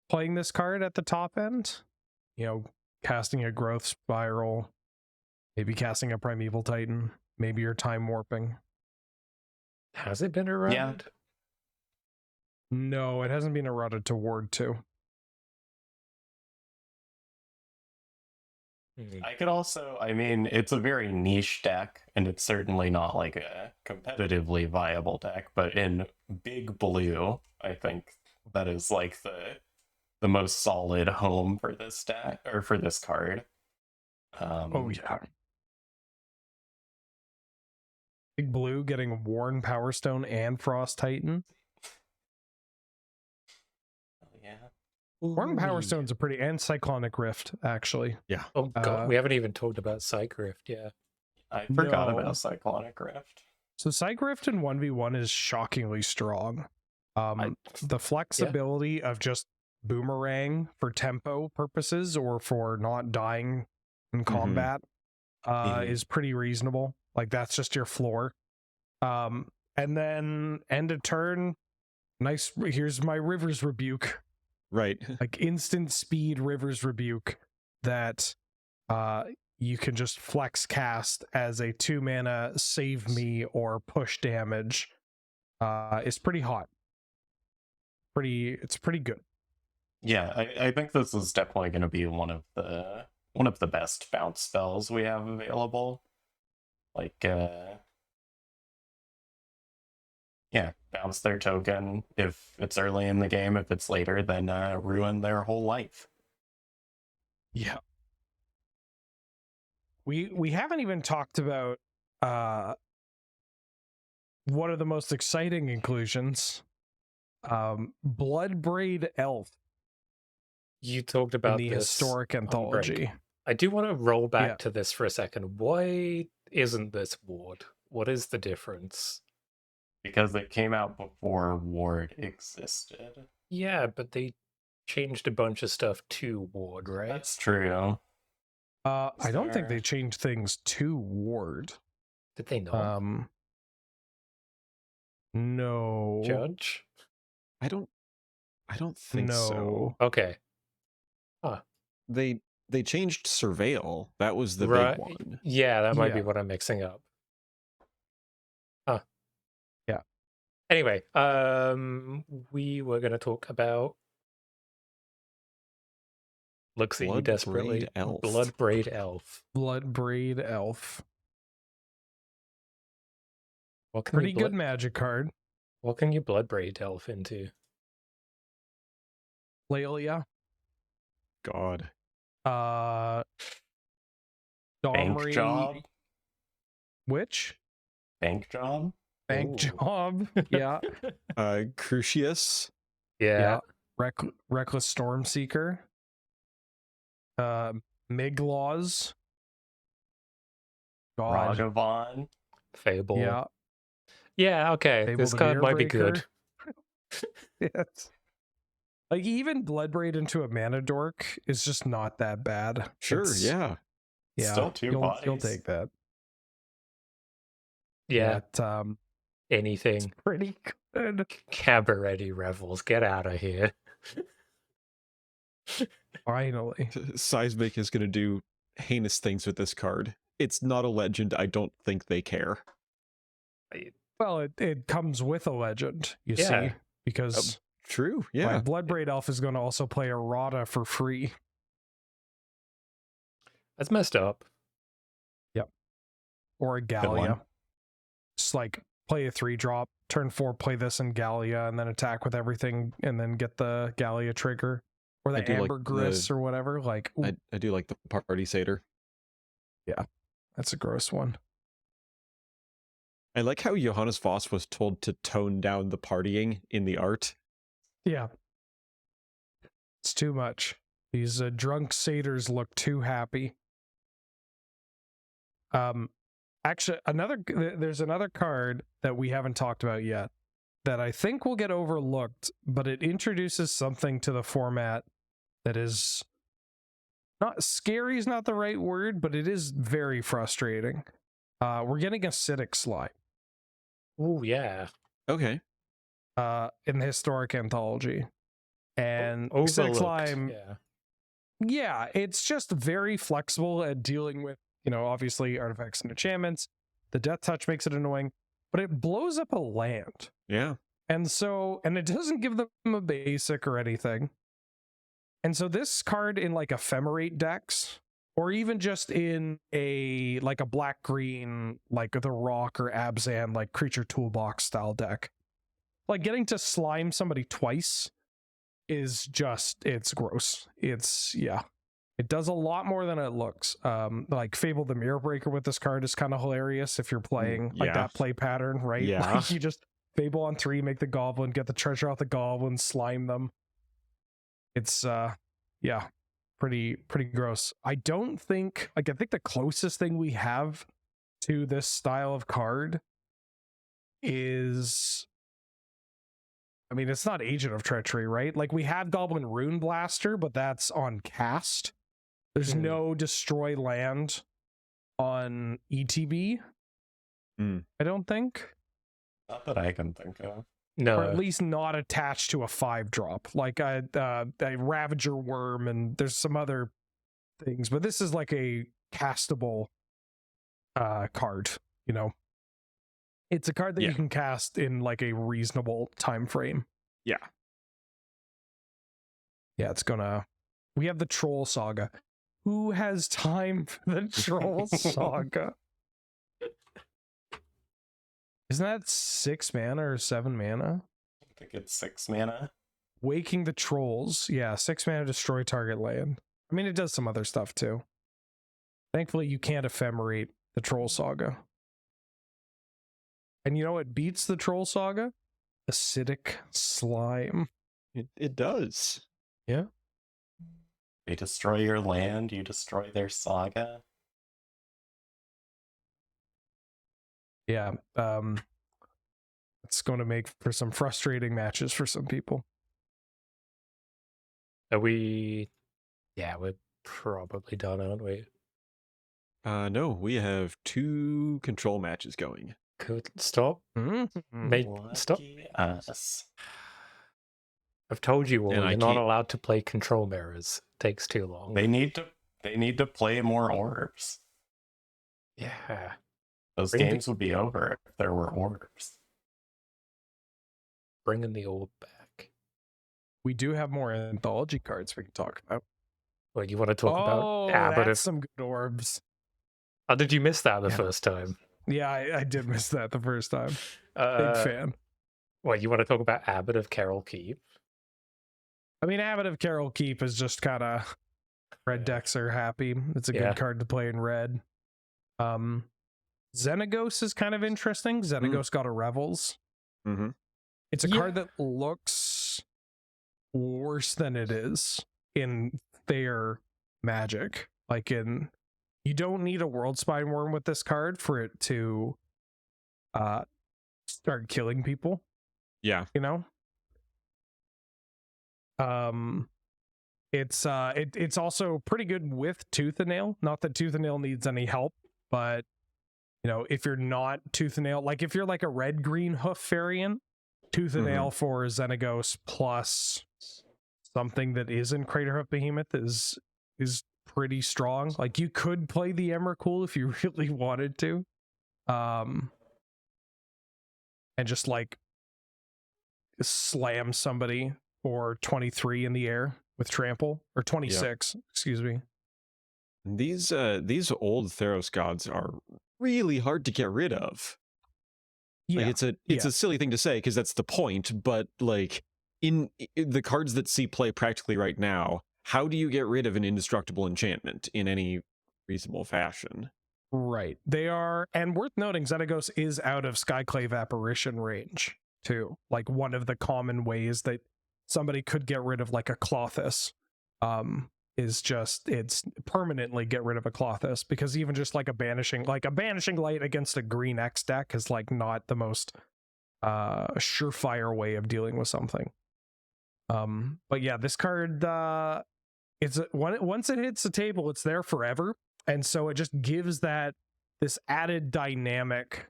playing this card at the top end. You know, casting a Growth Spiral, maybe casting a Primeval Titan, maybe you're Time Warping. Has it been around? Yeah. No, it hasn't been eroded to Ward 2. I could also, I mean, it's a very niche deck, and it's certainly not like a competitively viable deck, but in big blue, I think that is like the most solid home for this deck, or for this card. Oh yeah. Big blue getting Worn Power Stone and Frost Titan. Yeah. Worn Power Stone's a pretty, and Cyclonic Rift, actually. Yeah. Oh god, we haven't even talked about Psych Rift yet. I forgot No. about Cyclonic Rift. So Psych Rift in 1v1 is shockingly strong. The flexibility of just boomerang for tempo purposes or for not dying in combat is pretty reasonable. Like that's just your floor. And then end of turn, nice, here's my River's Rebuke. Right. Like instant speed River's Rebuke that you can just flex cast as a 2-mana save me or push damage. Is pretty hot. It's pretty good. Yeah, I think this is definitely going to be one of the best bounce spells we have available. Like, yeah, bounce their token if it's early in the game. If it's later, then ruin their whole life. Yeah. We haven't even talked about one of the most exciting inclusions. Bloodbraid Elf. You talked about in the this historic on anthology. break. I do want to roll back to this for a second. Why isn't this Ward? What is the difference? Because it came out before Ward existed. Yeah, but they changed a bunch of stuff to Ward, right? That's true. I don't think they changed things to Ward. Did they not? No. Judge? I don't think so. Okay. They changed Surveil. That was the Right. big one. Yeah, that might be what I'm mixing up. Yeah. Anyway, we were going to talk about looks at you desperately. Elf. Bloodbraid Elf. Bloodbraid Elf. What can Pretty you good magic card. What can you Bloodbraid delve into? Lelia. God. Bank Domri. job. Which? Bank job. Bank Ooh. job. Yeah. Crucius. Yeah. Reckless Stormseeker. Miglaws. God. Ragavan. Fable. Yeah. Yeah, okay. Fable This the card might be Mirror good. Yes. Like even Bloodbraid into a mana dork is just not that bad. Sure, It's- yeah. Yeah. Still 2 You'll bodies. take that. Yeah. It's Anything. pretty good. Cabaret Revels, get out of here. Finally. Seismic is going to do heinous things with this card. It's not a legend. I don't think they care. Well, it comes with a legend, you Yeah. see, because True, my yeah. Bloodbraid Elf is going to also play Errata for free. That's messed up. Or a one. Gallia. Just like play a 3-drop, turn 4, play this in Gallia, and then attack with everything, and then get the Gallia trigger. Or I the do like Ambergris or whatever. Like, ooh, I do like the Party Satyr. that's a gross one. I like how Johannes Voss was told to tone down the partying in the art. Yeah. It's too much. These drunk satyrs look too happy. Actually, there's another card that we haven't talked about yet that I think will get overlooked, but it introduces something to the format that is not scary is not the right word, but it is very frustrating. We're getting acidic slime Ooh, yeah. Okay. in the historic anthology. And acidic Overlooked. slime, Yeah. yeah, it's just very flexible at dealing with, obviously artifacts and enchantments. The death touch makes it annoying, but it blows up a land. Yeah. And it doesn't give them a basic or anything. And so this card in like ephemerate decks, or even just in a black-green, like the Rock or Abzan, like creature toolbox style deck, like getting to slime somebody twice is just, it's gross. It does a lot more than it looks. Like Fable the Mirror Breaker with this card is kind of hilarious if you're playing like yeah. that play pattern, right? Yeah. Like you just Fable on 3, make the goblin, get the treasure off the goblin, slime them. It's pretty gross. I think the closest thing we have to this style of card is, it's not Agent of Treachery, right? Like we have Goblin Rune Blaster, but that's on cast. There's no destroy land on ETB. I don't think. Not that I can think of. No. Or at least not attached to a 5-drop. Like a Ravager Worm, and there's some other things. But this is like a castable card, It's a card that you can cast in like a reasonable time frame. Yeah. Yeah, we have the Troll Saga. Who has time for the Troll Saga? Isn't that 6 mana or 7 mana? I think it's 6 mana. Waking the Trolls. Yeah, 6 mana, destroy target land. It does some other stuff too. Thankfully, you can't ephemerate the Troll Saga. And you know what beats the Troll Saga? Acidic slime. It does. Yeah. They destroy your land, you destroy their saga. Yeah. It's going to make for some frustrating matches for some people. Are we? Yeah, we're probably done, aren't we? No, we have 2 control matches going. Could stop. Stop. Lucky us. I've told you all, And I you're not can't- allowed to play control mirrors. It takes too long. They need to play more orbs. Yeah. Those Bring the- games would be over if there were orbs. Bringing the orb back. We do have more anthology cards we can talk about. Well, you want to talk about Abbot that's of... some good orbs. Oh, did you miss that the Yeah. first time? Yeah, I did miss that the first time. Big Uh, fan. What, you want to talk about Abbot of Carol Keep? I mean, Abbot of Carol Keep is just kind of red decks are happy. It's a Yeah. good card to play in red. Xenagos is kind of interesting. Xenagos got a Revels. Mm-hmm. It's a Yeah. card that looks worse than it is in Thayer Magic. Like in, you don't need a World Spine Worm with this card for it to start killing people. Yeah. You know? It's also pretty good with Tooth and Nail. Not that Tooth and Nail needs any help, but you know, if you're not Tooth and Nail, like if you're like a red-green hoof variant, Tooth and Nail for Xenagos plus something that isn't Craterhoof Behemoth is pretty strong. Like you could play the Emrakul if you really wanted to. And just like slam somebody for 23 in the air with trample, or 26, excuse me. These old Theros gods are really hard to get rid of. Yeah, Like it's a silly thing to say because that's the point, but like in the cards that see play practically right now, how do you get rid of an indestructible enchantment in any reasonable fashion? right. They are, and worth noting, Xenagos is out of Skyclave Apparition range too. Like one of the common ways that somebody could get rid of like a Clothis is just, it's permanently get rid of a Clothis, because even just like a banishing light against a green X deck is like not the most surefire way of dealing with something. But yeah, this card it's once it hits the table, it's there forever, and so it just gives that this added dynamic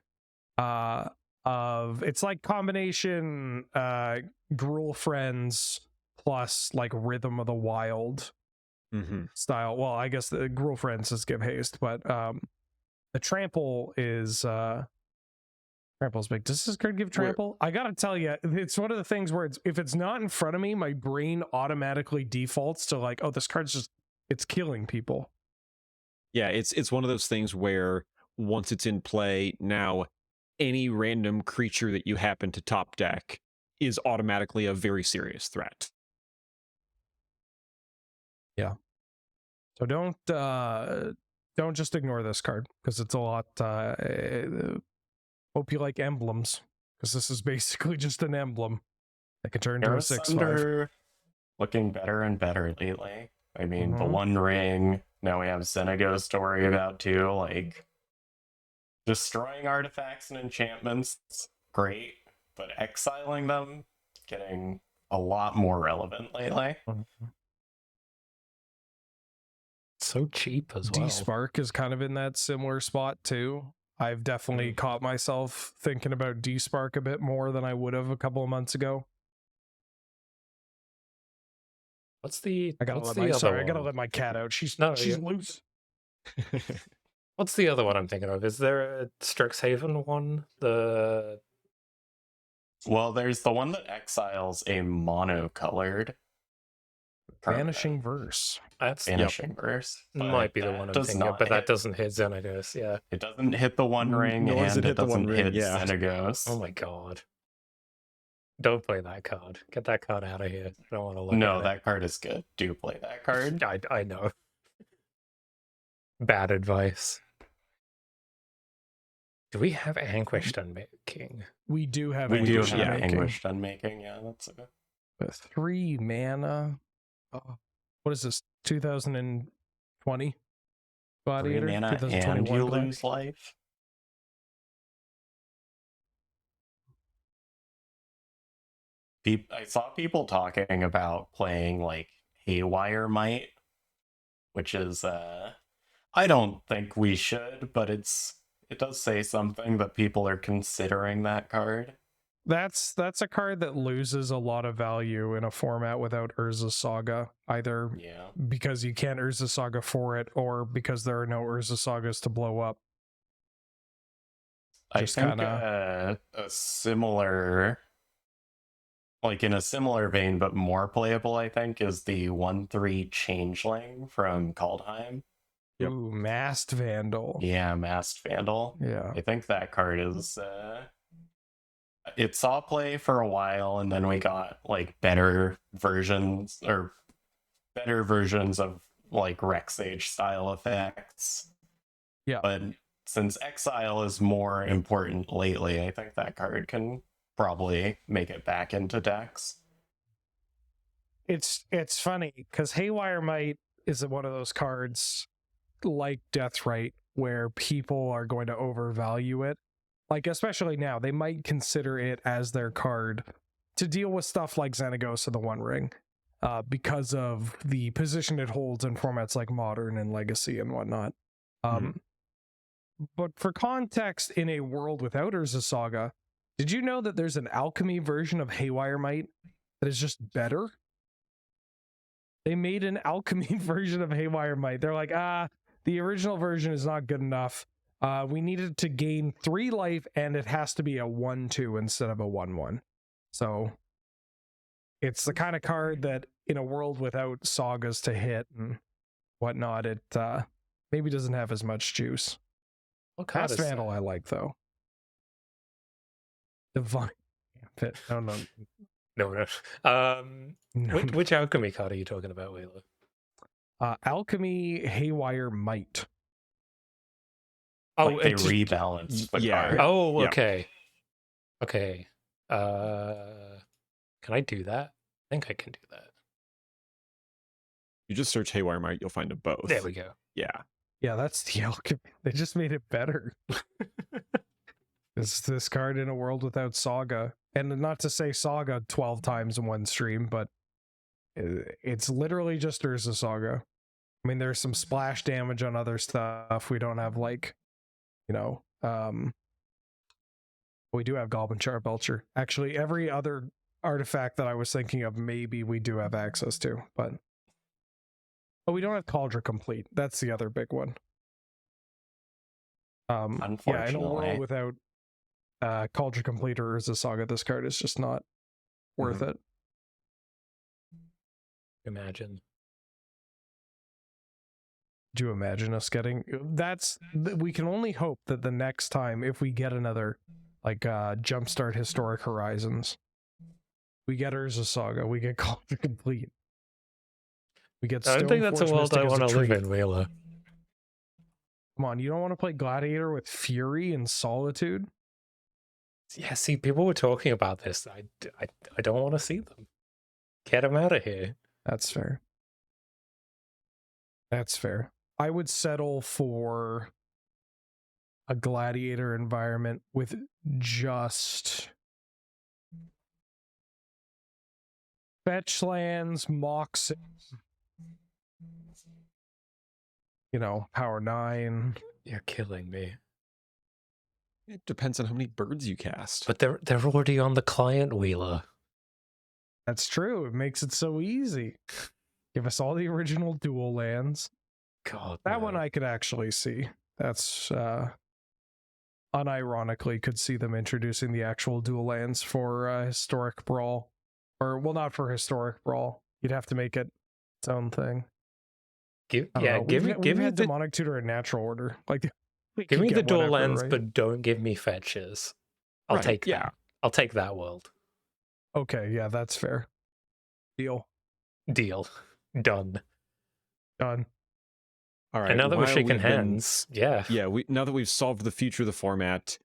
of, it's like combination Gruul Friends plus like Rhythm of the Wild style. Well, I guess the Gruul Friends is give haste, but the trample is trample's big. Does this card give trample? I gotta tell you, it's one of the things where if it's not in front of me, my brain automatically defaults to like, oh, this card's just, it's killing people. Yeah, it's one of those things where once it's in play, now any random creature that you happen to top deck is automatically a very serious threat. Yeah. So don't just ignore this card, because it's a lot. Hope you like emblems, because this is basically just an emblem that can turn into a 6/5. Looking better and better lately. I mean, the One Ring. Now we have Xenagos to worry about too. Like, destroying artifacts and enchantments, great, but exiling them, getting a lot more relevant lately. So cheap as well. D-Spark is kind of in that similar spot too. I've definitely caught myself thinking about D-Spark a bit more than I would have a couple of months ago. What's the? I gotta let my cat out. She's loose. What's the other one I'm thinking of? Is there a Strixhaven one? Well, there's the one that exiles a mono-colored Vanishing Verse. That's Vanishing Verse. Might be the one I'm thinking of, but that doesn't hit Xenagos. Yeah, it doesn't hit the One Ring, and it doesn't hit Xenagos. Oh my god! Don't play that card. Get that card out of here. I don't want to look. No, at that card is good. Do play that card. I know. Bad advice. Do we have Anguished Unmaking? We do have. We do Anguished have Unmaking. Anguished Unmaking. Yeah, that's a 3 mana. What is this? 2020 Gladiator. 3 mana, and you lose life. I saw people talking about playing like Haywire Might, which is I don't think we should, but it does say something that people are considering that card. That's a card that loses a lot of value in a format without Urza Saga, either because you can't Urza Saga for it, or because there are no Urza Sagas to blow up. I think a similar, like in a similar vein, but more playable, I think, is the 1/3 Changeling from Kaldheim. Yep. Ooh, Masked Vandal. Yeah, Masked Vandal. Yeah. I think that card is it saw play for a while, and then we got like better versions of like Rex Age style effects. Yeah. But since Exile is more important lately, I think that card can probably make it back into decks. It's funny because Haywire Might is one of those cards like Deathrite where people are going to overvalue it. Like, especially now, they might consider it as their card to deal with stuff like Xenagos and the One Ring, because of the position it holds in formats like Modern and Legacy and whatnot. But for context, in a world without Urza Saga, did you know that there's an alchemy version of Haywire Might that is just better? They made an alchemy version of Haywire Might. They're like, the original version is not good enough. We needed to gain 3 life, and it has to be a 1/2 instead of a 1/1. So it's the kind of card that, in a world without sagas to hit and whatnot, it maybe doesn't have as much juice. What card Masked is Vandal, that? I like though. Divine Gambit. No. No. No. Which alchemy card are you talking about, Wheeler? Alchemy Haywire Might. Oh, Like they it just- rebalanced the yeah. card. Oh, Yeah. okay. Okay. Can I do that? I think I can do that. You just search Haywire Might, you'll find them both. There we go. Yeah. Yeah, that's the alchemy. They just made it better. It's this card in a world without Saga. And not to say Saga 12 times in one stream, but it's literally just Urza Saga. I mean, there's some splash damage on other stuff. We don't have, like, you know, we do have Goblin Charbelcher. Actually, every other artifact that I was thinking of, maybe we do have access to, but we don't have Cauldron Complete. That's the other big one. Yeah, in a Unfortunately. world without Cauldron Complete or Urza Saga, this card is just not worth it. Imagine. Do you imagine us getting we can only hope that the next time, if we get another like Jumpstart Historic Horizons, we get Urza Saga, we get Cauldron Complete, we get I don't think that's a Stoneforge world Mystic I as a want to live treat. in, Wheeler. Come on, you don't want to play Gladiator with Fury and Solitude? Yeah, see, people were talking about this. I don't want to see them. Get them out of here. That's fair. That's fair. I would settle for a Gladiator environment with just fetch lands, Mox, you know, Power 9. You're killing me. It depends on how many birds you cast. But they're already on the client, Wheeler. That's true. It makes it so easy. Give us all the original dual lands. God, That no. one I could actually see. That's unironically could see them introducing the actual dual lands for Historic Brawl. Or, well, not for Historic Brawl. You'd have to make it its own thing. Give I don't know. me We've had the Demonic Tutor in natural order. Like, we give could me the get dual whatever, lands, right? but don't give me fetches. I'll Right, take yeah. that. I'll take that world. Okay, yeah, that's fair. Deal. Deal. Done. Done. All right. And now that we're while shaking we've been- hands, yeah. Yeah, now that we've solved the future of the format,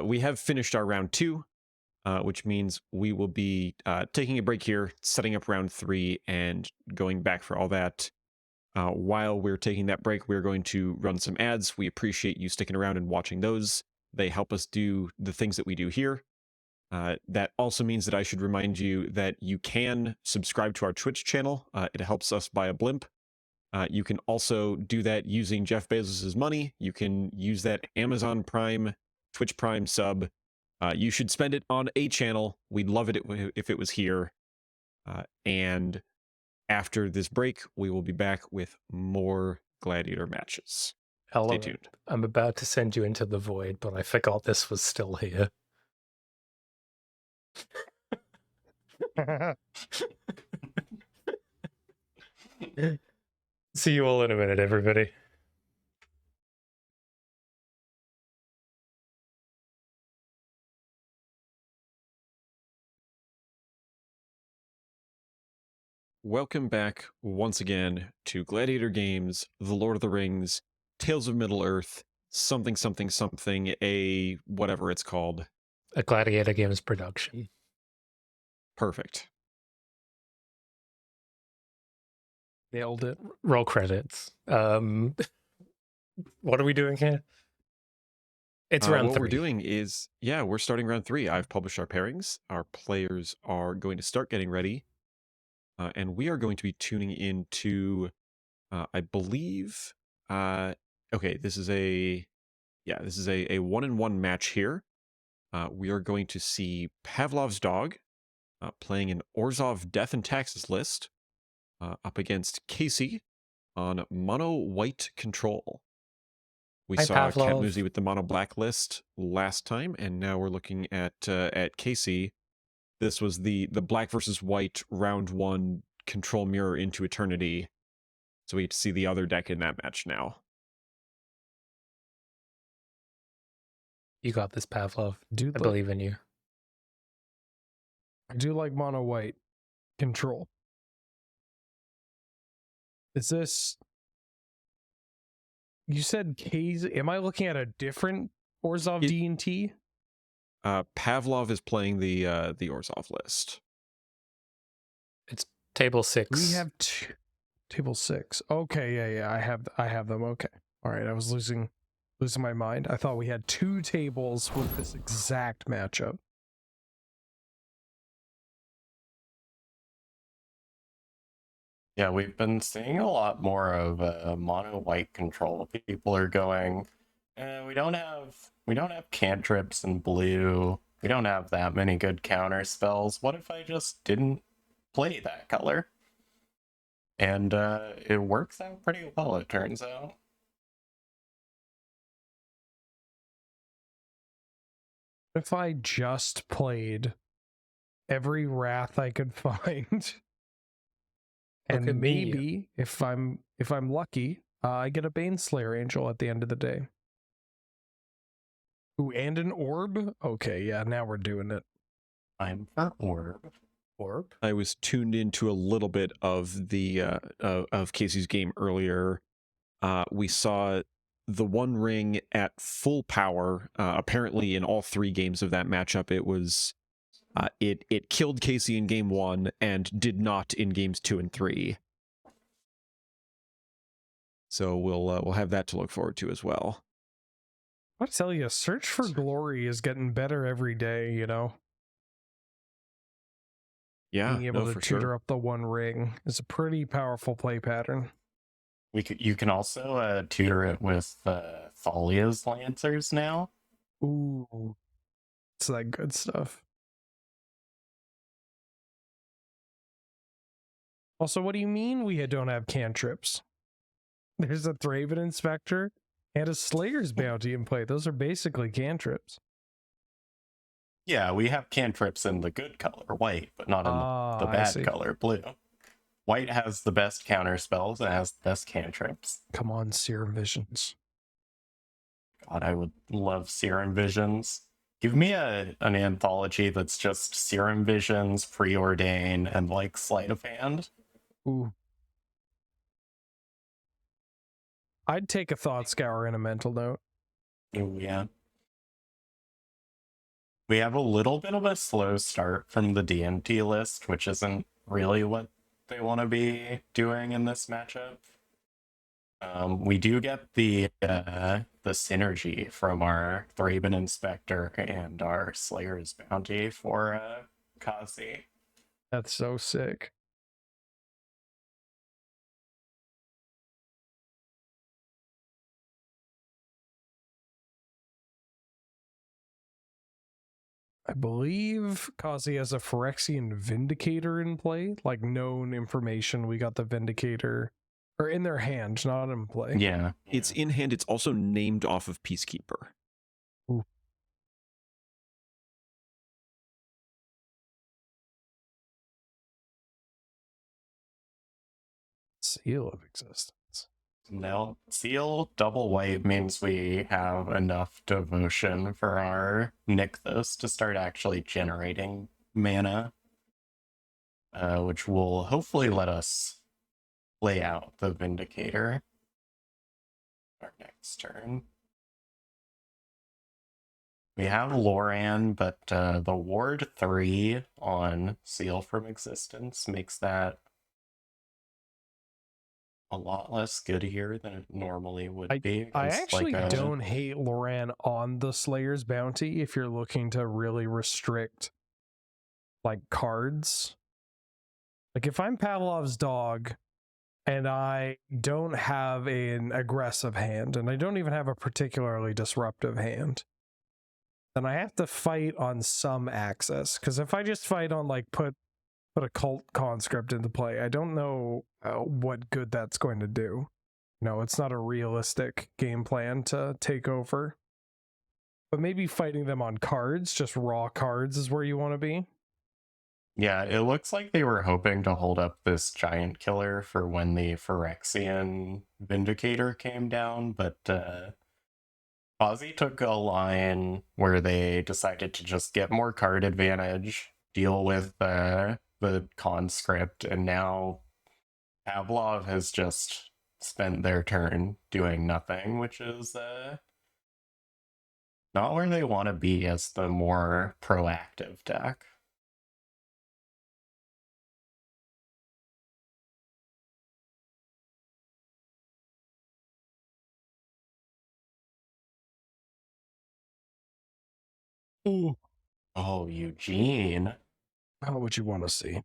we have finished our round 2, which means we will be taking a break here, setting up round 3, and going back for all that. While we're taking that break, we're going to run some ads. We appreciate you sticking around and watching those. They help us do the things that we do here. That also means that I should remind you that you can subscribe to our Twitch channel. It helps us buy a blimp. You can also do that using Jeff Bezos' money. You can use that Amazon Prime, Twitch Prime sub. You should spend it on a channel. We'd love it if it was here. And after this break, we will be back with more Gladiator matches. Hello. Stay tuned. I'm about to send you into the void, but I forgot this was still here. See you all in a minute, everybody. welcome back once again to Gladiator Games, The Lord of the Rings, Tales of Middle-earth, something, something, something, a whatever it's called. A Gladiator Games production. Perfect. Nailed it. Roll credits. What are we doing here? It's round what 3. we're doing is, we're starting round 3. I've published our pairings. Our players are going to start getting ready. And we are going to be tuning into, I believe, okay, this is a 1-in-1 match here. We are going to see Pavlov's Dog playing an Orzhov Death and Taxes list up against Casey on mono white control. We Hi, saw Pavlov. Katmuzi with the mono black list last time, and now we're looking at Casey. This was the black versus white round 1 control mirror into eternity. So we get to see the other deck in that match now. You got this, Pavlov. Do I like, believe in you. I do like mono white control. Is this? You said K's. Am I looking at a different Orzhov D&T? Pavlov is playing the Orzhov list. It's table 6. We have table 6. Okay, yeah. I have them. Okay, all right. I was losing my mind. I thought we had 2 tables with this exact matchup. Yeah, we've been seeing a lot more of mono white control. People are going, we don't have cantrips in blue. We don't have that many good counter spells. What if I just didn't play that color? And it works out pretty well, it turns out. If I just played every wrath I could find, and Look at me. maybe if I'm lucky, I get a Baneslayer Angel at the end of the day. Ooh, and an orb? Okay, yeah, now we're doing it. I'm for orb. Orb? I was tuned into a little bit of the of Casey's game earlier. We saw the One Ring at full power. Apparently, in all 3 games of that matchup, it was it killed Casey in game 1 and did not in games 2 and 3. So we'll have that to look forward to as well. I tell you, Search for Glory is getting better every day. You know, Yeah, being able to for tutor sure. up the One Ring is a pretty powerful play pattern. You can also tutor it with Thalia's Lancers now. Ooh, it's that good stuff. Also, what do you mean we don't have cantrips? There's a Thraben Inspector and a Slayer's Bounty in play. Those are basically cantrips. Yeah, we have cantrips in the good color, white, but not in the I see. bad color, blue. White has the best counter spells and has the best cantrips. Come on, Serum Visions. God, I would love Serum Visions. Give me an anthology that's just Serum Visions, Preordain, and like Sleight of Hand. Ooh. I'd take a Thought Scour and a Mental Note. Oh, yeah. We have a little bit of a slow start from the DMT list, which isn't really what they want to be doing in this matchup. We do get the synergy from our Thraben Inspector and our Slayer's Bounty for Kazi. That's so sick. I believe Kazi has a Phyrexian Vindicator in play, like known information. We got the Vindicator, or in their hand, not in play. Yeah. It's in hand. It's also named off of Peacekeeper. Ooh. Seal of Existence. Now, Seal double white means we have enough devotion for our Nykthos to start actually generating mana. which will hopefully let us play out the Vindicator our next turn. We have Loran, but the Ward 3 on Seal from Existence makes that a lot less good here than it normally would be. I It's actually like don't hate Loran on the Slayer's Bounty if you're looking to really restrict like cards. Like if I'm Pavlov's dog and I don't have an aggressive hand and I don't even have a particularly disruptive hand, then I have to fight on some axis. Because if I just fight on like put a cult conscript into play, I don't know what good that's going to do. No, it's not a realistic game plan to take over. But maybe fighting them on cards, just raw cards, is where you want to be. Yeah, it looks like they were hoping to hold up this giant killer for when the Phyrexian Vindicator came down, but Ozzy took a line where they decided to just get more card advantage, deal with the conscript, and now Pavlov has just spent their turn doing nothing, which is not where they want to be as the more proactive deck. Ooh. Oh, Eugene. How would you want to see?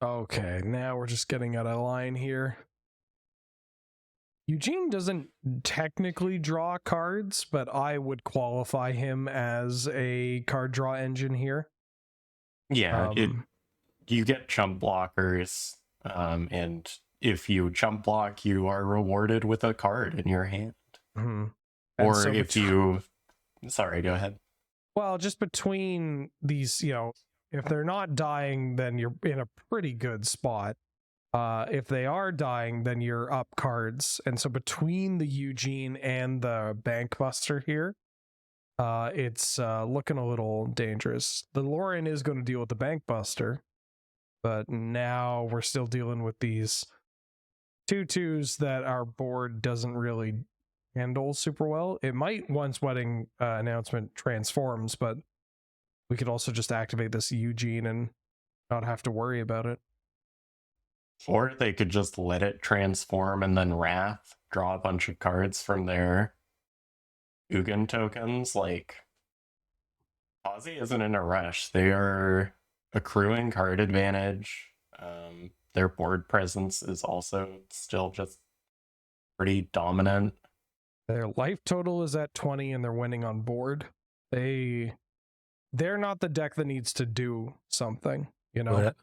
Okay, now we're just getting out of line here. Eugene doesn't technically draw cards, but I would qualify him as a card draw engine here. Yeah, you get chump blockers, and if you chump block, you are rewarded with a card in your hand. Or so if you... Sorry, go ahead. Well, just between these, if they're not dying, then you're in a pretty good spot. If they are dying, then you're up cards. And so between the Eugene and the Bankbuster here, it's looking a little dangerous. The Lauren is going to deal with the Bankbuster, but now we're still dealing with these 2/2s that our board doesn't really handle super well. It might once Wedding Announcement transforms, but we could also just activate this Eugene and not have to worry about it. Or they could just let it transform and then Wrath, draw a bunch of cards from their Ugin tokens. Like, Ozzy isn't in a rush. They are accruing card advantage. Their board presence is also still just pretty dominant. Their life total is at 20 and they're winning on board. They're not the deck that needs to do something, Well,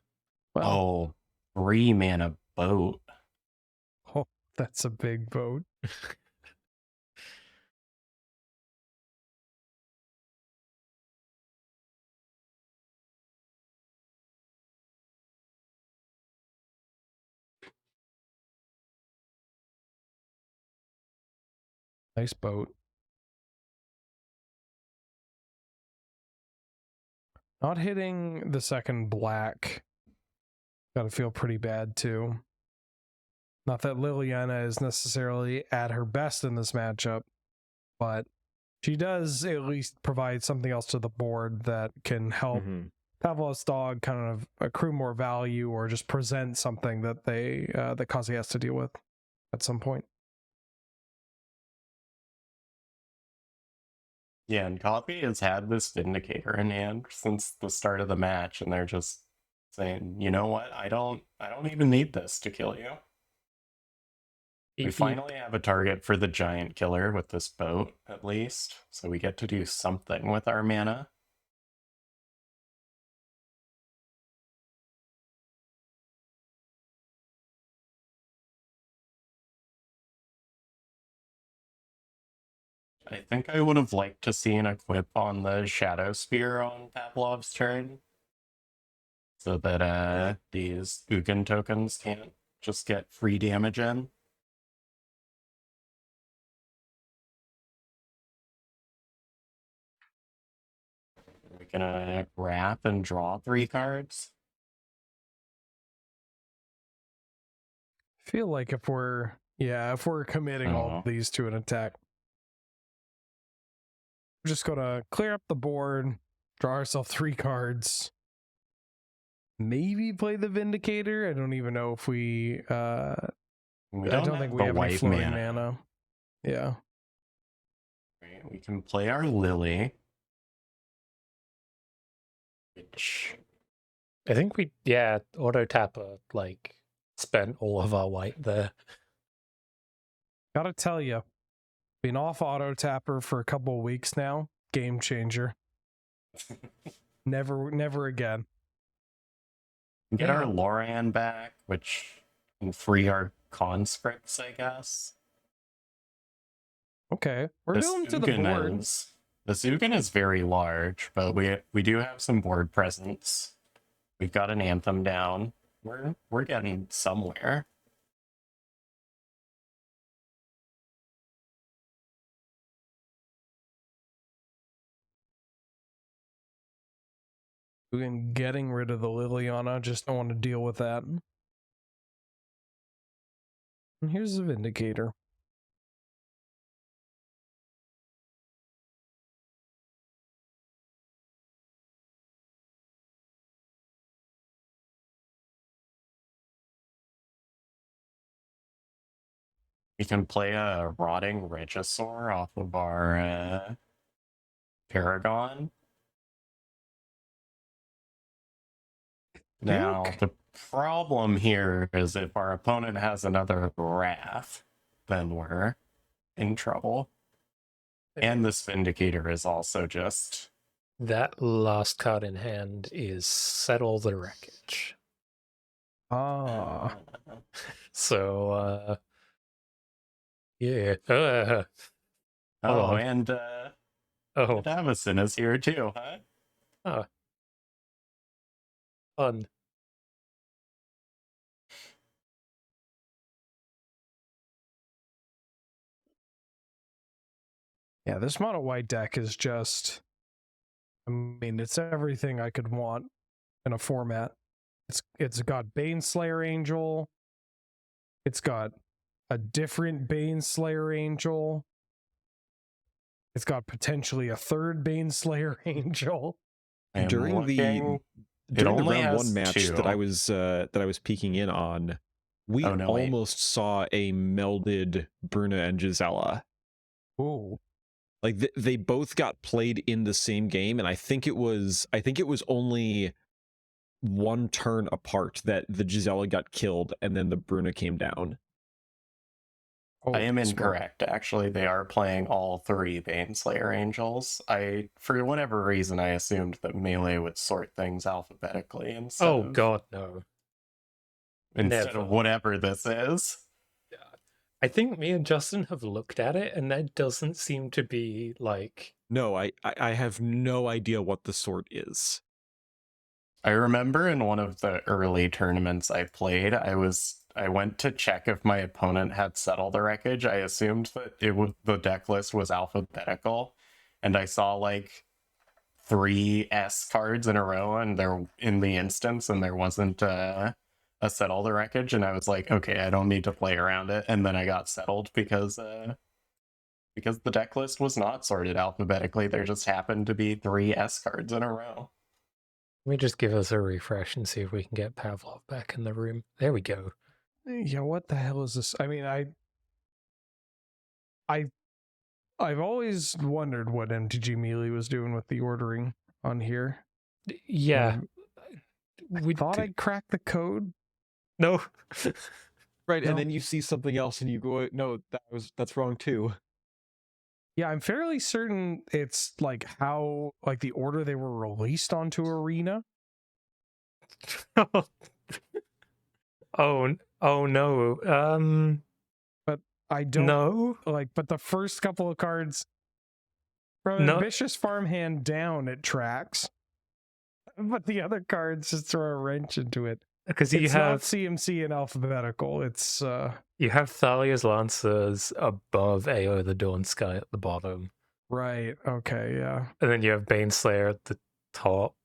Oh, 3 mana boat. Oh, that's a big boat. Nice boat. Not hitting the second black. Gotta feel pretty bad too. Not that Liliana is necessarily at her best in this matchup, but she does at least provide something else to the board that can help Pavlov's dog kind of accrue more value or just present something that that Kazi has to deal with at some point. Yeah, and Coffee has had this Vindicator in hand since the start of the match, and they're just saying, you know what, I don't even need this to kill you. We finally have a target for the giant killer with this boat, at least, so we get to do something with our mana. I think I would have liked to see an equip on the Shadow Spear on Pavlov's turn, so that these Ugin tokens can't just get free damage in. gonna wrap and draw 3 cards. I feel like if we're committing all Oh. these to an attack, we're just gonna clear up the board, draw ourselves 3 cards, maybe play the Vindicator. I don't even know if we We I don't don't have think we the have any white floating mana. mana. Yeah. Right, we can play our Lily. Which I think we, auto tapper, like, spent all of our white there. Gotta tell you, been off auto tapper for a couple of weeks now. Game changer. Never again. get Yeah. our Loran back, which can free our conscripts, I guess. Okay, we're going to the board. The Zugan is very large, but we do have some board presence. We've got an Anthem down. We're getting somewhere. We're getting rid of the Liliana. Just don't want to deal with that. And here's the Vindicator. We can play a Rotting Regisaur off of our Paragon. Now, the problem here is if our opponent has another Wrath, then we're in trouble. And this Vindicator is also just... That last card in hand is Settle the Wreckage. Ah. So, yeah. Oh, on. and Davison is here too, huh? Oh. Fun. Yeah, this mono white deck is just, I mean, it's everything I could want in a format. It's got Baneslayer Angel. It's got a different Baneslayer Angel. It's got potentially a third Baneslayer Angel. During the round 1 match that I was peeking in on, we almost saw a melded Bruna and Gisela. Ooh. Like they both got played in the same game, and I think it was only one turn apart that the Gisela got killed and then the Bruna came down. I am incorrect. Actually, they are playing all 3 Baneslayer Angels. For whatever reason, I assumed that Melee would sort things alphabetically instead God, no. Instead of whatever this is. I think me and Justin have looked at it, and that doesn't seem to be, like... No, I have no idea what the sort is. I remember in one of the early tournaments I played, I went to check if my opponent had Settled the Wreckage. I assumed that the deck list was alphabetical, and I saw like 3 S cards in a row, and they're in the instance, and there wasn't a Settle the Wreckage, and I was like, okay, I don't need to play around it. And then I got settled because the deck list was not sorted alphabetically. There just happened to be 3 S cards in a row. Let me just give us a refresh and see if we can get Pavlov back in the room. There we go. Yeah, what the hell is this? I mean, I've always wondered what MTG Melee was doing with the ordering on here. Yeah. We thought I'd crack the code. No. Right, no. And then you see something else and you go, no, that's wrong too. Yeah, I'm fairly certain it's like how, like the order they were released onto Arena. Oh no. But I don't know. Like, but the first couple of cards from Ambitious Farmhand down, it tracks. But the other cards just throw a wrench into it. Because it's not CMC in alphabetical. It's you have Thalia's Lancers above AO the Dawn Sky at the bottom. Right. Okay. Yeah. And then you have Baneslayer at the top.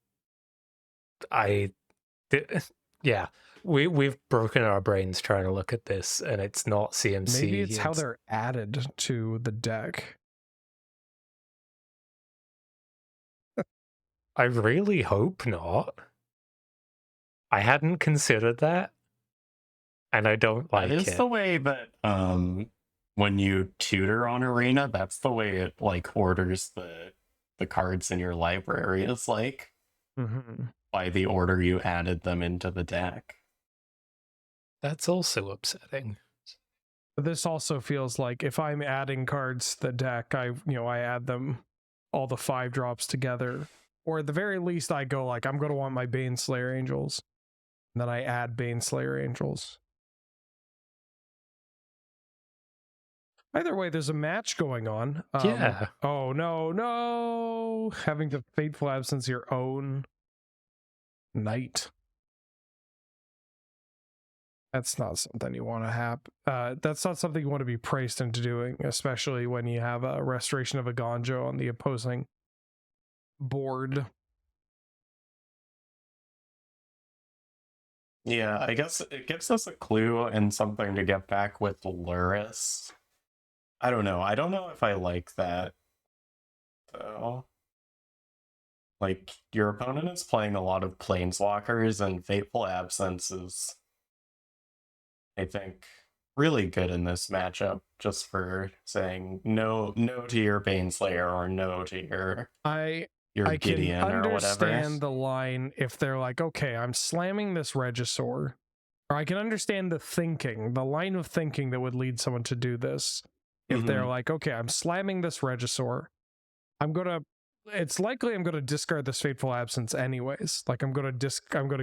Yeah, we've broken our brains trying to look at this, and it's not CMC. Maybe it's how they're added to the deck. I really hope not. I hadn't considered that, and I don't like That is it. the way that when you tutor on Arena, that's the way it like orders the cards in your library is like by the order you added them into the deck. That's also upsetting. But this also feels like if I'm adding cards to the deck, I add them all the 5 drops together, or at the very least I go like I'm going to want my Baneslayer Angels, and then I add Baneslayer Angels. Either way, there's a match going on. Yeah. Oh no! Having the Fateful Absence your own knight. That's not something you want to have. That's not something you want to be priced into doing, especially when you have a Restoration of a Gonjo on the opposing board. Yeah, I guess it gives us a clue and something to get back with Luris. I don't know. I don't know if I like that, though. Like, your opponent is playing a lot of Planeswalkers, and Fateful Absence is, I think, really good in this matchup, just for saying no to your Baneslayer or no to your I Gideon can or whatever. understand the line if they're like, okay, I'm slamming this Regisaur. Or I can understand the line of thinking that would lead someone to do this. If they're like, okay, I'm slamming this Regisaur, it's likely I'm gonna discard this Fateful Absence anyways. Like I'm gonna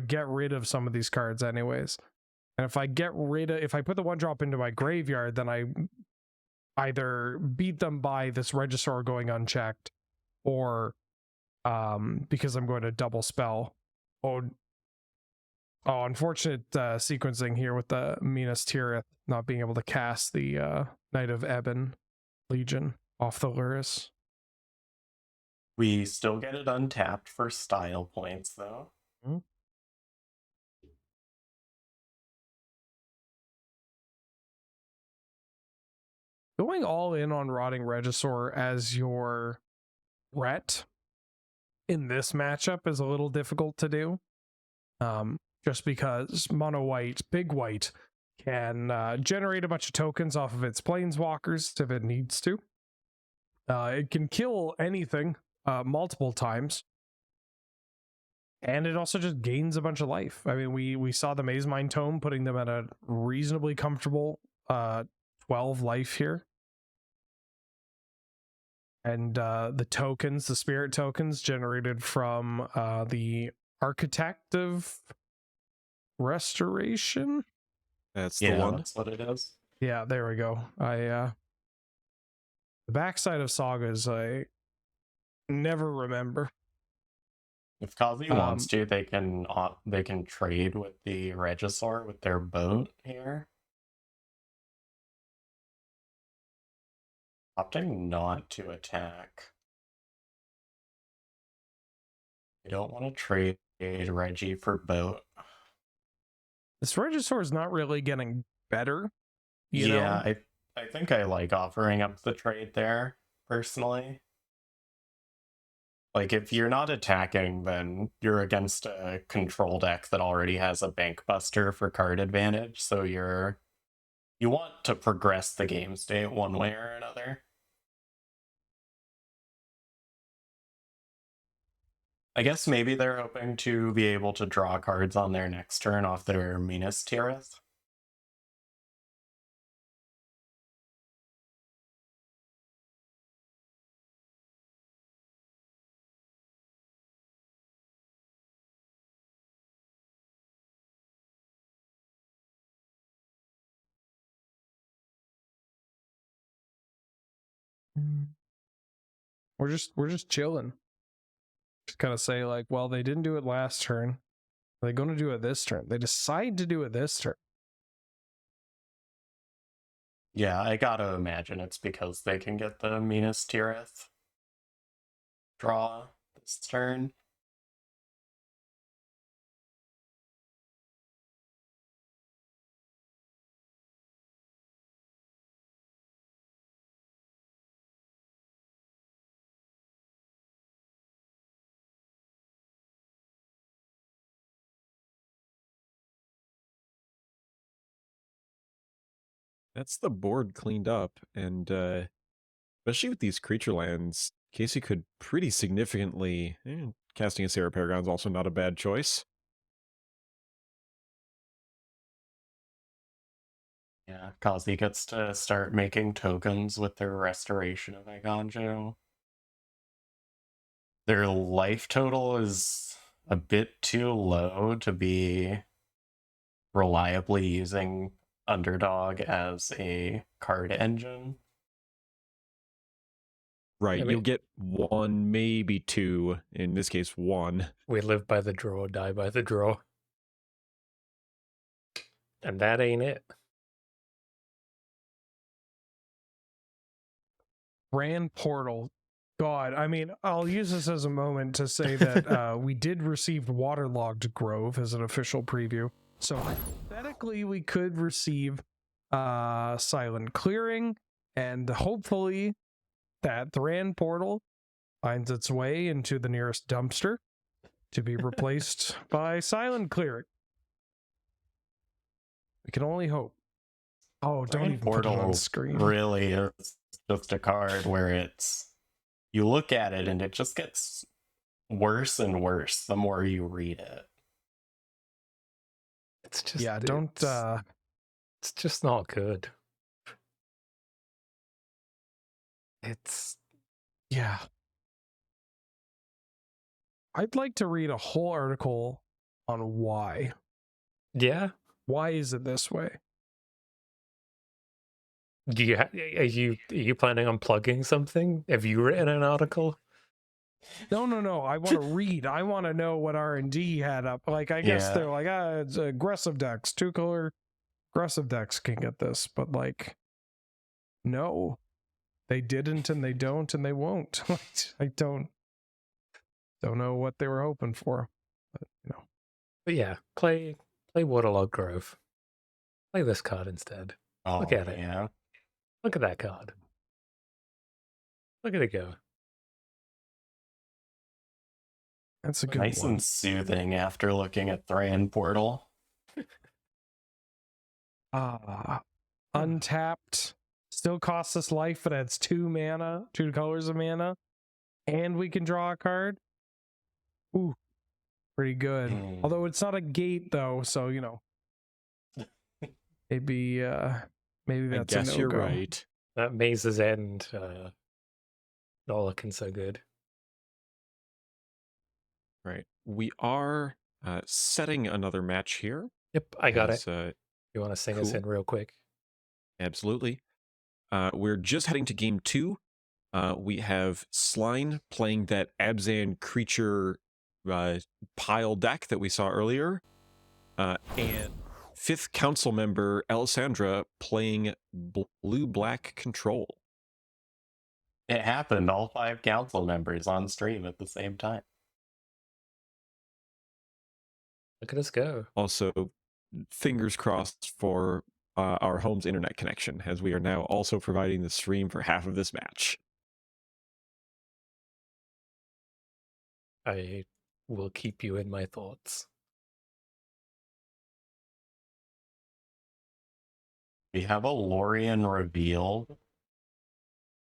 get rid of some of these cards anyways. And if I put the 1-drop into my graveyard, then I either beat them by this Regisaur going unchecked, or because I'm going to double spell. Oh, unfortunate sequencing here with the Minas Tirith not being able to cast the Knight of Ebon Legion off the Luris. We still get it untapped for style points, though. Going all in on Rotting Regisaur as your threat in this matchup is a little difficult to do. Just because mono white, big white, can generate a bunch of tokens off of its planeswalkers if it needs to. It can kill anything multiple times. And it also just gains a bunch of life. I mean, we saw the Maze Mind Tome putting them at a reasonably comfortable 12 life here. And the spirit tokens generated from the Architect of Restoration. That's the one. That's what it is. Yeah, there we go. The backside of sagas I never remember. If Kazi wants to, they can trade with the Regisaur with their boat here. Opting not to attack. I don't want to trade Reggie for boat. This Regisaur is not really getting better. You know? I think I like offering up the trade there, personally. Like, if you're not attacking, then you're against a control deck that already has a Bank Buster for card advantage, so you want to progress the game state one way or another. I guess maybe they're hoping to be able to draw cards on their next turn off their Minas Tirith. We're just chilling. Just kind of say like, well, they didn't do it last turn. Are they going to do it this turn? They decide to do it this turn. Yeah, I gotta imagine it's because they can get the Minas Tirith draw this turn. that's the board cleaned up, and especially with these creature lands, Casey could pretty significantly. Casting a Sarah Paragon is also not a bad choice. Yeah, Kazi gets to start making tokens with their restoration of Iganjo. Their life total is a bit too low to be reliably using Underdog as a card engine. Right, I mean- you'll get one, maybe two. In this case, one. We live by the draw, die by the draw. And that ain't it. Grand Portal. God, I mean, I'll use this as a moment to say that we did receive Waterlogged Grove as an official preview. So hypothetically, we could receive Silent Clearing, and hopefully that Thran Portal finds its way into the nearest dumpster to be replaced by Silent Clearing. We can only hope. Oh, don't Thran even put it on Portal screen. really is just a card where you look at it and it just gets worse and worse the more you read it. It's just Yeah, don't it's just not good. It's yeah. I'd like to read a whole article on why. yeah. Why is it this way? Do you are you planning on plugging something? Have you written an article? No. I want to read. I want to know what R&D had up. Like, I guess Yeah. they're like, it's aggressive decks. 2-color aggressive decks can get this, but like, no, they didn't, and they don't, and they won't. I don't know what they were hoping for, but you know. But yeah, play Waterlog Grove. Play this card instead. Oh, Look at it. yeah. Look at that card. Look at it go. That's a good Nice one. and soothing after looking at Thran Portal. Untapped. Still costs us life, but adds 2 mana, 2 colors of mana, and we can draw a card. Ooh, pretty good. Mm. Although it's not a gate though, so you know, maybe that's I guess a you're no-go. right. That Maze's End not looking so good. Right. We are setting another match here. Yep, I got as, it. You want to sing us cool. in real quick? Absolutely. We're just heading to game 2. We have Sline playing that Abzan creature pile deck that we saw earlier. And 5th council member Alessandra playing blue-black control. It happened, all 5 council members on stream at the same time. Look at us go. Also, fingers crossed for our home's internet connection, as we are now also providing the stream for half of this match. I will keep you in my thoughts. We have a Lorien reveal,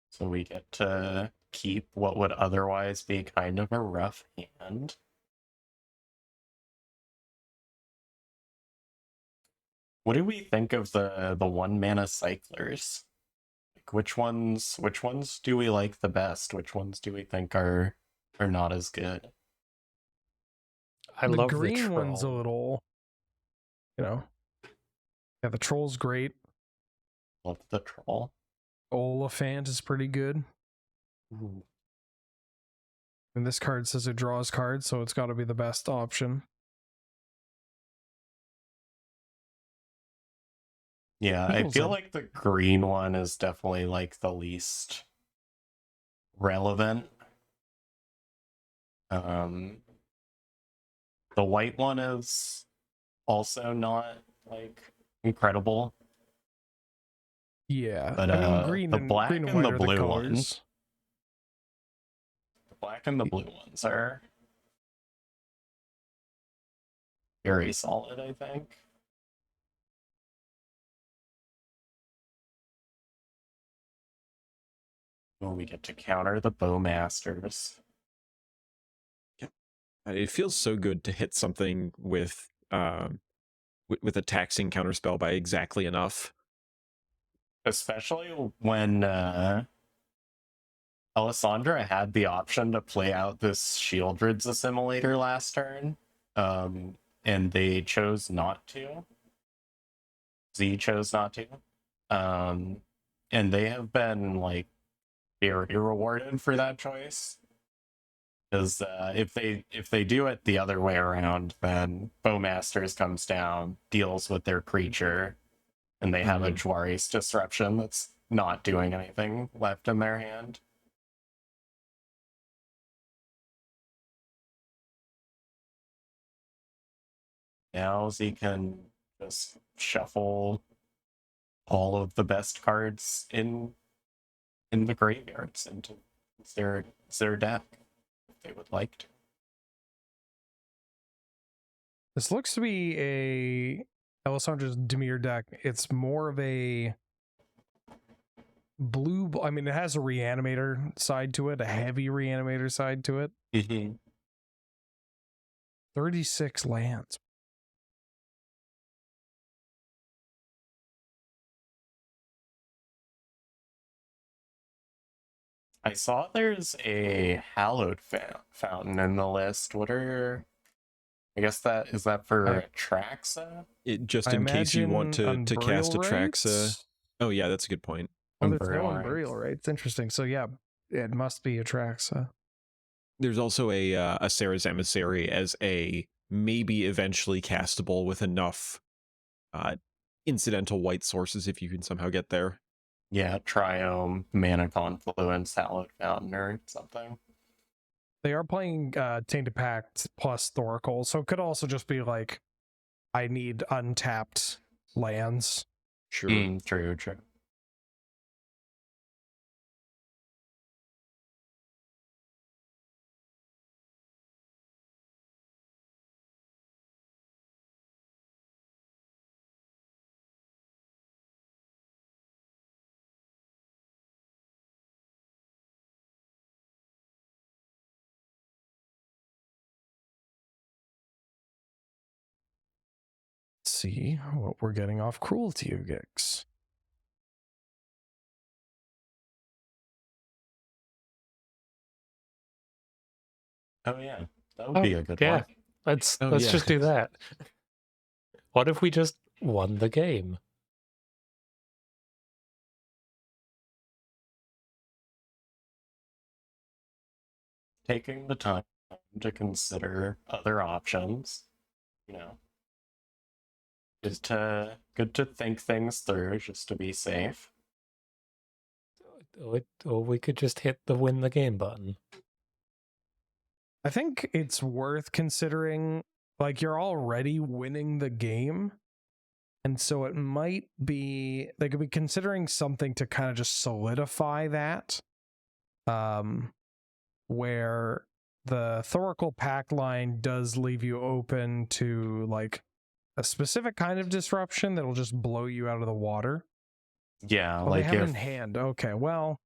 so we get to keep what would otherwise be kind of a rough hand. What do we think of the 1-mana cyclers? Like, which ones do we like the best? Which ones do we think are not as good? I love the green troll. one's a little, you know. Yeah, the troll's great. Love the troll. Oliphant is pretty good. Ooh. And this card says it draws cards, so it's got to be the best option. Yeah, I Eagles feel are- like the green one is definitely like the least relevant. The white one is also not like incredible. Yeah, But, I mean, green the and black green and and white the are the blue colors. ones. The black and the blue ones are very solid, I think. Oh, we get to counter the Bowmasters. It feels so good to hit something with a taxing counterspell by exactly enough. Especially when Alessandra had the option to play out this Shieldred's Assimilator last turn, and they chose not to. Z chose not to. And they have been, like, very rewarded for that choice. Because if they do it the other way around, then Bowmasters comes down, deals with their creature, and they have a Jwari's Disruption that's not doing anything left in their hand. Now Z can just shuffle all of the best cards in the graveyards into their deck if they would like to. This looks to be a Alessandra's Dimir deck. It's more of a blue. I mean, it has a reanimator side to it, a heavy reanimator side to it. 36 lands. I saw there's a Hallowed Fountain in the list. I guess that is that for Traxa? Just in case you want to cast a Traxa. Oh yeah, that's a good point. Oh, there's no Unburial Rites. Interesting. So yeah, it must be a Traxa. There's also a Sarah's Emissary as a maybe eventually castable with enough incidental white sources if you can somehow get there. Yeah, Triome, Mana Confluence, Hallowed Fountain, or something. They are playing Tainted Pact plus Thoracle, so it could also just be like, I need untapped lands. Sure. True. See what we're getting off Cruelty Gigs. Oh yeah, that would be a good one. Let's just do that. What if we just won the game? Taking the time to consider other options, just good to think things through, just to be safe. Or we could just hit the win the game button. I think it's worth considering, like, you're already winning the game, and so it might be, they could be considering something to kind of just solidify that, where the Thoracle Pact line does leave you open to, like, a specific kind of disruption that'll just blow you out of the water. Yeah, like they have it in hand. Okay, well,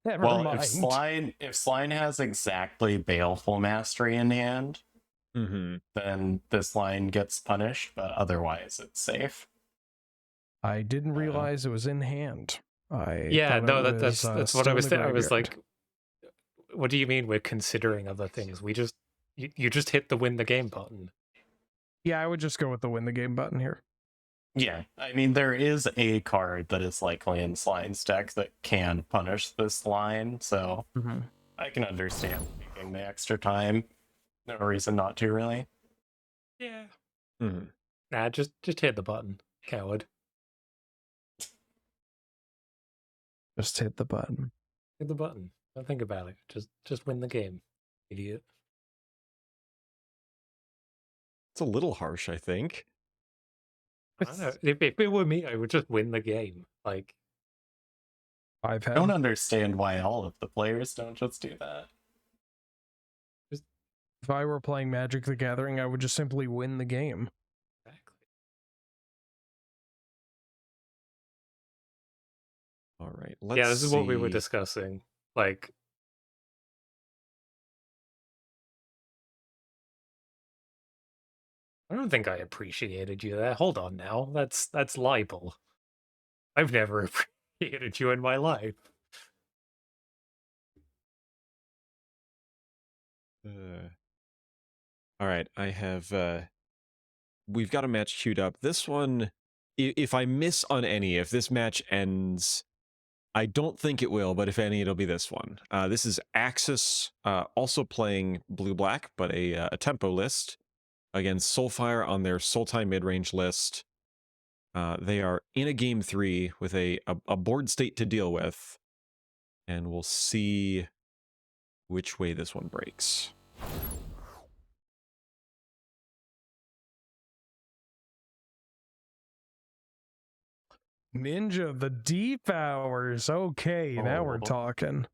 never mind. If Sline has exactly Baleful Mastery in hand, then this line gets punished, but otherwise it's safe. I didn't realize it was in hand. That's what I was thinking. I was like, what do you mean we're considering other things? You just hit the win the game button. Yeah, I would just go with the win the game button here. Yeah, I mean, there is a card that is likely in Sline's deck that can punish this line, so I can understand taking the extra time. No reason not to, really. Yeah. Nah, just hit the button, coward. Just hit the button. Hit the button. Don't think about it. Just win the game, idiot. It's a little harsh, I think. I don't know. If it were me, I would just win the game. Like, I don't understand why all of the players don't just do that. If I were playing Magic the Gathering, I would just simply win the game. Exactly. All right. This is what we were discussing. Like, I don't think I appreciated you there. Hold on now. That's libel. I've never appreciated you in my life. All right, I have we've got a match queued up. This one, if I miss on any, if this match ends, I don't think it will, but if any, it'll be this one. This is Axis, also playing blue-black, but a tempo list against Soulfire on their Sultai mid-range list. They are in a game 3 with a board state to deal with, and we'll see which way this one breaks. Ninja, the deep hours. Okay, now we're Oh. talking.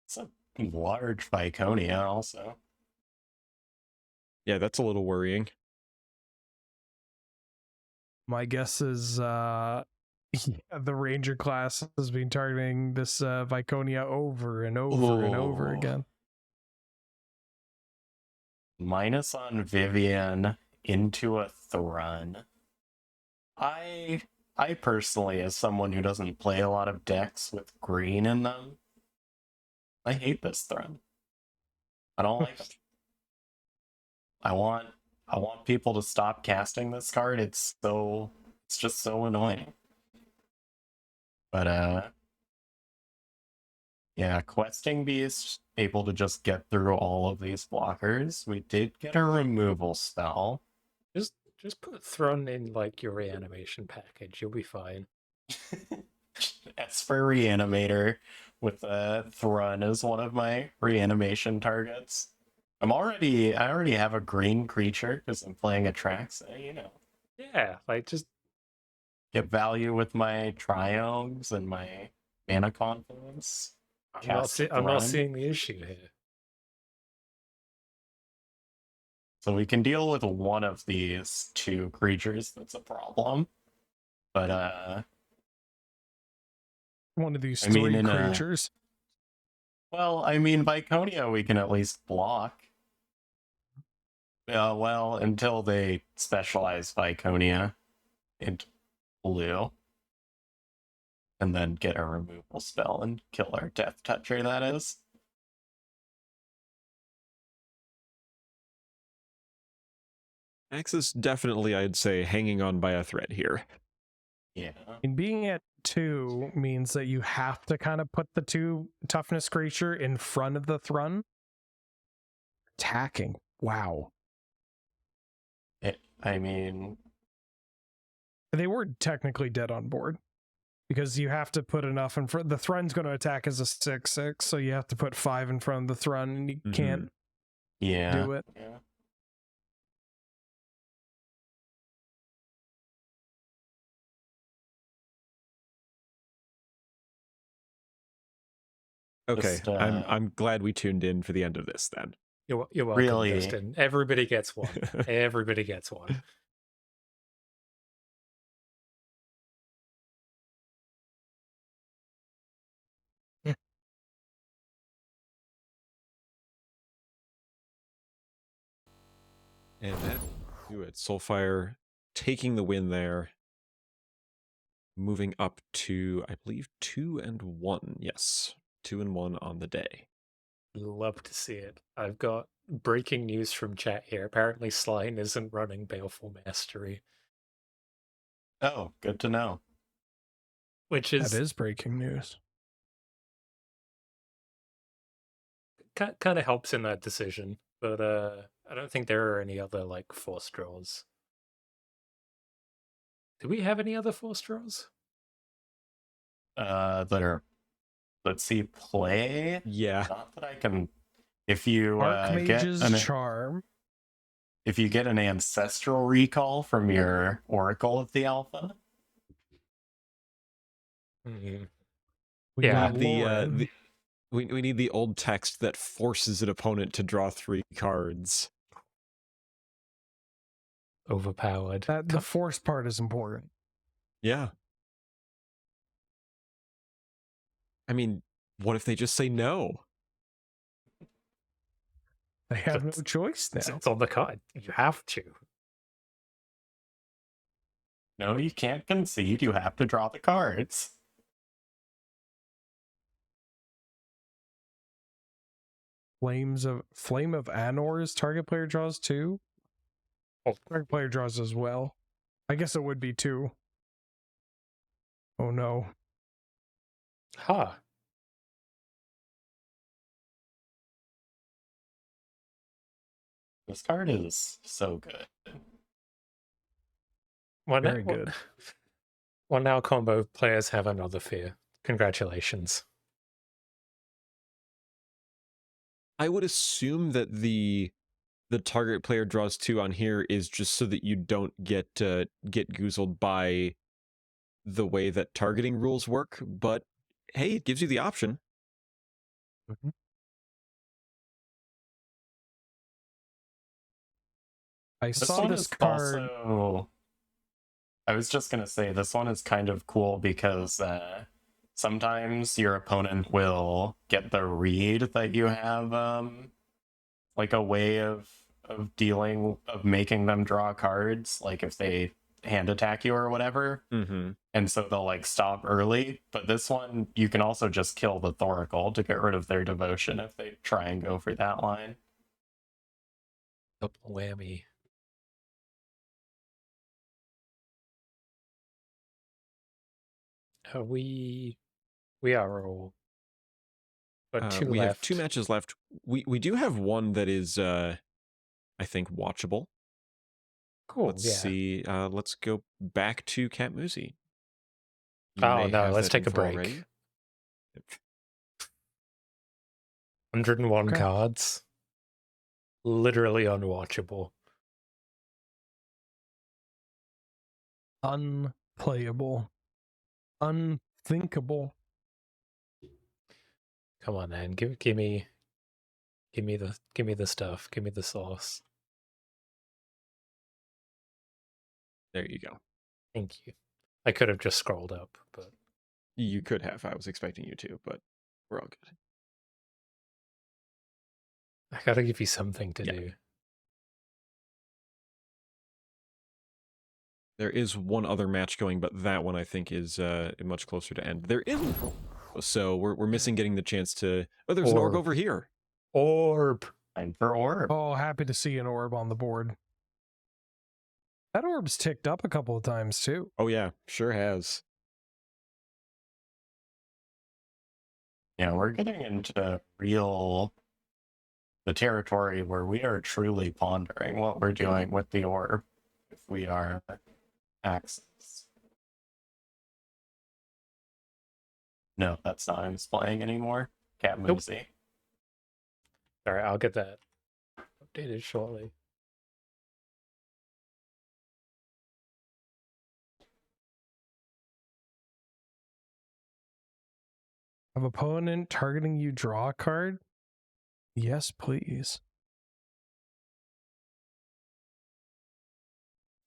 It's a large Viconia also. Yeah, that's a little worrying. My guess is yeah, the Ranger class has been targeting this Viconia over and over and over Ooh. again. Minus on Vivian into a Thrun. I personally, as someone who doesn't play a lot of decks with green in them, I hate this Thrun. I don't like it. I want people to stop casting this card. It's just so annoying. But yeah, Questing Beast able to just get through all of these blockers. We did get a removal spell. Just put Thrun in like your reanimation package. You'll be fine. Esper Reanimator with Thrun as one of my reanimation targets. I already have a green creature because I'm playing a track, so you know. Yeah, like just Get value with my Triomes and my Mana Confluence. I'm not Thrun. seeing the issue here. So we can deal with one of these two creatures that's a problem. But One of these I mean, three in creatures. well, I mean, Viconia we can at least block. Well, until they specialize Viconia into blue. And then get a removal spell and kill our Death Toucher, that is. Axis definitely, I'd say, hanging on by a thread here. Yeah. And being at 2 means that you have to kind of put the 2 toughness creature in front of the Thrun. Attacking. Wow. I mean, They were technically dead on board. Because you have to put enough in front. The Thrun's going to attack as a 6/6, so you have to put 5 in front of the Thrun, and you can't yeah. do it. Yeah. Okay, Just, I'm glad we tuned in for the end of this then. You're welcome, Really? Justin. Everybody gets one. Everybody gets one. And that do it. Soulfire taking the win there. Moving up to, I believe, 2-1. Yes, 2-1 on the day. Love to see it. I've got breaking news from chat here. Apparently Slime isn't running Baleful Mastery. Oh, good to know. Which That is breaking news. kind of helps in that decision. But I don't think there are any other like force draws. Do we have any other force draws? That are, let's see, play. Yeah. Not that I can. If you Archmage's Charm. if you get an ancestral recall from your Oracle of the Alpha. Mm-hmm. We Yeah, got the Lauren. we need the old text that forces an opponent to draw 3 cards. Overpowered. The force part is important. Yeah. I mean, What if they just say no? They have no That's- choice now. It's on the card. You have to. No, you can't concede. You have to draw the cards. Flame of Anor's target player draws 2. Oh. Target player draws as well. I guess it would be 2. Oh no. Huh. This card is so good. Well, Very good. Well, now combo players have another fear. Congratulations. I would assume that the target player draws 2 on here is just so that you don't get goozled by the way that targeting rules work, but hey, it gives you the option. Mhm. I This saw one this is card. also. I was just gonna say this one is kind of cool because sometimes your opponent will get the read that you have like a way of making them draw cards, like if they hand attack you or whatever. Mm-hmm. And so they'll like stop early. But this one you can also just kill the Thoracle to get rid of their devotion if they try and go for that line. Double whammy. We are all. But 2 we left. have 2 matches left. We do have one that is I think watchable. Cool. Let's yeah. see. Let's go back to Cat Moosey. You Oh may no, have let's that take a info break. already. 101 Okay. cards. Literally unwatchable. Unplayable. Unthinkable. Come on, man. Give me the stuff. Give me the sauce. There you go. Thank you. I could have just scrolled up, but You could have. I was expecting you to, but we're all good. I gotta give you something to Yeah. do. There is one other match going, but that one I think is much closer to end. There is, so we're missing getting the chance to. Oh, there's an orb Orb. over here. Orb. And for Orb. Oh, happy to see an orb on the board. That orb's ticked up a couple of times too. Oh yeah, sure has. Yeah, we're getting into the territory where we are truly pondering what we're doing with the orb if we are Axis. No, that's not who's playing anymore. Cat Nope. Moosey. Alright, I'll get that updated shortly. Of opponent targeting you, draw a card? Yes, please.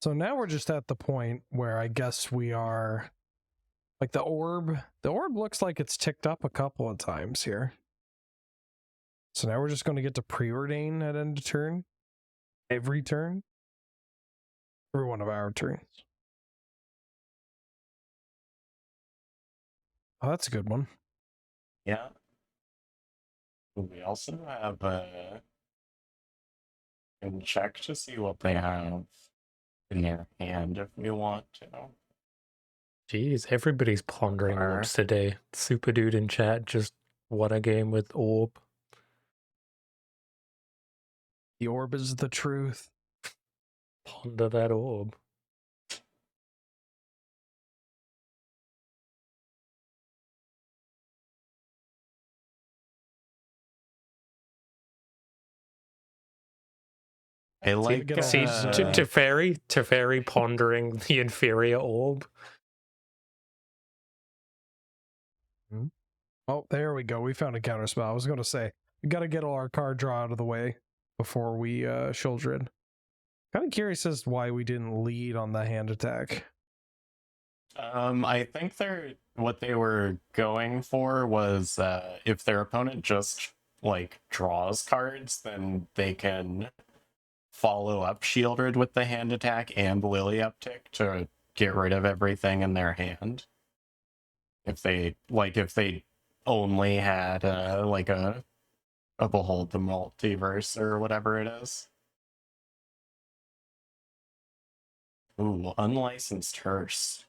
So now we're just at the point where I guess we are like the orb looks like it's ticked up a couple of times here. So now we're just going to get to preordain at end of turn. Every turn. Every one of our turns. Oh, that's a good one. Yeah. We also have can check to see what they have in their hand if we want to. Jeez, everybody's pondering Or- orbs today. Super dude in chat just won a game with orb. The orb is the truth. Ponder that orb. I like get all See, these, Teferi pondering the inferior orb. Oh, there we go. We found a counterspell. I was going to say, we got to get all our card draw out of the way before we Shieldred. Kind of curious as to why we didn't lead on the hand attack. I think what they were going for was if their opponent just like draws cards, then they can follow up Shieldred with the hand attack and Lily Uptick to get rid of everything in their hand. If they only had like a Behold the Multiverse or whatever it is. Ooh, unlicensed hearse.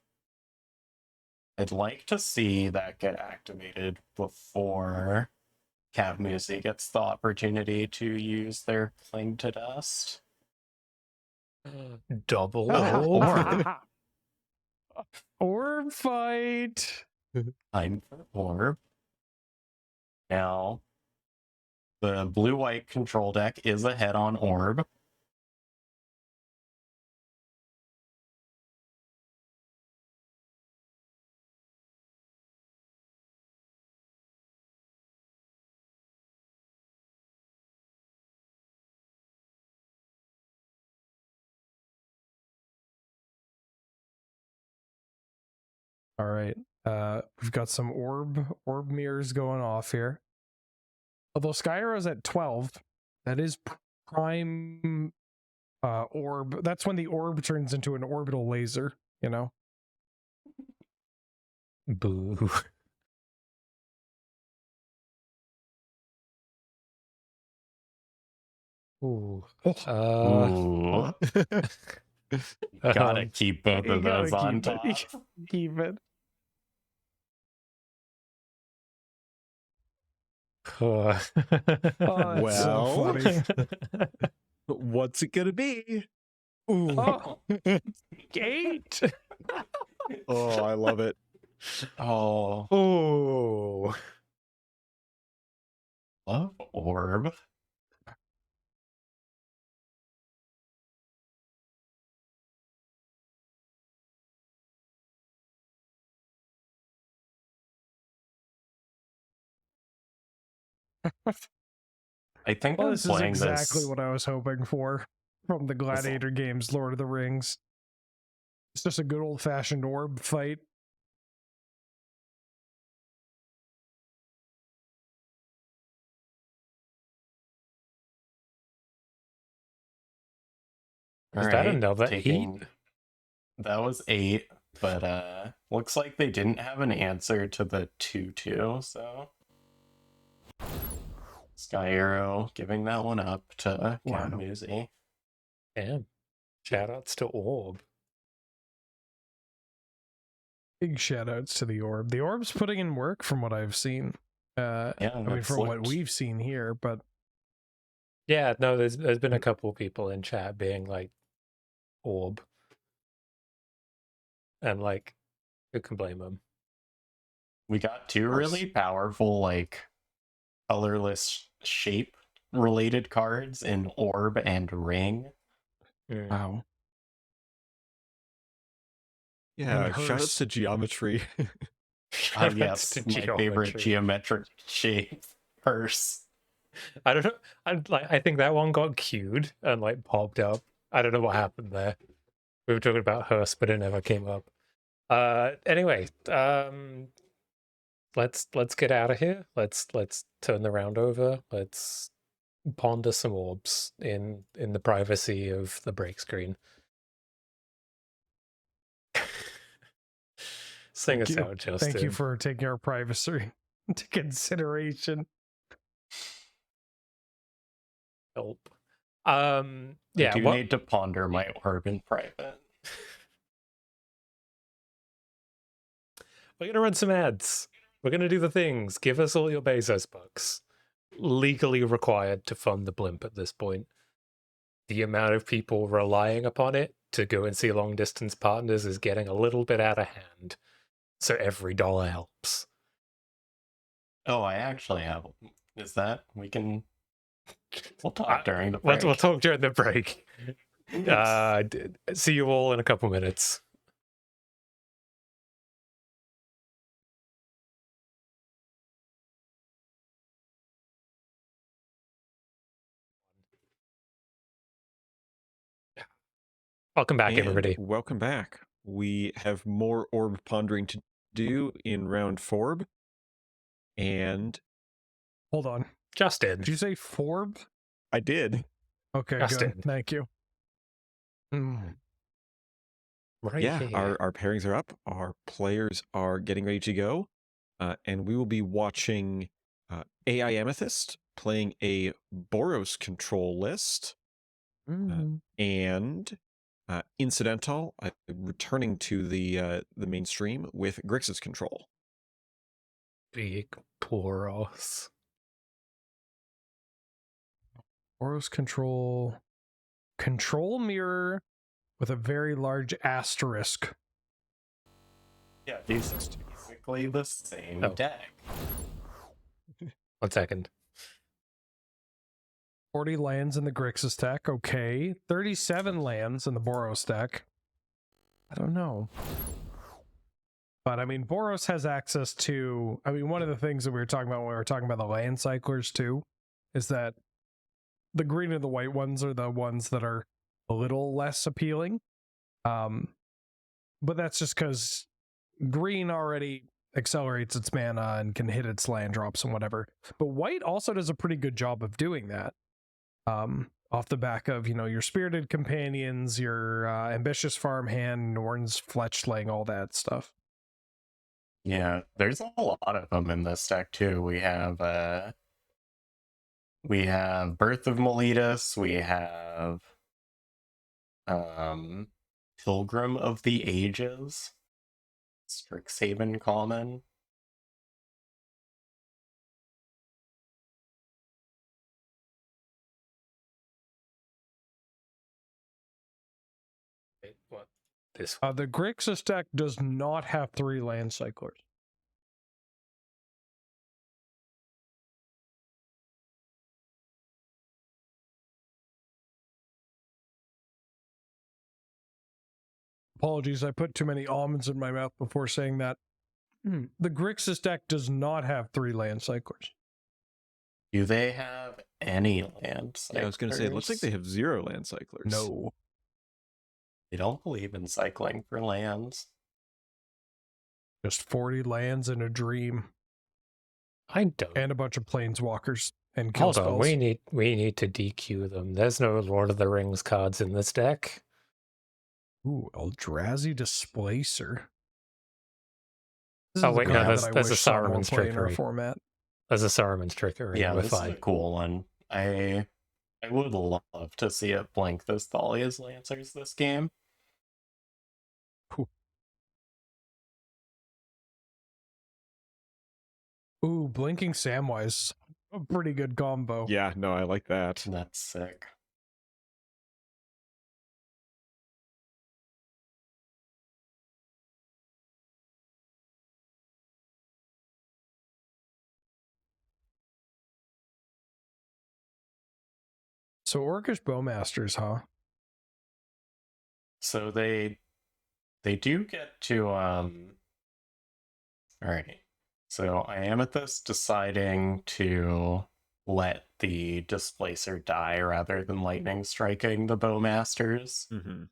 I'd like to see that get activated before Cavmusi gets the opportunity to use their Cling to Dust. Double Oh, orb. Orb fight. Time for Orb. Now, the blue-white control deck is ahead on Orb. All right. We've got some orb mirrors going off here. Although Sky Arrow's at 12, that is prime orb. That's when the orb turns into an orbital laser, you know? Boo. Ooh. Ooh. Gotta keep both You of those gotta on keep top. it. Keep it. Oh, Oh, that's so Well. funny. What's it gonna be? Ooh. Oh, 8. Oh, I love it. Oh, oh. love Orb. I think Well, I'm this is playing exactly this. what I was hoping for from the Gladiator games, Lord of the Rings. It's just a good old-fashioned orb fight. Is that another taking 8? that was 8, but looks like they didn't have an answer to the 2-2, so Sky Arrow giving that one up to Wow. Cavmusi. Damn. Shoutouts to Orb. Big shout-outs to the orb. The orb's putting in work from what I've seen. Yeah, I mean, it's from what looked- we've seen here, but Yeah, no, there's been a couple of people in chat being like Orb. And like, who can blame them? we got two really powerful, like, colorless shape related cards in Orb and Ring. wow. Yeah, And shout outs Hearse. to geometry. Shoutouts Yes, to my favorite geometry. geometric shape purse. I don't know. I think that one got queued and like popped up. I don't know what happened there. We were talking about Hearst, but it never came up. Anyway, let's get out of here. Let's turn the round over. Let's ponder some orbs in the privacy of the break screen. Sing Thank us you. out, Justin. Thank you for taking our privacy into consideration. help. I Yeah, do what need to ponder my Orb in private. we're gonna run some ads. We're gonna do the things. Give us all your Bezos bucks. Legally required to fund the blimp at this point. The amount of people relying upon it to go and see long distance partners is getting a little bit out of hand. So every dollar helps. Oh, I actually have. Is that we can? We'll talk during the We'll break. talk during the break. See you all in a couple minutes. Welcome back, And everybody. welcome back. We have more orb pondering to do in round 4. And Hold on. Justin. Did you say Forb? I did. Okay, Justin. good. Thank you. Right Yeah, here. our pairings are up. Our players are getting ready to go. And we will be watching AI Amethyst playing a Boros control list. And Incidental returning to the mainstream with Grixis control. Big Poros. Boros control. Control mirror with a very large asterisk. Yeah, these are basically the same Oh. deck. 1 second. 40 lands in the Grixis deck. Okay. 37 lands in the Boros deck. I don't know. But I mean, Boros has access to, I mean, one of the things that we were talking about when we were talking about the land cyclers too, is that the green and the white ones are the ones that are a little less appealing. But that's just because green already accelerates its mana and can hit its land drops and whatever. But white also does a pretty good job of doing that. Off the back of, you know, your Spirited Companions, your Ambitious Farmhand, Norn's Fletchling, all that stuff. Yeah, there's a lot of them in this deck too. We have Birth of Meletus, we have Pilgrim of the Ages, Strixhaven common. Wait, what? This The Grixis deck does not have 3 land cyclers. Apologies, I put too many almonds in my mouth before saying that. The Grixis deck does not have 3 land cyclers. Do they have any land cyclers? Yeah, I was going to say, it looks like they have 0 land cyclers. No. They don't believe in cycling for lands. Just 40 lands and a dream. I don't. And a bunch of planeswalkers and kill Hold on, spells. we need to DQ them. There's no Lord of the Rings cards in this deck. Ooh, Eldrazi Displacer. This Oh, is wait, the no, card there's- that I there's a wish saw more Saruman's play in our Trickery. format. There's a Saruman's Trickery. Yeah, we're this is fine. a cool one. I would love to see it blank this Thalia's Lancers this game. Ooh, Blinking Samwise. A pretty good combo. Yeah, no, I like that. That's sick. So Orcish Bowmasters, huh? So they do get to alright. So Amethyst deciding to let the Displacer die rather than lightning striking the Bowmasters. Mm-hmm.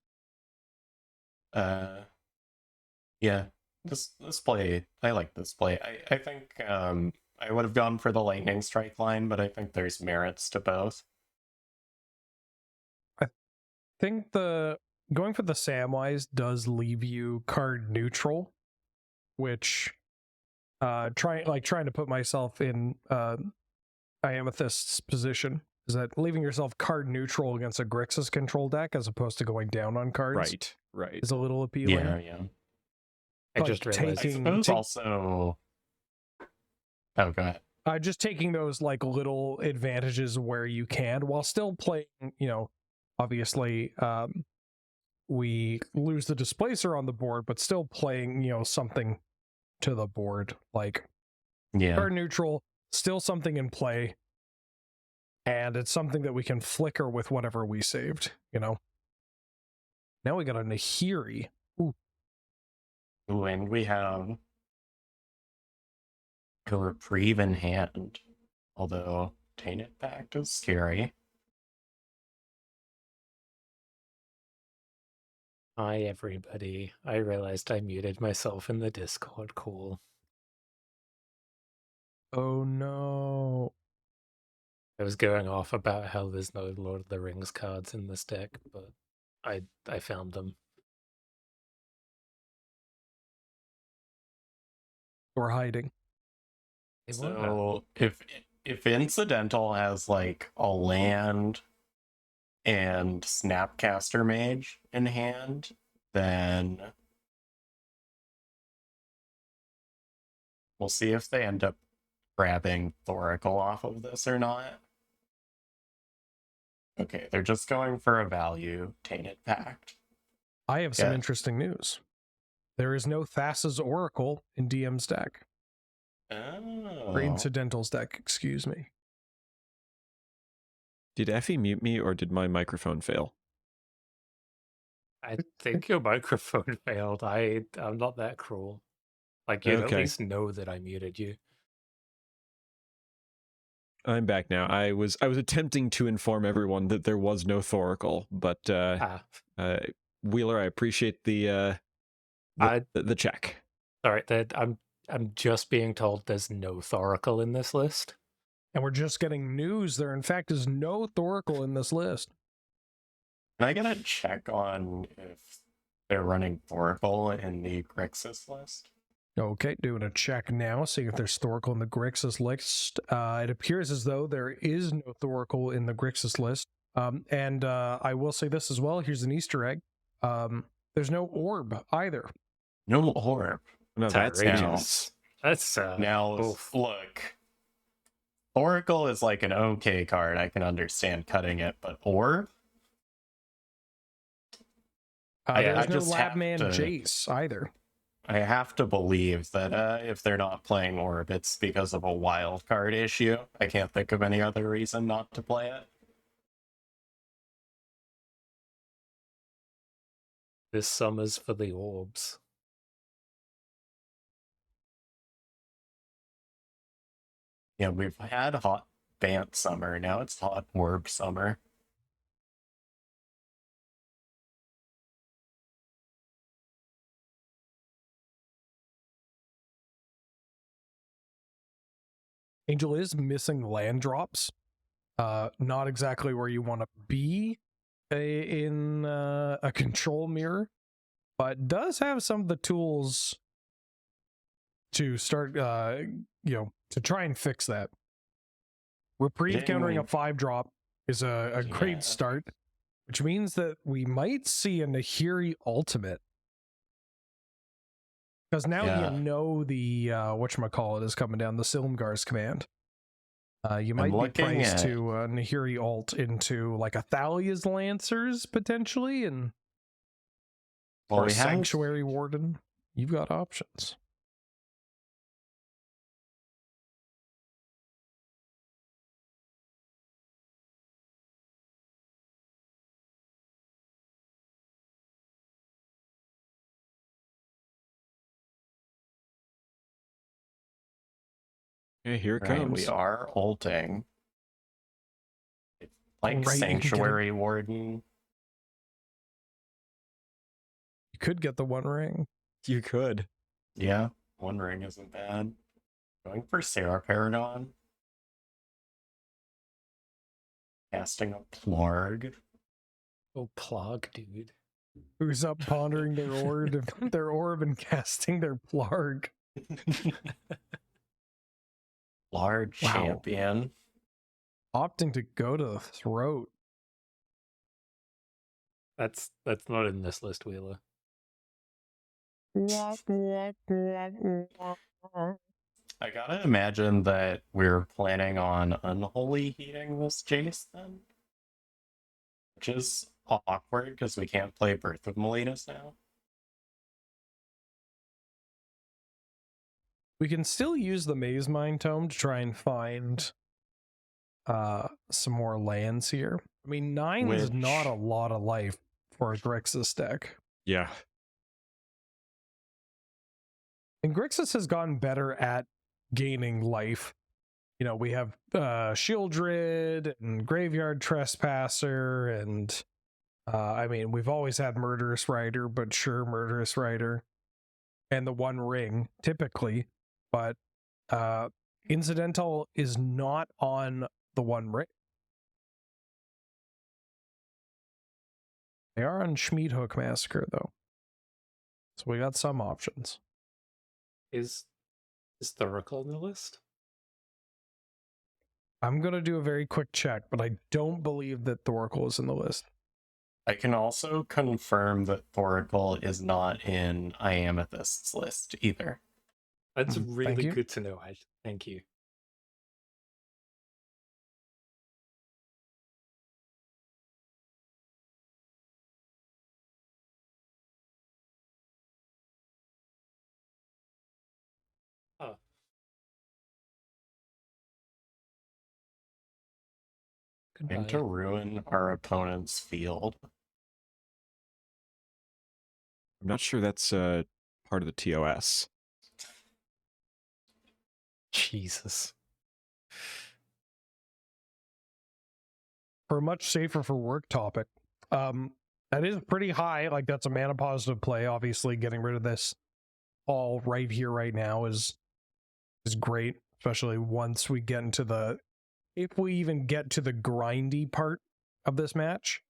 Yeah, this play, I like this play. I think I would have gone for the lightning strike line, but I think there's merits to both. I think going for the Samwise does leave you card neutral, which trying to put myself in Amethyst's position is that leaving yourself card neutral against a Grixis control deck as opposed to going down on cards Right. is a little appealing. Yeah. I But just realized. I suppose also. Oh, go ahead. Just taking those like little advantages where you can while still playing, you know, obviously we lose the Displacer on the board, but still playing, you know, something to the board, like Yeah. card neutral, still something in play, and it's something that we can flicker with whatever we saved, you know. Now we got a Nahiri. Ooh, and we have a reprieve in hand. Although Tainted Pact is scary. Hi, everybody. I realized I muted myself in the Discord call. Oh no. I was going off about how there's no Lord of the Rings cards in this deck, but I found them. We're hiding. They were. So if Incidental has like a land and Snapcaster Mage in hand, then we'll see if they end up grabbing Thoracle off of this or not. Okay, they're just going for a value Tainted Pact. I have some Yeah. interesting news. There is no Thassa's Oracle in DM's deck. Oh. Or Incidental's deck, excuse me. Did Effie mute me or did my microphone fail? I think your microphone failed. I'm not that cruel. Like, you'd at Okay. least know that I muted you. I'm back now. I was attempting to inform everyone that there was no Thoracle, but Wheeler, I appreciate the check. Sorry, I'm just being told there's no Thoracle in this list. And we're just getting news. There, in fact, is no Thoracle in this list. Can I get a check on if they're running Thoracle in the Grixis list? Okay, doing a check now, seeing if there's Thoracle in the Grixis list. It appears as though there is no Thoracle in the Grixis list. And I will say this as well. Here's an Easter egg. There's no orb either. No orb. No, that's outrageous. That's Now, oof. look. Oracle is like an okay card. I can understand cutting it, but orb? I There's no just have Labman to- Jace either. I have to believe that if they're not playing orb, it's because of a wild card issue. I can't think of any other reason not to play it. This summer's for the orbs. Yeah, we've had hot Bant summer. Now it's hot orb summer. Angel is missing land drops. Not exactly where you want to be in a control mirror, but does have some of the tools to start, to try and fix that. Reprieve countering a 5-drop is a great Yeah. start, which means that we might see a Nahiri ultimate. Because now Yeah. you know the whatchamacallit is coming down, the Silmgar's command. You might be looking priced at- to Nahiri ult into like a Thalia's Lancers potentially, and Well, or a we have Sanctuary Warden. You've got options. Okay, here it Right, comes. we are ulting. It's like Right, you can get Sanctuary Warden. You could get the One Ring. You could. Yeah, One Ring isn't bad. Going for Sarah Paragon. Casting a Plarg. Oh, Plog, dude. Who's up pondering their orb and casting their Plarg? Large Wow. champion. Opting to go to the throat. That's not in this list, Wheeler. I gotta imagine that we're planning on unholy heating this Jace then. Which is awkward because we can't play Birth of Melenas now. We can still use the Maze Mind Tome to try and find some more lands here. I mean, 9 is not a lot of life for a Grixis deck. Yeah. And Grixis has gotten better at gaining life. You know, we have Shieldred and Graveyard Trespasser and I mean, we've always had Murderous Rider, but sure, Murderous Rider. And the One Ring, typically. But Incidental is not on the One Ring. They are on Schmiedhook Massacre, though. So we got some options. Is Thoracle on the list? I'm going to do a very quick check, but I don't believe that Thoracle is in the list. I can also confirm that Thoracle is not in Iamethyst's list either. That's Thank really you. good to know. Thank you. Oh. Goodbye. Into ruin our opponent's field. I'm not sure that's part of the TOS. Jesus. For a much safer for work topic, that is pretty high. Like, that's a mana positive play. Obviously, getting rid of this all right here, right now is great, especially once we get into the, if we even get to the grindy part of this match.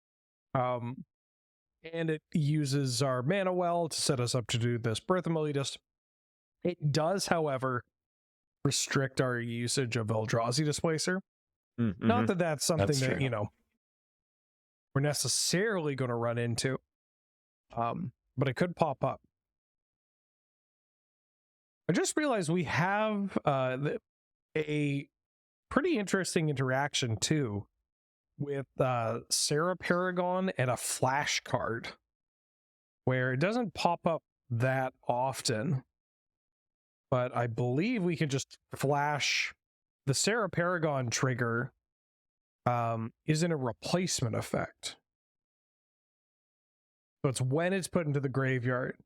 And it uses our mana well to set us up to do this Birth of Elitist. It does, however, restrict our usage of Eldrazi Displacer. Mm-hmm. Not that that's something That's that, true. you know, we're necessarily going to run into. But it could pop up. I just realized we have a pretty interesting interaction, too, with Sarah Paragon and a flash card, where it doesn't pop up that often. But I believe we can just flash the Sarah Paragon trigger. Is in a replacement effect. So it's when it's put into the graveyard,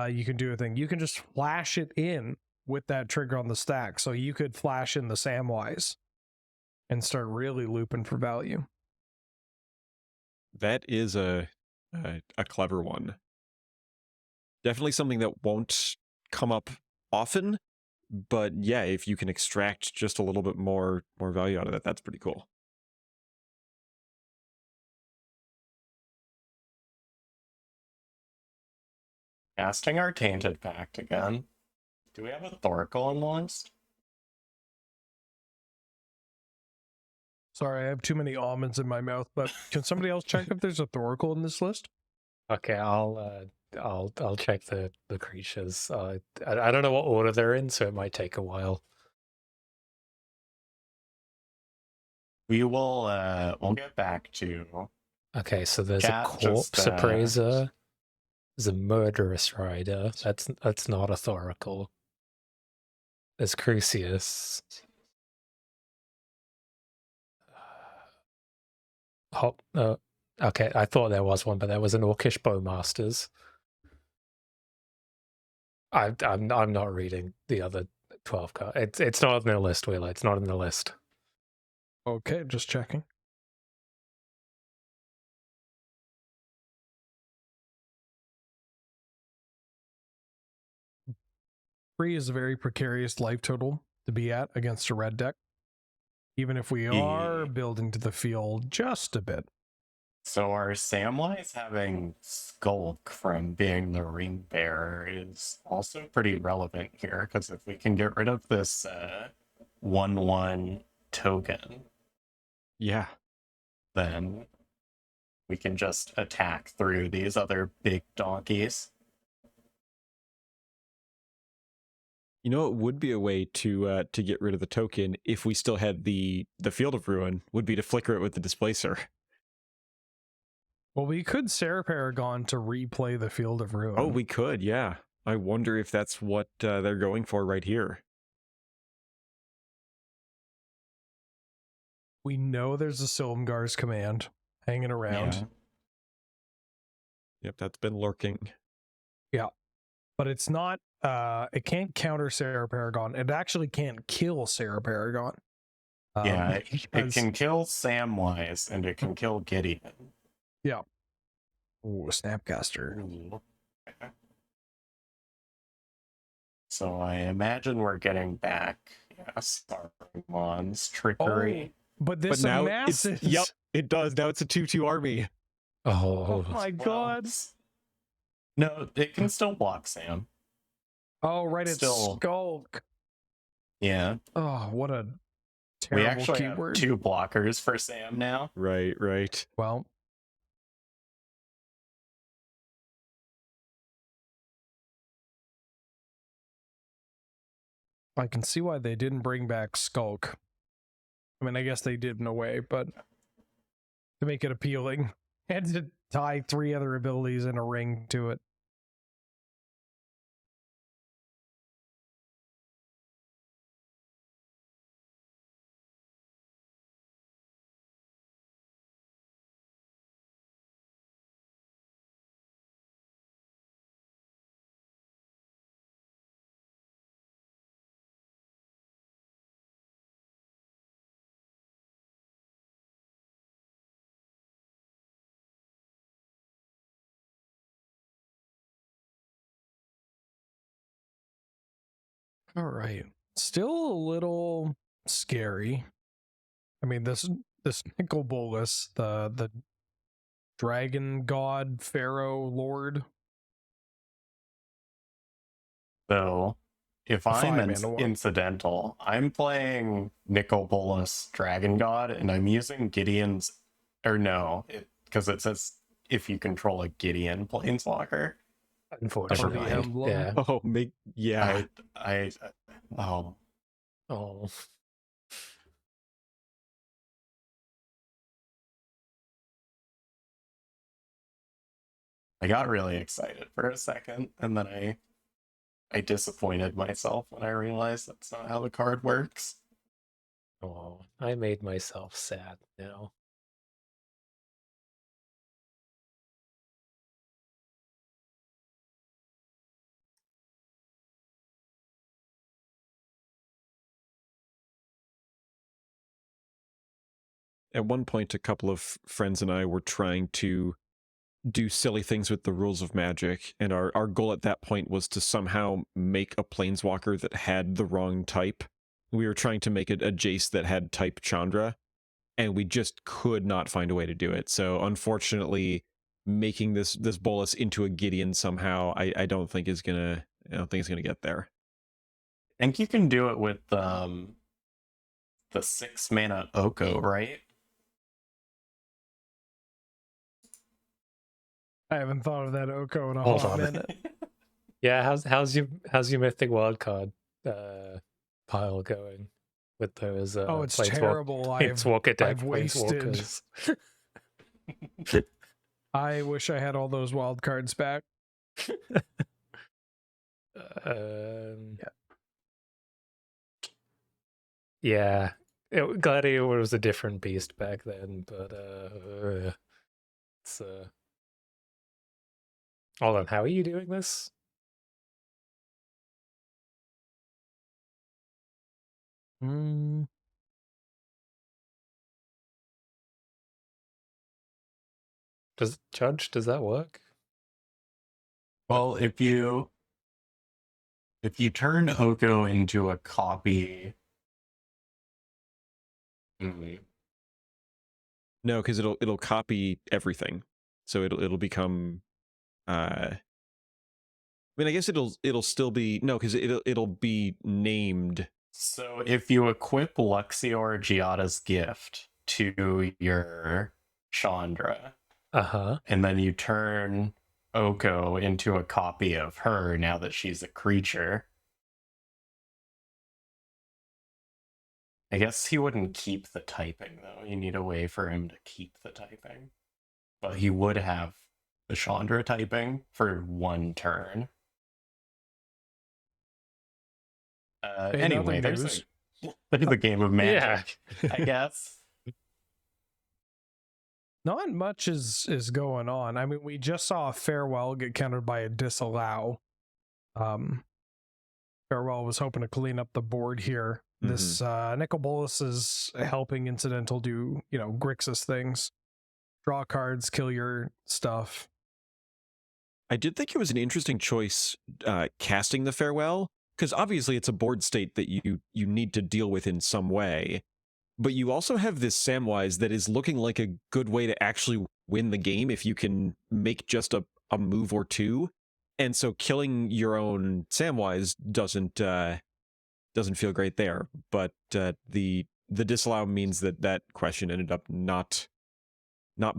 you can do a thing. You can just flash it in with that trigger on the stack. So you could flash in the Samwise and start really looping for value. That is a clever one. Definitely something that won't come up often, but yeah, if you can extract just a little bit more value out of that, that's pretty cool. Casting our Tainted Pact again. Do we have a Thoracle on the list? Sorry, I have too many almonds in my mouth, but can somebody else check if there's a Thoracle in this list? Okay, I'll check the creatures. I don't know what order they're in, so it might take a while. We will we'll get back to Okay, so there's Chat, a corpse just, appraiser. There's a murderous rider. That's not a Thoracle. There's Crucius. Okay, I thought there was one, but there was an Orcish Bowmasters. I'm not reading the other 12 cards. It's not on the list, Wheeler. It's not on the list. Okay, just checking. Three is a very precarious life total to be at against a red deck, even if we are building to the field just a bit. So our Samwise having Skulk from being the ring bearer is also pretty relevant here, because if we can get rid of this 1/1 token, Yeah. then we can just attack through these other big donkeys. You know, it would be a way to get rid of the token if we still had the Field of Ruin, would be to flicker it with the Displacer. Well, we could Sarah Paragon to replay the Field of Ruin. Oh, we could, yeah. I wonder if that's what they're going for right here. We know there's a Silumgar's command hanging around. Yeah. Yep, that's been lurking. Yeah. But it's not, it can't counter Sarah Paragon. It actually can't kill Sarah Paragon. It can kill Samwise and it can kill Gideon. Yeah. Ooh, Snapcaster. Ooh. Okay. So I imagine we're getting back, Saruman's trickery. But this But now amasses. yep, it does. Now it's a 2/2 army. Oh Oh, my Well, god. no, it can still block Sam. Oh, right, it's Still- Skulk. Yeah. Oh, what a We terrible actually keyword. have 2 blockers for Sam now. Right. Well, I can see why they didn't bring back Skulk. I mean, I guess they did in a way, but to make it appealing, and to tie 3 other abilities in a ring to it. All right. Still a little scary. I mean, this Nicol Bolas, the dragon god pharaoh lord. So if I'm 5-mana one. incidental, I'm playing Nicol Bolas Dragon God, and I'm using Gideon's, or no, because it says if you control a Gideon Planeswalker. unfortunately, the emblem. yeah. Oh, yeah. Oh, Oh, I got really excited for a second, and then I disappointed myself when I realized that's not how the card works. oh, I made myself sad now. At one point, a couple of friends and I were trying to do silly things with the rules of Magic, and our goal at that point was to somehow make a planeswalker that had the wrong type. We were trying to make a Jace that had type Chandra, and we just could not find a way to do it. So unfortunately, making this Bolas into a Gideon somehow, I don't think is gonna get there. I think you can do it with the 6-mana Oko, right? I haven't thought of that Oko in a Hold hot on. minute. Yeah, how's your mythic wildcard pile going with those Oh, it's Planeswalk- terrible. Planeswalker deck I've wasted. Planeswalkers? I wish I had all those wild cards back. Yeah, Gladiator was a different beast back then, but it's hold on, how are you doing this? Does that work? Well, if you turn Oko into a copy, No, because it'll copy everything, so it'll become. I mean, I guess it'll still be no, because it'll be named. so if you equip Luxior Giada's Gift to your Chandra, and then you turn Oko into a copy of her now that she's a creature, I guess he wouldn't keep the typing, though. You need a way for him to keep the typing. But he would have the Chandra typing for 1 turn. Anyway, there's a game of Magic, I guess. Not much is going on. I mean, we just saw a Farewell get countered by a Disallow. Farewell was hoping to clean up the board here. This Nicol Bolas is helping Incidental do, Grixis things. draw cards, kill your stuff. I did think it was an interesting choice casting the Farewell, because obviously it's a board state that you need to deal with in some way. But you also have this Samwise that is looking like a good way to actually win the game if you can make just a move or two. And so killing your own Samwise doesn't feel great there. But the disallow means that question ended up not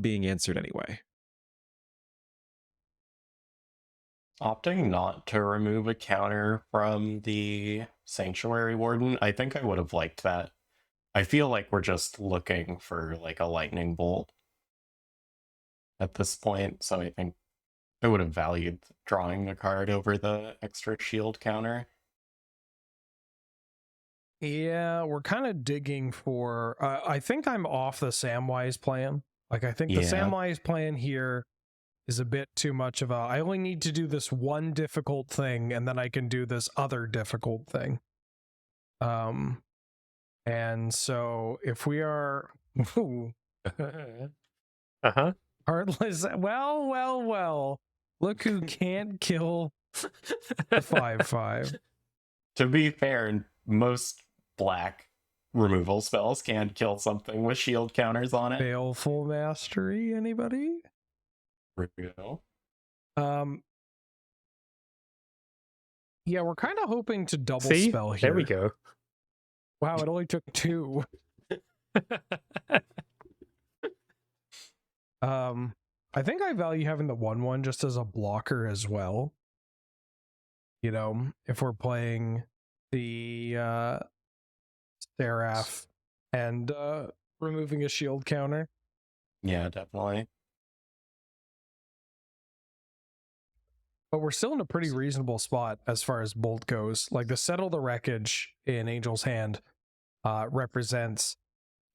being answered anyway. Opting not to remove a counter from the Sanctuary Warden, I think I would have liked that. I feel like we're just looking for like a lightning bolt at this point, so I think I would have valued drawing the card over the extra shield counter. Yeah, we're kind of digging for. I think I'm off the Samwise plan. Like, I think the Yeah. Samwise plan here is a bit too much of a. I only need to do this one difficult thing, and then I can do this other difficult thing. And so if we are Uh-huh. heartless, well, look who can't kill the 5/5. To be fair, most black removal spells can kill something with shield counters on it. Baleful Mastery, anybody? Real. Yeah, we're kind of hoping to double See? spell here. There we go. Wow, it only took 2. I think I value having the 1/1 just as a blocker as well. You know, if we're playing the Seraph and removing a shield counter. Yeah, definitely. But we're still in a pretty reasonable spot as far as Bolt goes. Like, the Settle the Wreckage in Angel's Hand represents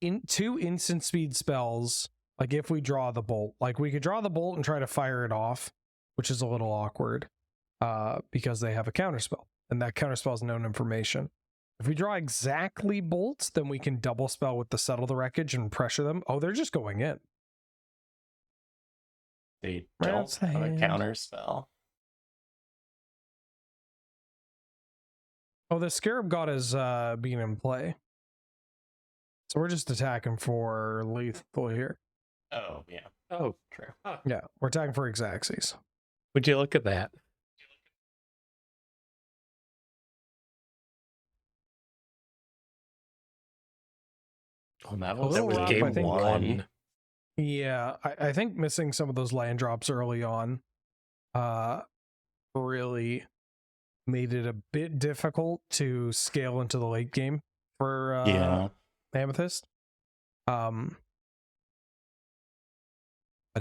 2 instant speed spells. Like, if we draw the Bolt. Like, we could draw the Bolt and try to fire it off, which is a little awkward because they have a counterspell. And that counterspell is known information. If we draw exactly Bolts, then we can double spell with the Settle the Wreckage and pressure them. Oh, they're just going in. They don't Rat's have a hand. counter spell. Oh, the Scarab God is being in play. So we're just attacking for lethal here. Oh, yeah. Oh, True. Yeah, we're attacking for Xaxes. would you look at that? Oh, that A was, little rough, I game think. one. Yeah, I think missing some of those land drops early on really made it a bit difficult to scale into the late game for Yeah. Amethyst. But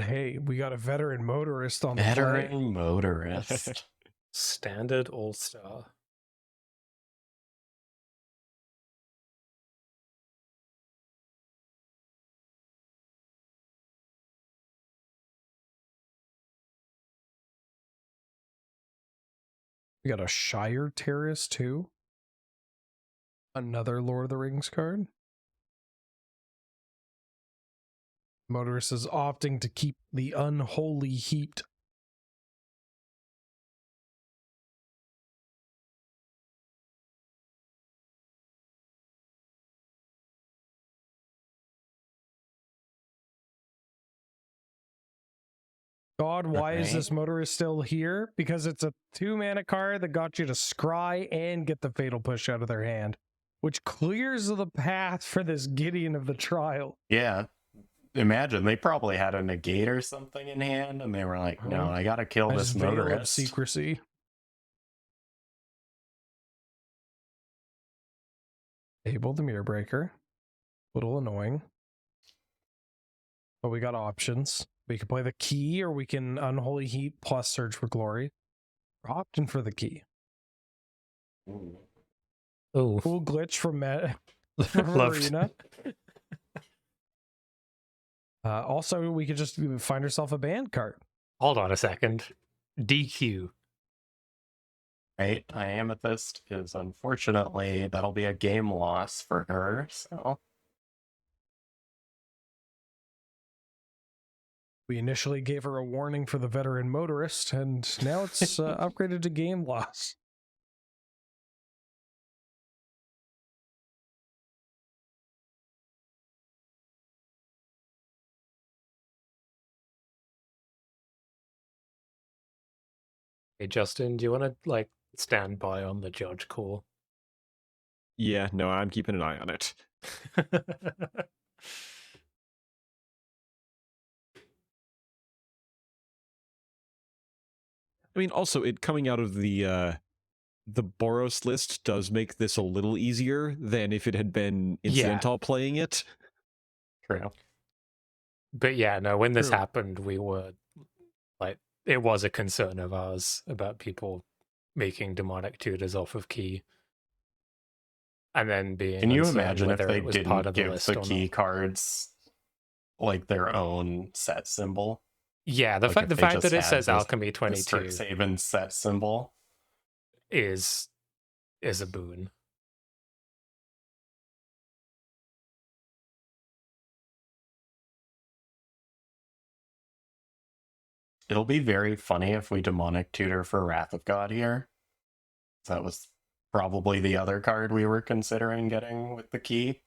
hey, we got a veteran motorist on the play. Veteran motorist. Standard all-star. We got a Shire Terrace too. Another Lord of the Rings card. Motorist is opting to keep the Unholy Heat. God, why is Okay. this motorist still here? Because it's a 2-mana card that got you to scry and get the Fatal Push out of their hand, which clears the path for this Gideon of the Trial. Yeah. Imagine they probably had a negate or something in hand, and they were like, "No, I gotta kill I this just veil of motorist." secrecy. Table the Mirror Breaker. Little annoying. But we got options. We can play the key, or we can Unholy Heat plus Search for Glory. We're opting for the key. Ooh. Oh, Cool glitch from loved. Arena. Also, we could just find ourselves a band card. Hold on a second. DQ. Right? Amethyst is, unfortunately, that'll be a game loss for her, so We initially gave her a warning for the veteran motorist, and now it's upgraded to game loss. Hey, Justin, do you want to, like, stand by on the judge call? Yeah, no, I'm keeping an eye on it. I mean, also, it coming out of the Boros list does make this a little easier than if it had been Incidental playing it. True. But yeah, no, when this True. happened, we were, like, it was a concern of ours about people making demonic tutors off of key. And then being Can you uncertain imagine if whether they it was part didn't of the give list the or key not. cards like their own set symbol? Yeah, the Like, fact if the they fact just that it had says the Alchemy 22 Strixhaven set symbol. is a boon. It'll be very funny if we demonic tutor for Wrath of God here. That was probably the other card we were considering getting with the key.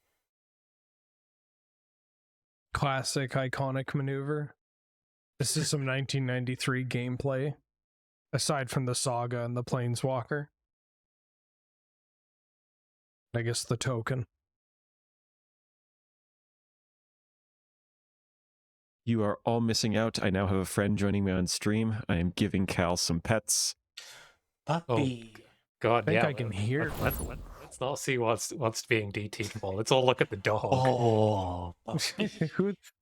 Classic iconic maneuver. This is some 1993 gameplay, aside from the Saga and the Planeswalker. I guess the token. You are all missing out. I now have a friend joining me on stream. I am giving Cal some pets. Puppy. God, I think yeah. I can hear. Let's not see what's being DT'd for. Let's all look at the dog. Oh, puppy.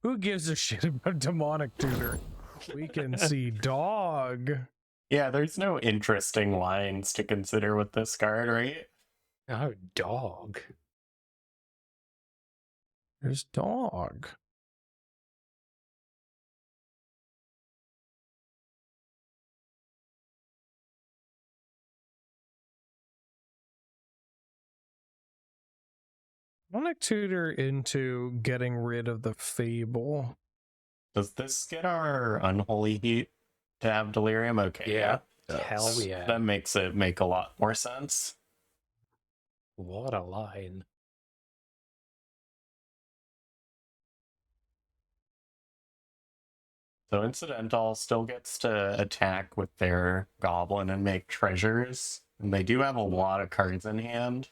Who gives a shit about demonic tutor? We can see dog. Yeah, there's no interesting lines to consider with this card, right? Oh, dog. There's dog. Demonic tutor into getting rid of the fable. Does this get our Unholy Heat to have Delirium? Okay. Yeah. It Hell does. yeah. That makes it make a lot more sense. What a line. So Incidental still gets to attack with their Goblin and make treasures. And they do have a lot of cards in hand.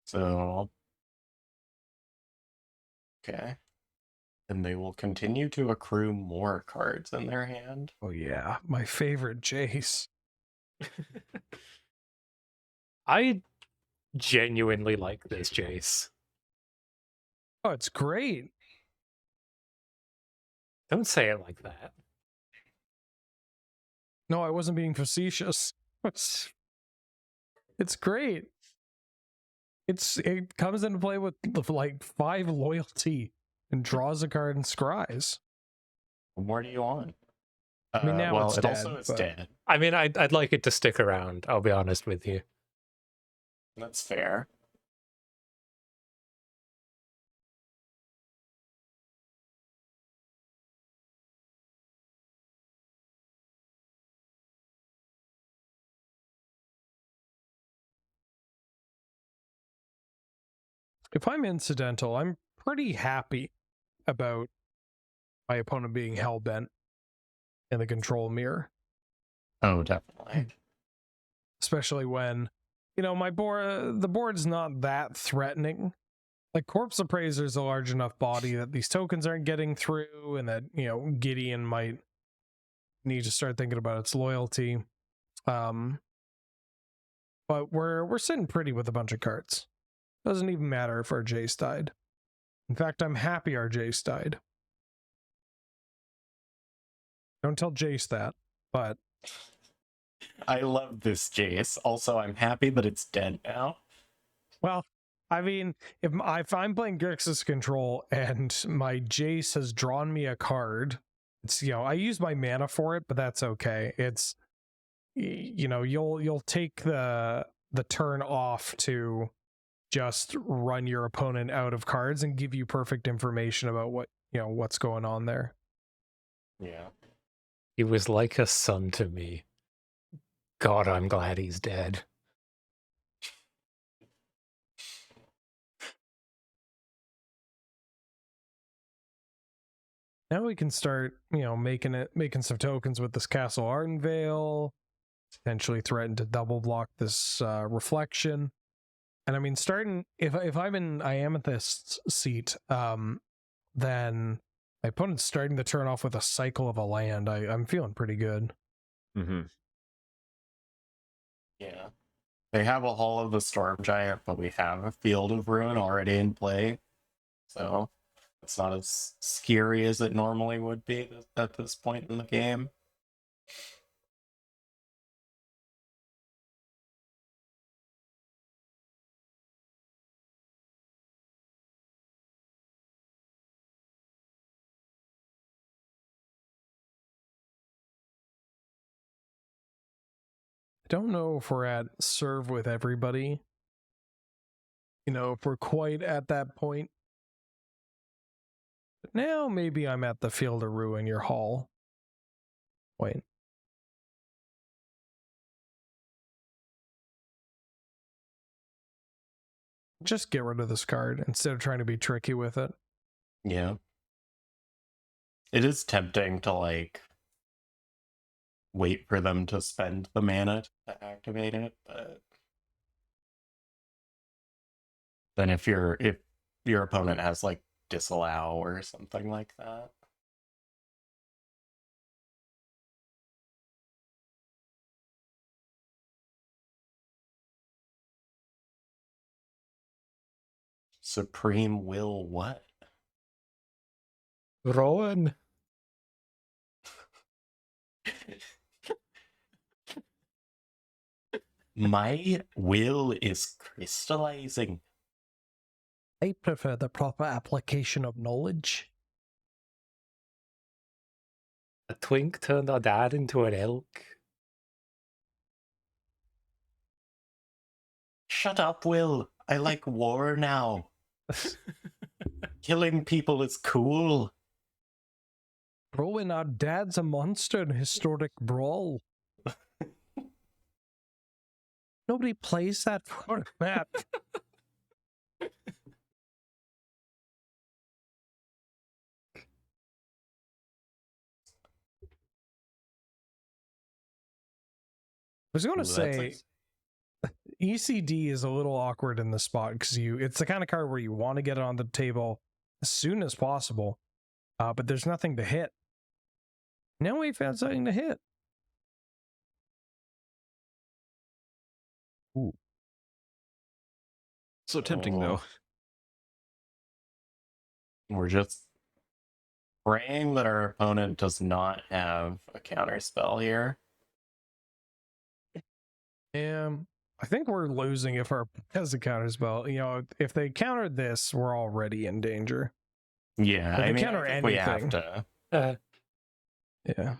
So... okay. And they will continue to accrue more cards in their hand. Oh yeah, my favorite Jace. I genuinely like this Jace. Oh, it's great. Don't say it like that. No, I wasn't being facetious. It's great. It comes into play with like 5 loyalty and draws a card and scries. What more do you want? I mean, now well, it's it dead, also is but- dead. I mean, I'd like it to stick around, I'll be honest with you. That's fair. If I'm incidental, I'm pretty happy about my opponent being hellbent in the control mirror. Oh, definitely. Especially when, you know, the board's not that threatening. Like, Corpse Appraiser's a large enough body that these tokens aren't getting through, and that, you know, Gideon might need to start thinking about its loyalty. But we're sitting pretty with a bunch of cards. Doesn't even matter if our Jace died. In fact, I'm happy our Jace died. Don't tell Jace that, but... I love this Jace. Also, I'm happy that it's dead now. Well, I mean, if I'm playing Grixis Control and my Jace has drawn me a card, it's, you know, I use my mana for it, but that's okay. It's, you know, you'll take the turn off to just run your opponent out of cards and give you perfect information about what, you know, what's going on there. Yeah. He was like a son to me. God, I'm glad he's dead. Now we can start, making some tokens with this Castle Ardenvale, potentially threaten to double block this reflection. And I mean, starting if I'm in Iamethyst's seat, then my opponent's starting to turn off with a cycle of a land. I'm feeling pretty good. Mm-hmm. Yeah. They have a Hall of the Storm Giant, but we have a Field of Ruin already in play. So it's not as scary as it normally would be at this point in the game. I don't know if we're at serve with everybody. If we're quite at that point. But now maybe I'm at the Field of Ruin, your hall. Wait. Just get rid of this card instead of trying to be tricky with it. Yeah. It is tempting to like wait for them to spend the mana to activate it, but then if your opponent has like disallow or something like that. Supreme Will what? Rowan. My will is crystallizing. I prefer the proper application of knowledge. A twink turned our dad into an elk. Shut up, Will. I like war now. Killing people is cool. Rowan, our dad's a monster in historic brawl. Nobody plays that format. I was going to say, ECD is a little awkward in this spot because it's the kind of card where you want to get it on the table as soon as possible, but there's nothing to hit. Now we found something to hit. Ooh. So tempting, though. We're just praying that our opponent does not have a counter spell here. I think we're losing if our has a counter spell. If they countered this, we're already in danger. Yeah, If I they mean, counter I think we have anything. to. Yeah.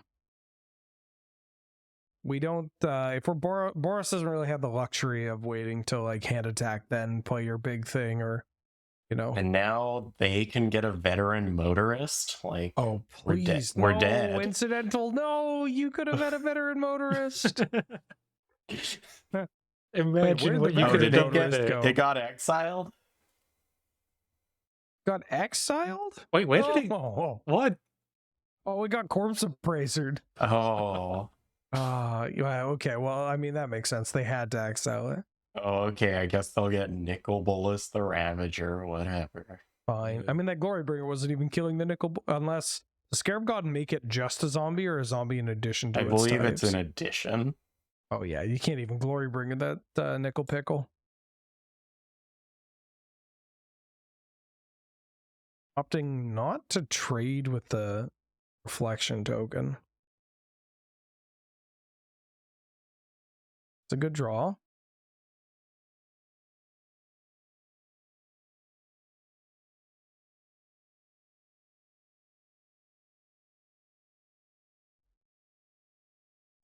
We don't, if we're Boris doesn't really have the luxury of waiting till like hand attack, then play your big thing, or, And now they can get a veteran motorist. Like, oh, please. We're No, dead. incidental. No, you could have had a veteran motorist. Imagine what you Oh, could did have they done get- with it. They got exiled? Got exiled? Wait, where did he? Oh, What? we got corpse appraisered. Oh. Yeah, okay. Well, I mean, that makes sense. They had to exile it. Oh, okay. I guess they'll get Nicol Bolas the Ravager, whatever. Fine. I mean, that Glorybringer wasn't even killing the Nicol, unless the Scarab God make it just a zombie or a zombie in addition to I its believe it's types? an addition. Oh yeah, you can't even Glorybringer that Nicol Pickle. Opting not to trade with the reflection token. It's a good draw.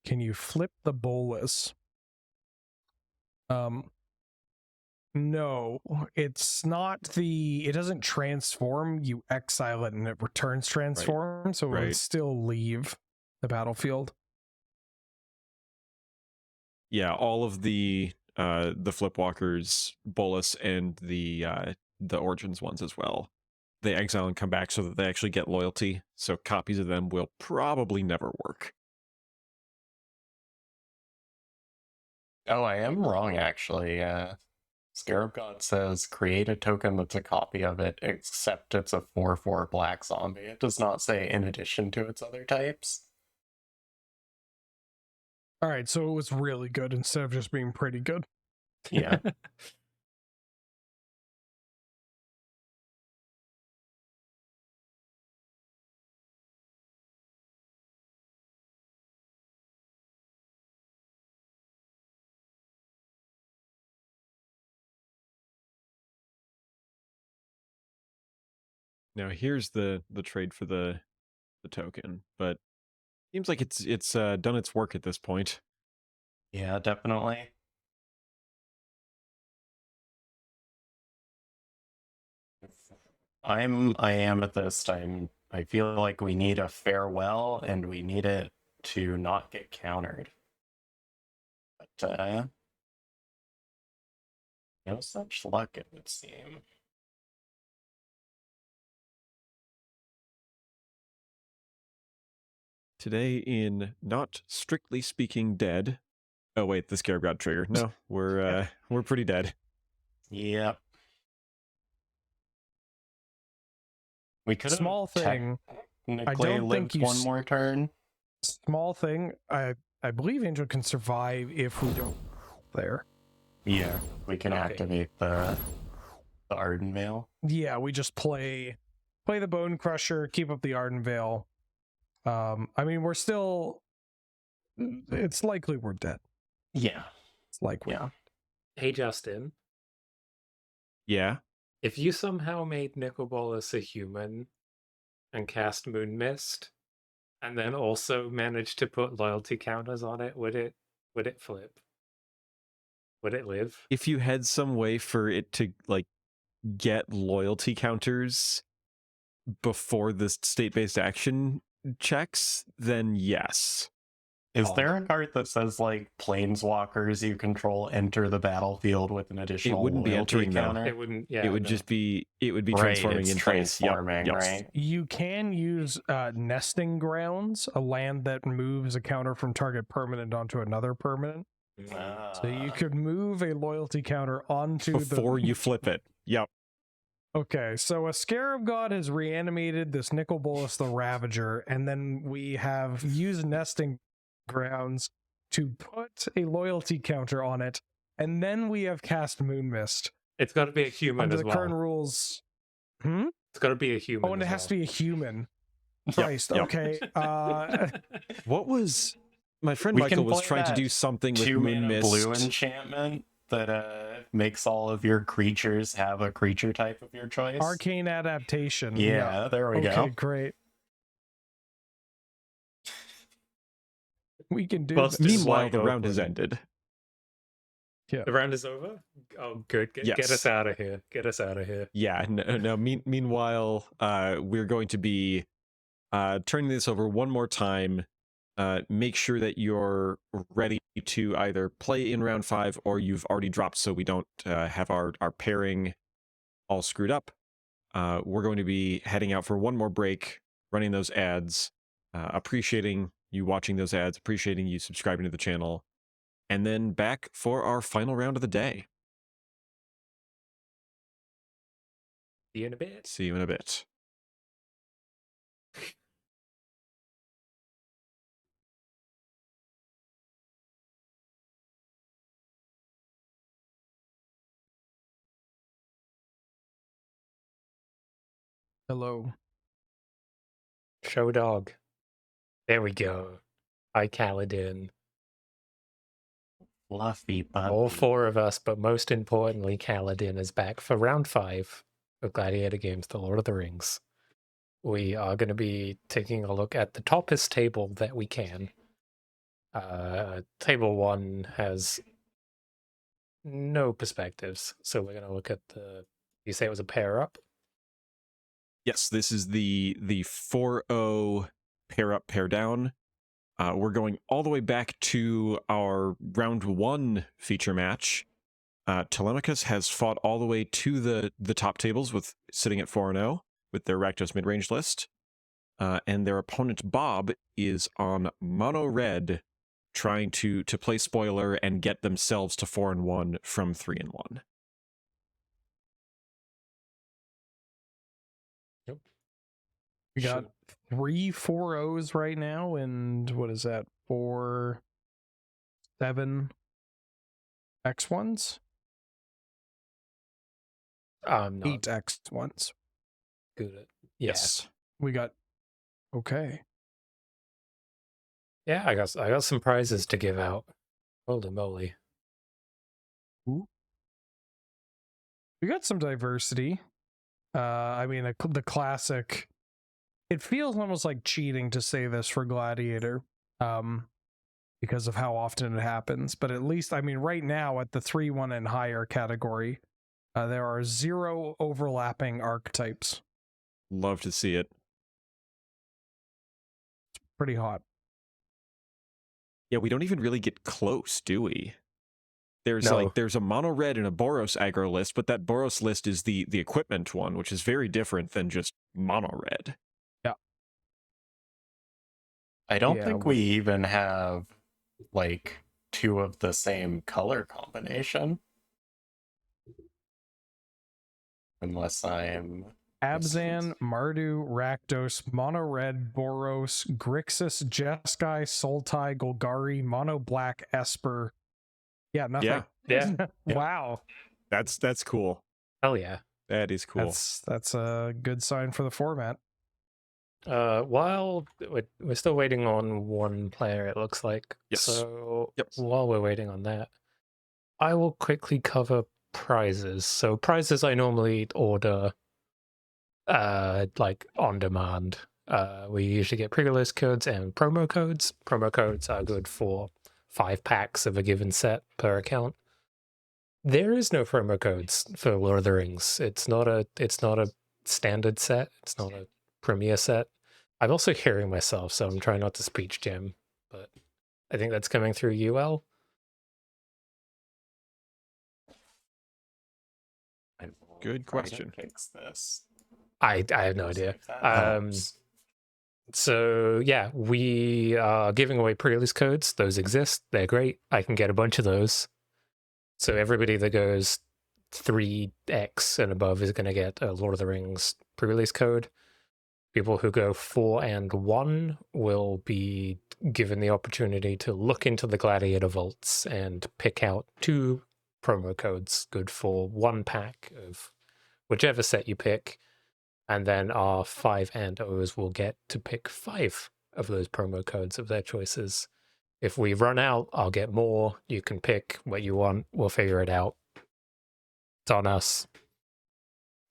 Can you flip the bolus? No, it's not it doesn't transform. You exile it and it returns transform, so it would Right. still leave the battlefield. Yeah, all of the Flipwalkers, Bolus, and the Origins ones as well. They exile and come back so that they actually get loyalty. So copies of them will probably never work. Oh, I am wrong, actually. Scarab God says create a token that's a copy of it, except it's a 4/4 black zombie. It does not say in addition to its other types. All right, so it was really good instead of just being pretty good. Yeah. Now here's the trade for the token, but seems like it's done its work at this point. Yeah, definitely. I am at this time. I feel like we need a farewell and we need it to not get countered. But no such luck, it would seem. Today in Not Strictly Speaking Dead. Oh wait, the Scarab God trigger. No, we're pretty dead. Yep. We could have Small thing. technically don't think lived you one more turn. Small thing. I believe Angel can survive if we don't there. Yeah, we can Okay. activate the Arden Veil. Yeah, we just play the Bone Crusher, keep up the Arden Veil. I mean, we're still. It's likely we're dead. Yeah, It's likely. yeah. Hey, Justin, Yeah. if you somehow made Nicobolus a human and cast Moon Mist, and then also managed to put loyalty counters on it, would it flip? Would it live? If you had some way for it to like get loyalty counters before the state-based action checks, then yes. Is there a card that says like planeswalkers you control enter the battlefield with an additional wouldn't be loyalty entering, though. counter? It wouldn't. Yeah, it would no. just be Right, transforming it's in place. Yep, transforming, yep. right? You can use Nesting Grounds, a land that moves a counter from target permanent onto another permanent. So you could move a loyalty counter onto Before you flip it. Yep. Okay, so a Scarab God has reanimated this Nicobolus the Ravager, and then we have used Nesting Grounds to put a loyalty counter on it, and then we have cast Moon Mist. It's got to be a human Under as the well. current rules. Hmm? It's got to be a human. Oh, and it as has to be a human. Yep, Christ, yep. okay. What was my friend We Michael can was play trying to that do something with 2 Moon mana Mist. blue enchantment that makes all of your creatures have a creature type of your choice. Arcane Adaptation. Yeah, there we Okay, go. great. We can do Busted this. Meanwhile, wide the round has open. ended. The round is over? Oh, good. Get Yes. us out of here. Get us out of here. Yeah, no. Meanwhile, we're going to be turning this over one more time. Make sure that you're ready to either play in round 5 or you've already dropped, so we don't have our pairing all screwed up. We're going to be heading out for one more break, running those ads, appreciating you watching those ads, appreciating you subscribing to the channel, and then back for our final round of the day. See you in a bit. See you in a bit. Hello. Show dog. There we go. Hi, Kaladin. Fluffy puppy. All 4 of us, but most importantly, Kaladin is back for round 5 of Gladiator Games, The Lord of the Rings. We are going to be taking a look at the toppest table that we can. Table 1 has no perspectives. So we're gonna look at you say it was a pair up? Yes, this is the 4-0 pair up, pair down. We're going all the way back to our round 1 feature match. Telemachus has fought all the way to the top tables with sitting at 4-0 with their Rakdos mid-range list. And their opponent Bob is on mono red, trying to play spoiler and get themselves to 4-1 from 3-1. Yep. We got 3 4-0s right now, and what is that? 4 7 X1s? I'm not 8 X1s. good at Yes. We got okay. Yeah, I got some prizes to give out. Holy moly. We got some diversity. I mean, the classic. It feels almost like cheating to say this for Gladiator, because of how often it happens. But at least, I mean, right now at the 3-1 and higher category, there are 0 overlapping archetypes. Love to see it. Pretty hot. Yeah, we don't even really get close, do we? There's No. there's a mono red and a Boros aggro list, but that Boros list is the equipment one, which is very different than just mono red. Yeah. I don't Yeah, think we even have like 2 of the same color combination. Unless I'm Abzan, Mardu, Rakdos, Mono Red, Boros, Grixis, Jeskai, Sultai, Golgari, Mono Black, Esper. Yeah, nothing. Yeah. Wow. That's cool. Hell yeah. That is cool. That's a good sign for the format. While we're still waiting on one player, it looks like. Yes. So Yep. while we're waiting on that, I will quickly cover prizes. So prizes I normally order like on demand. We usually get pre-release codes and promo codes. Promo codes are good for 5 packs of a given set per account. There is no promo codes for Lord of the Rings. It's not a standard set. It's not a premier set. I'm also hearing myself, so I'm trying not to speech jam, but I think that's coming through UL. Good question. Fix this. I have no idea. If that helps. So yeah, we are giving away pre-release codes. Those exist. They're great. I can get a bunch of those. So everybody that goes 3x and above is going to get a Lord of the Rings pre-release code. People who go 4 and 1 will be given the opportunity to look into the Gladiator vaults and pick out 2 promo codes good for 1 pack of whichever set you pick. And then our 5 and O's will get to pick 5 of those promo codes of their choices. If we run out, I'll get more. You can pick what you want. We'll figure it out. It's on us.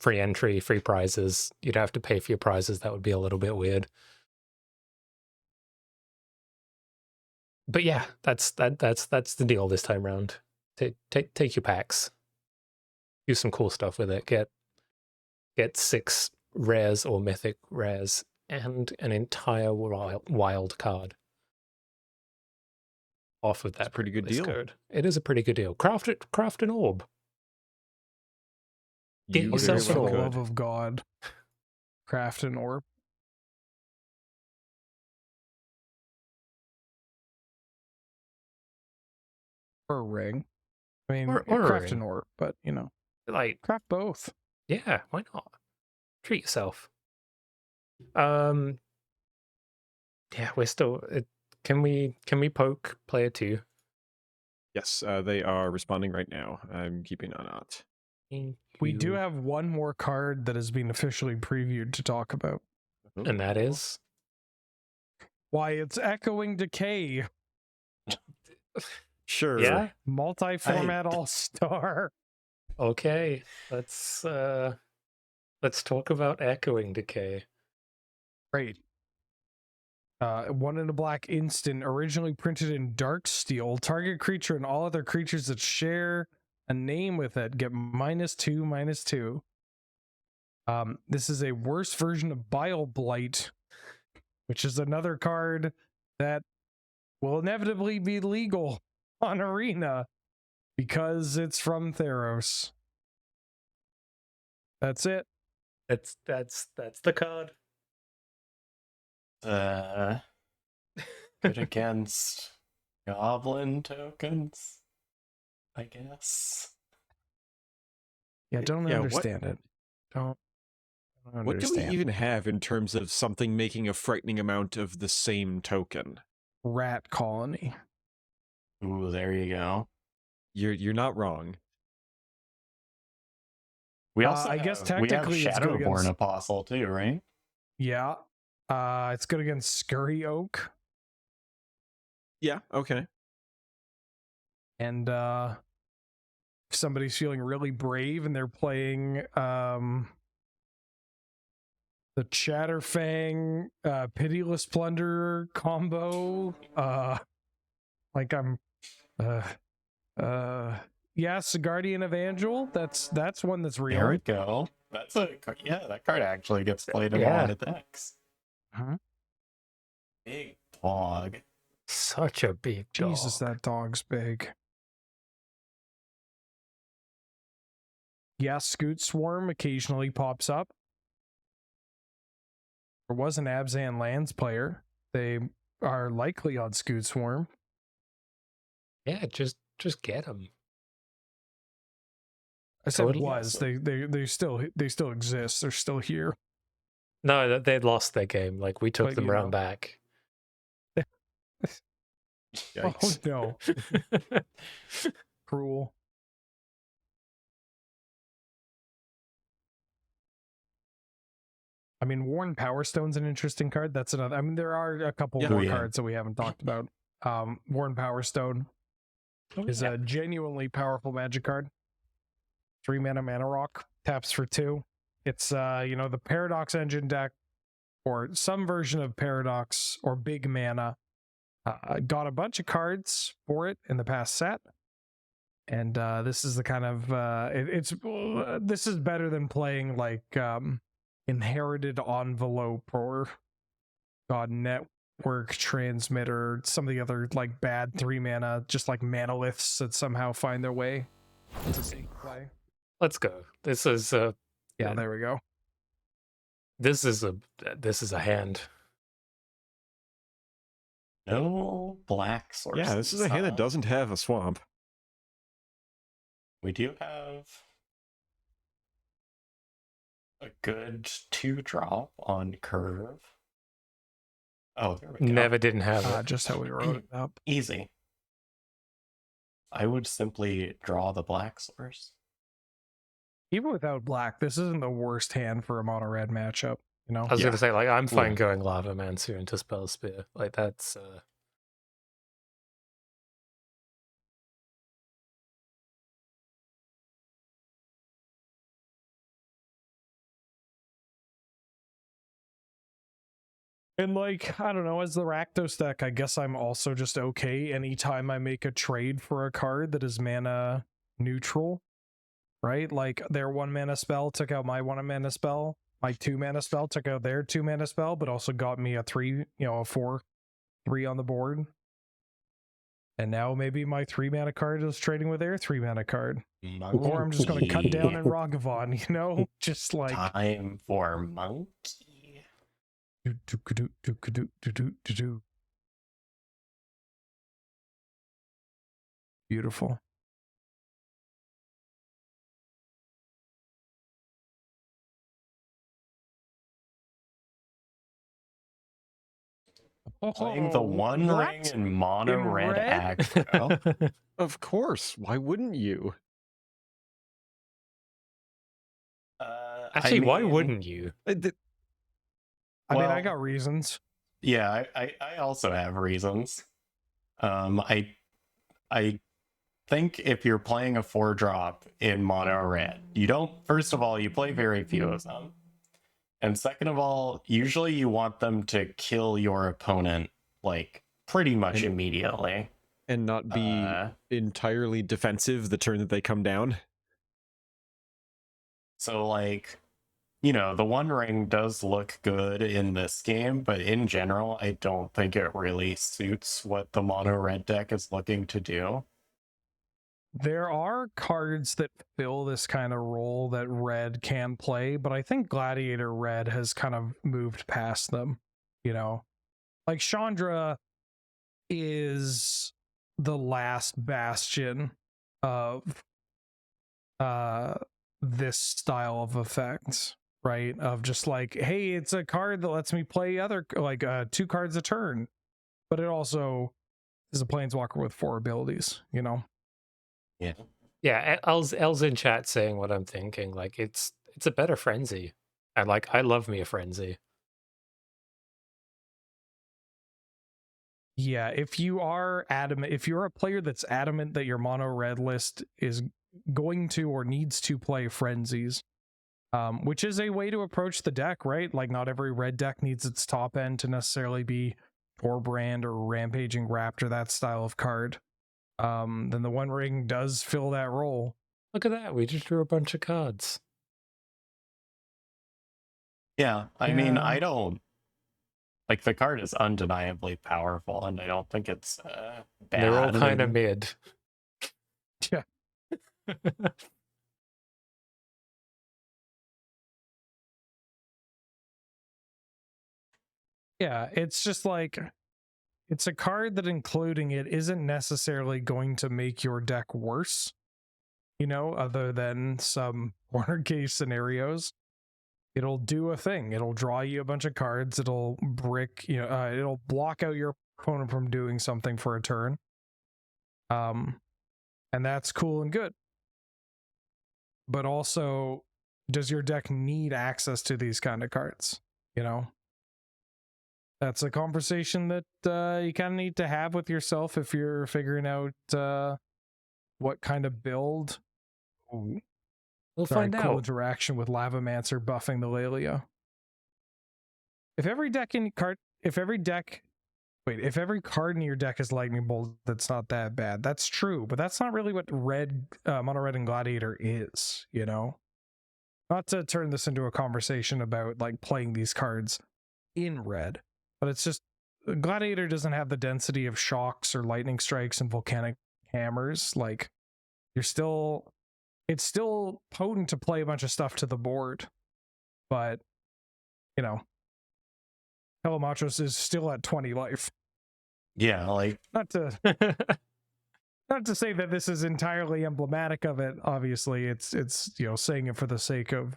Free entry, free prizes. You'd have to pay for your prizes. That would be a little bit weird. But yeah, that's the deal this time round. Take your packs. Do some cool stuff with it. Get 6 rares or mythic rares and an entire wild card off of that. Pretty good deal. Code. It is a pretty good deal. Craft an orb. Get You yourself For an the orb. love of God. Craft an orb. Or a ring. I mean, Or a craft ring. an orb, but you know, Like, craft both. yeah, why not? Treat yourself. Yeah, we're still. Can we poke player 2? Yes, they are responding right now. I'm keeping an eye on it. We do have one more card that has been officially previewed to talk about. And that is Why, it's Echoing Decay. Sure. yeah. Multi-format all-star. Okay, let's talk about Echoing Decay. Great. 1 in a black instant, originally printed in dark steel. Target creature and all other creatures that share a name with it. Get -2/-2. This is a worse version of Bile Blight, which is another card that will inevitably be legal on Arena because it's from Theros. That's it. That's the card. Good against goblin tokens, I guess. Yeah, don't Yeah, understand it. Don't What do we understand. even have in terms of something making a frightening amount of the same token? Rat colony. Ooh, there you go. You're not wrong. We also I guess we have technically it's good Shadowborn against- Apostle too, right? Yeah. It's good against Scurry Oak. Yeah, okay. And if somebody's feeling really brave and they're playing the Chatterfang Pitiless Plunderer combo, yes, Guardian of Angel, that's one that's real. There we go. That's that card actually gets played in a lot of decks. Uh-huh. Big dog. Such a big dog. Jesus, that dog's big. Yeah, Scoot Swarm occasionally pops up. There was an Abzan Lands player. They are likely on Scoot Swarm. Yeah, just get them. I said Totally. was. They still exist. They're still here. No, they lost their game. Like we took But, them you round know. back. Yikes. Oh no. Cruel. I mean, Worn Power Stone's an interesting card. That's another. I mean, there are a couple Yeah. more Oh, yeah. cards that we haven't talked about. Worn Power Stone is a genuinely powerful magic card. 3 mana rock, taps for 2. It's the Paradox Engine deck, or some version of Paradox or big mana. Got a bunch of cards for it in the past set. And this is the kind of this is better than playing like Inherited Envelope or God Network Transmitter, some of the other like bad 3 mana, just like manaliths that somehow find their way to safe play. Let's go. This is Yeah, there we go. this is a hand. No black sources. Yeah, this is a hand that huh? doesn't have a swamp. We do have a good 2-drop on curve. Oh, there we go. Never didn't have it. Just how we wrote it up. Easy. I would simply draw the black source. Even without black, this isn't the worst hand for a mono red matchup. You know, I was Yeah. gonna say, like, I'm fine Yeah. going Lava Mancer into Spell Spear. Like that's and like, I don't know, as the Rakdos deck, I guess I'm also just okay anytime I make a trade for a card that is mana neutral, right? Like their 1 mana spell took out my 1 mana spell, my 2 mana spell took out their 2 mana spell, but also got me a 4/3 on the board. And now maybe my 3 mana card is trading with their 3 mana card. Or I'm just going to cut down in Ragavan, you know? Just like... Time for monkey. Beautiful. Playing the One What? Ring and mono In red red? aggro. Of course. Why wouldn't you? actually, why mean, wouldn't you? I mean, Well- I got reasons. Yeah, I also have reasons. I think if you're playing a 4-drop in mono red, you don't. First of all, you play very few of them, and second of all, usually you want them to kill your opponent like pretty much immediately. And not be entirely defensive the turn that they come down. So, like, you know, the One Ring does look good in this game, but in general, I don't think it really suits what the mono red deck is looking to do. There are cards that fill this kind of role that red can play, but I think Gladiator red has kind of moved past them. You know, like Chandra is the last bastion of this style of effect, right? Of just like, hey, it's a card that lets me play other like 2 cards a turn, but it also is a planeswalker with 4 abilities, you know. Yeah, El's in chat saying what I'm thinking. Like it's a better frenzy. I love me a frenzy. Yeah, if you are adamant, if you're a player that's adamant that your mono red list is going to or needs to play frenzies, which is a way to approach the deck, right? Like not every red deck needs its top end to necessarily be Torbrand or Rampaging Raptor, that style of card. Then the One Ring does fill that role. Look at that, we just drew a bunch of cards. Yeah, I mean, I don't like the card is undeniably powerful, and I don't think it's bad. They're all kind of mid. Yeah. Yeah, it's just like it's a card that including it isn't necessarily going to make your deck worse, you know, other than some corner case scenarios. It'll do a thing. It'll draw you a bunch of cards. It'll brick, you know, it'll block out your opponent from doing something for a turn. And that's cool and good. But also, does your deck need access to these kind of cards? You know? That's a conversation that you kind of need to have with yourself if you're figuring out what kind of build. Ooh. We'll find cool out. Interaction with Lavamancer buffing the Lelia. If every card in your deck is Lightning Bolt, that's not that bad. That's true, but that's not really what mono red and Gladiator is, you know? Not to turn this into a conversation about like playing these cards in red, but it's just Gladiator doesn't have the density of shocks or lightning strikes and volcanic hammers. Like it's still potent to play a bunch of stuff to the board, but you know, Telemachos is still at 20 life. Yeah, like not to say that this is entirely emblematic of it. Obviously, it's you know, saying it for the sake of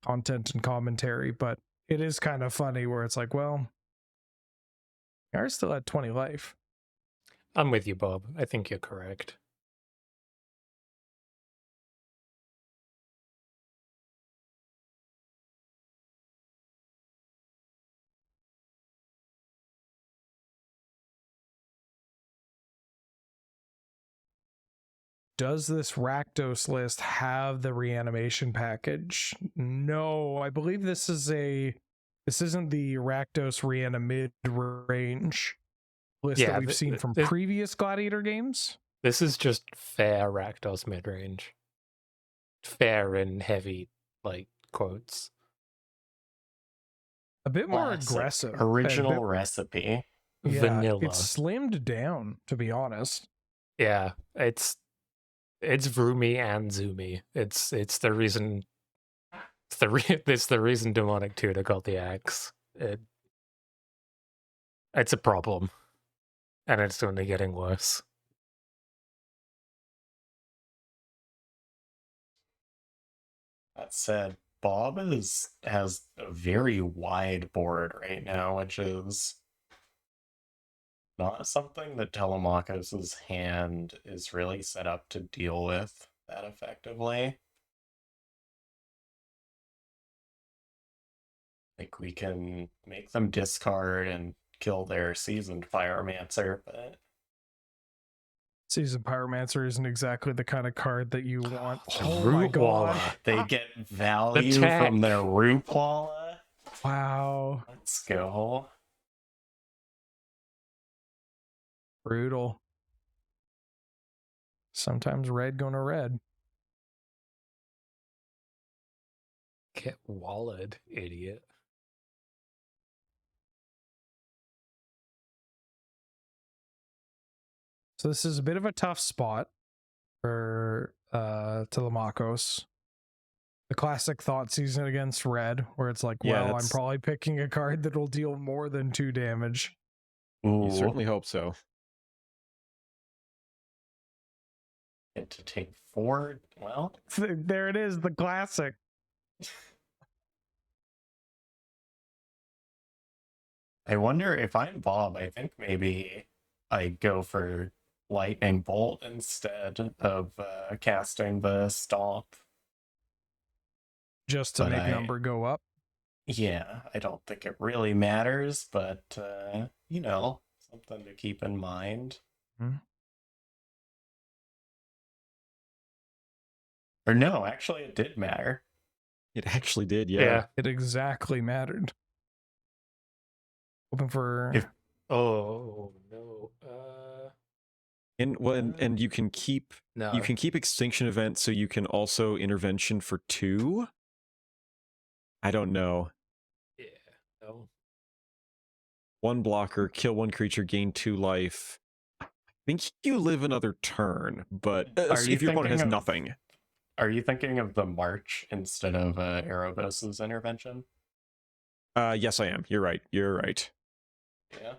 content and commentary, but it is kind of funny where it's like, well, you're still at 20 life. I'm with you, Bob. I think you're correct. Does this Rakdos list have the reanimation package? No, I believe this isn't the Rakdos reanimate range list that we've seen from previous Gladiator games. This is just fair Rakdos midrange. Fair in heavy, like, quotes. A bit more aggressive. Original recipe. Yeah, Vanilla. It's slimmed down, to be honest. Yeah, it's roomy and zoomy. It's the reason it's the reason Demonic Tutor got the axe. It's a problem. And it's only getting worse. That said, Bob has a very wide board right now, which is not something that Telemachos' hand is really set up to deal with that effectively. Like, we can make them discard and kill their Seasoned Pyromancer, but Seasoned Pyromancer isn't exactly the kind of card that you want. Oh my god. They get value from their Rookwalla. Wow. Let's go. Brutal. Sometimes red going to red. Get walled, idiot. So this is a bit of a tough spot for Telemachos. The classic thought season against red, where it's like, Yeah, well, I'm that's- probably picking a card that'll deal more than 2 damage. Ooh, You certainly hope so. get to take 4. Well, There it is, the classic. I wonder if I'm Bob, I think maybe I go for Lightning Bolt instead of casting the Stomp. Just to But make I- number go up. Yeah, I don't think it really matters, but, you know, something to keep in mind. Mhm. Or no, actually, it did matter. It actually did, yeah. Yeah. It exactly mattered. Hoping for If- Oh no. And you can keep No. you can keep Extinction Event, so you can also Intervention for 2. I don't know. Yeah. No. 1 blocker, kill 1 creature, gain 2 life. I think you live another turn, but Are you if your opponent has thinking of- nothing. Are you thinking of the March instead of Erebos' intervention? Yes, I am. You're right. You're right. Yeah.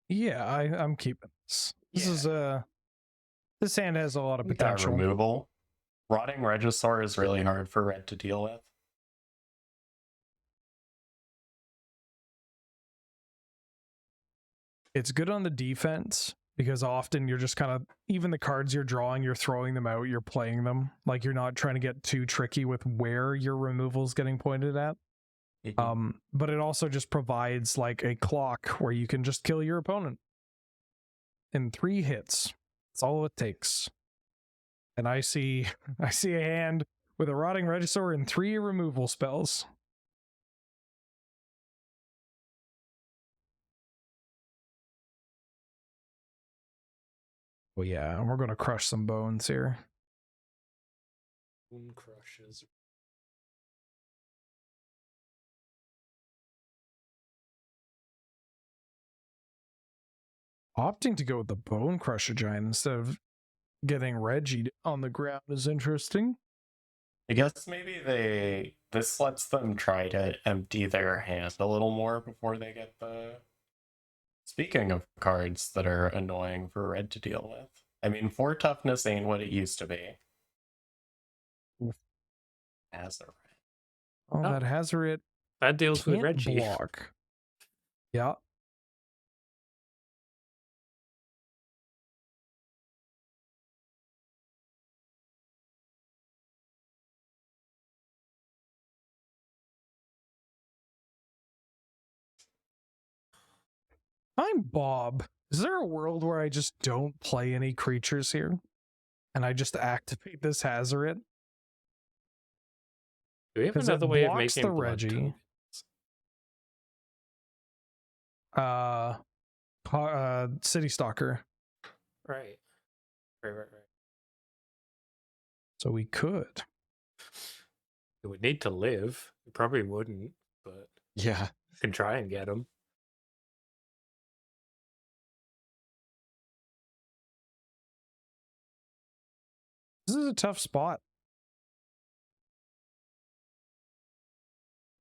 yeah, I'm keeping this. This Yeah. is this hand has a lot of Got potential. removal. Rotting Regisaur is really hard for red to deal with. It's good on the defense because often you're just kind of, even the cards you're drawing, you're throwing them out, you're playing them. Like you're not trying to get too tricky with where your removal's getting pointed at. But it also just provides like a clock where you can just kill your opponent in 3 hits. That's all it takes. And I see a hand with a Rotting Regisaur and 3 removal spells. Well, yeah, we're going to crush some bones here. Bone crushes. Opting to go with the Bone Crusher Giant instead of getting Reggie on the ground is interesting. I guess maybe this lets them try to empty their hand a little more before they get the... Speaking of cards that are annoying for red to deal with. I mean, 4 toughness ain't what it used to be. Azure. Oh, Oh. that Hazoret That deals with can't Reggie. block. Yeah. I'm Bob. Is there a world where I just don't play any creatures here? And I just activate this Hazoret? Do we have 'Cause it another way of blocks making the blood Reggie. tokens? City Stalker. Right. Right. So we could. It would need to live. It probably wouldn't, but Yeah. you can try and get them. This is a tough spot.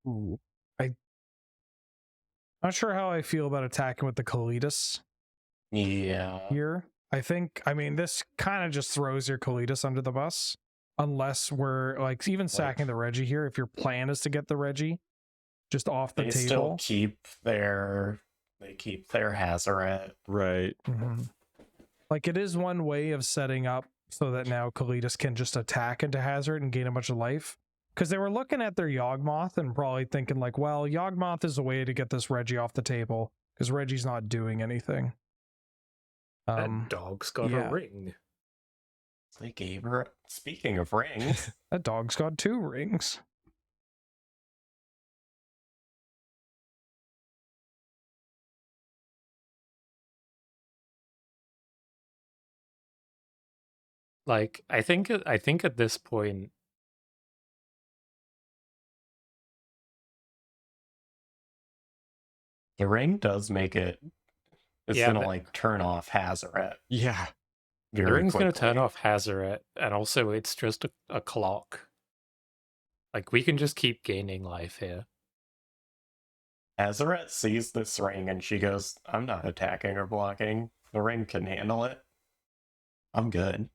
Ooh. I'm not sure how I feel about attacking with the Kalitas Yeah. here. I mean, this kind of just throws your Kalitas under the bus. Unless we're like even sacking the Reggie here. If your plan is to get the Reggie just off the They table. still keep their Hazoret. Right. Mhm. Like it is one way of setting up so that now Kalitas can just attack into Hazard and gain a bunch of life. Because they were looking at their Yawgmoth and probably thinking like, well, Yawgmoth is a way to get this Reggie off the table because Reggie's not doing anything. That dog's got yeah. a ring. They gave her. Speaking of rings, That dog's got 2 rings. Like, I think at this point, The ring does make it. It's yeah, gonna like turn off Hazaret Yeah. the very ring's gonna turn quickly. off Hazaret, and also it's just a clock. Like, we can just keep gaining life here. Hazaret sees this ring and she goes, "I'm not attacking or blocking. The ring can handle it. I'm good."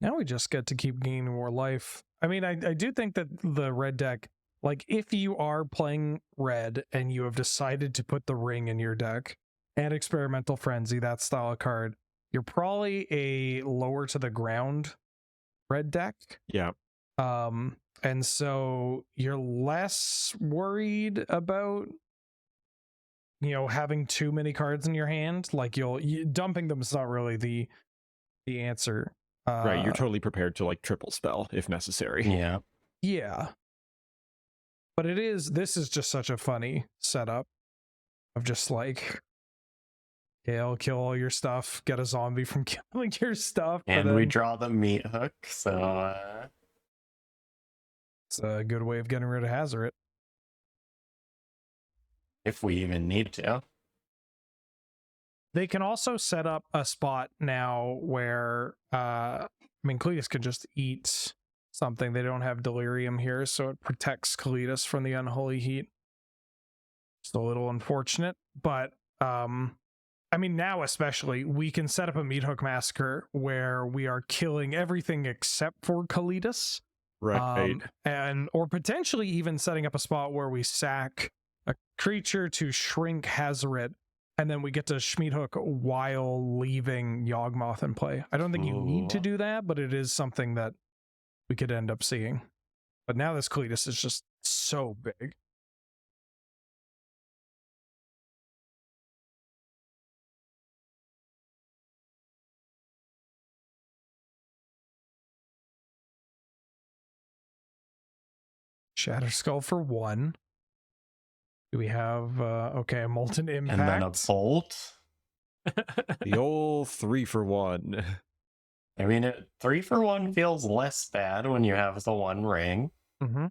Now we just get to keep gaining more life. I mean, I do think that the red deck, like if you are playing red and you have decided to put the ring in your deck and experimental frenzy, that style of card, you're probably a lower to the ground red deck. Yeah. And so you're less worried about, you know, having too many cards in your hand. Like dumping them is not really the answer. Right. You're totally prepared to like triple spell if necessary. Yeah. Yeah. But this is just such a funny setup of just like, yeah, I'll kill all your stuff, get a zombie from killing your stuff. And then we draw the meat hook, so it's a good way of getting rid of Hazaret. if we even need to. They can also set up a spot now where I mean Cletus could just eat something. They don't have delirium here, so it protects Cletus from the unholy heat. Just a little unfortunate, but I mean now especially we can set up a meat hook massacre where we are killing everything except for Cletus. Right. And or potentially even setting up a spot where we sack a creature to shrink Hazaret, and then we get to Schmied Hook while leaving Yawgmoth in play. I don't think you need to Ooh. do that, but it is something that we could end up seeing. But now this Cletus is just so big. Shatter Skull for 1. Do we have okay, a Molten Impact? And then a bolt. The old 3-for-1. I mean, 3-for-1 feels less bad when you have the one ring. Mm-hmm.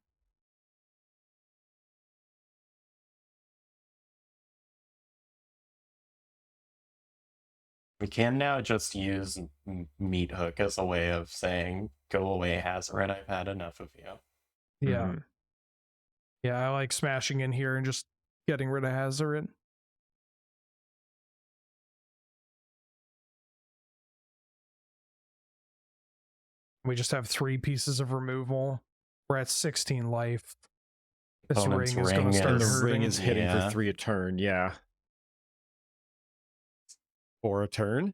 We can now just use meat hook as a way of saying, "Go away, Hazaret. I've had enough of you." Yeah. Mhm. Yeah, I like smashing in here and just getting rid of Hazaret. We just have 3 pieces of removal. We're at 16 life. This Opponent's ring is going to start And the hurting. ring is hitting Yeah. for 3 a turn. Yeah. 4 a turn.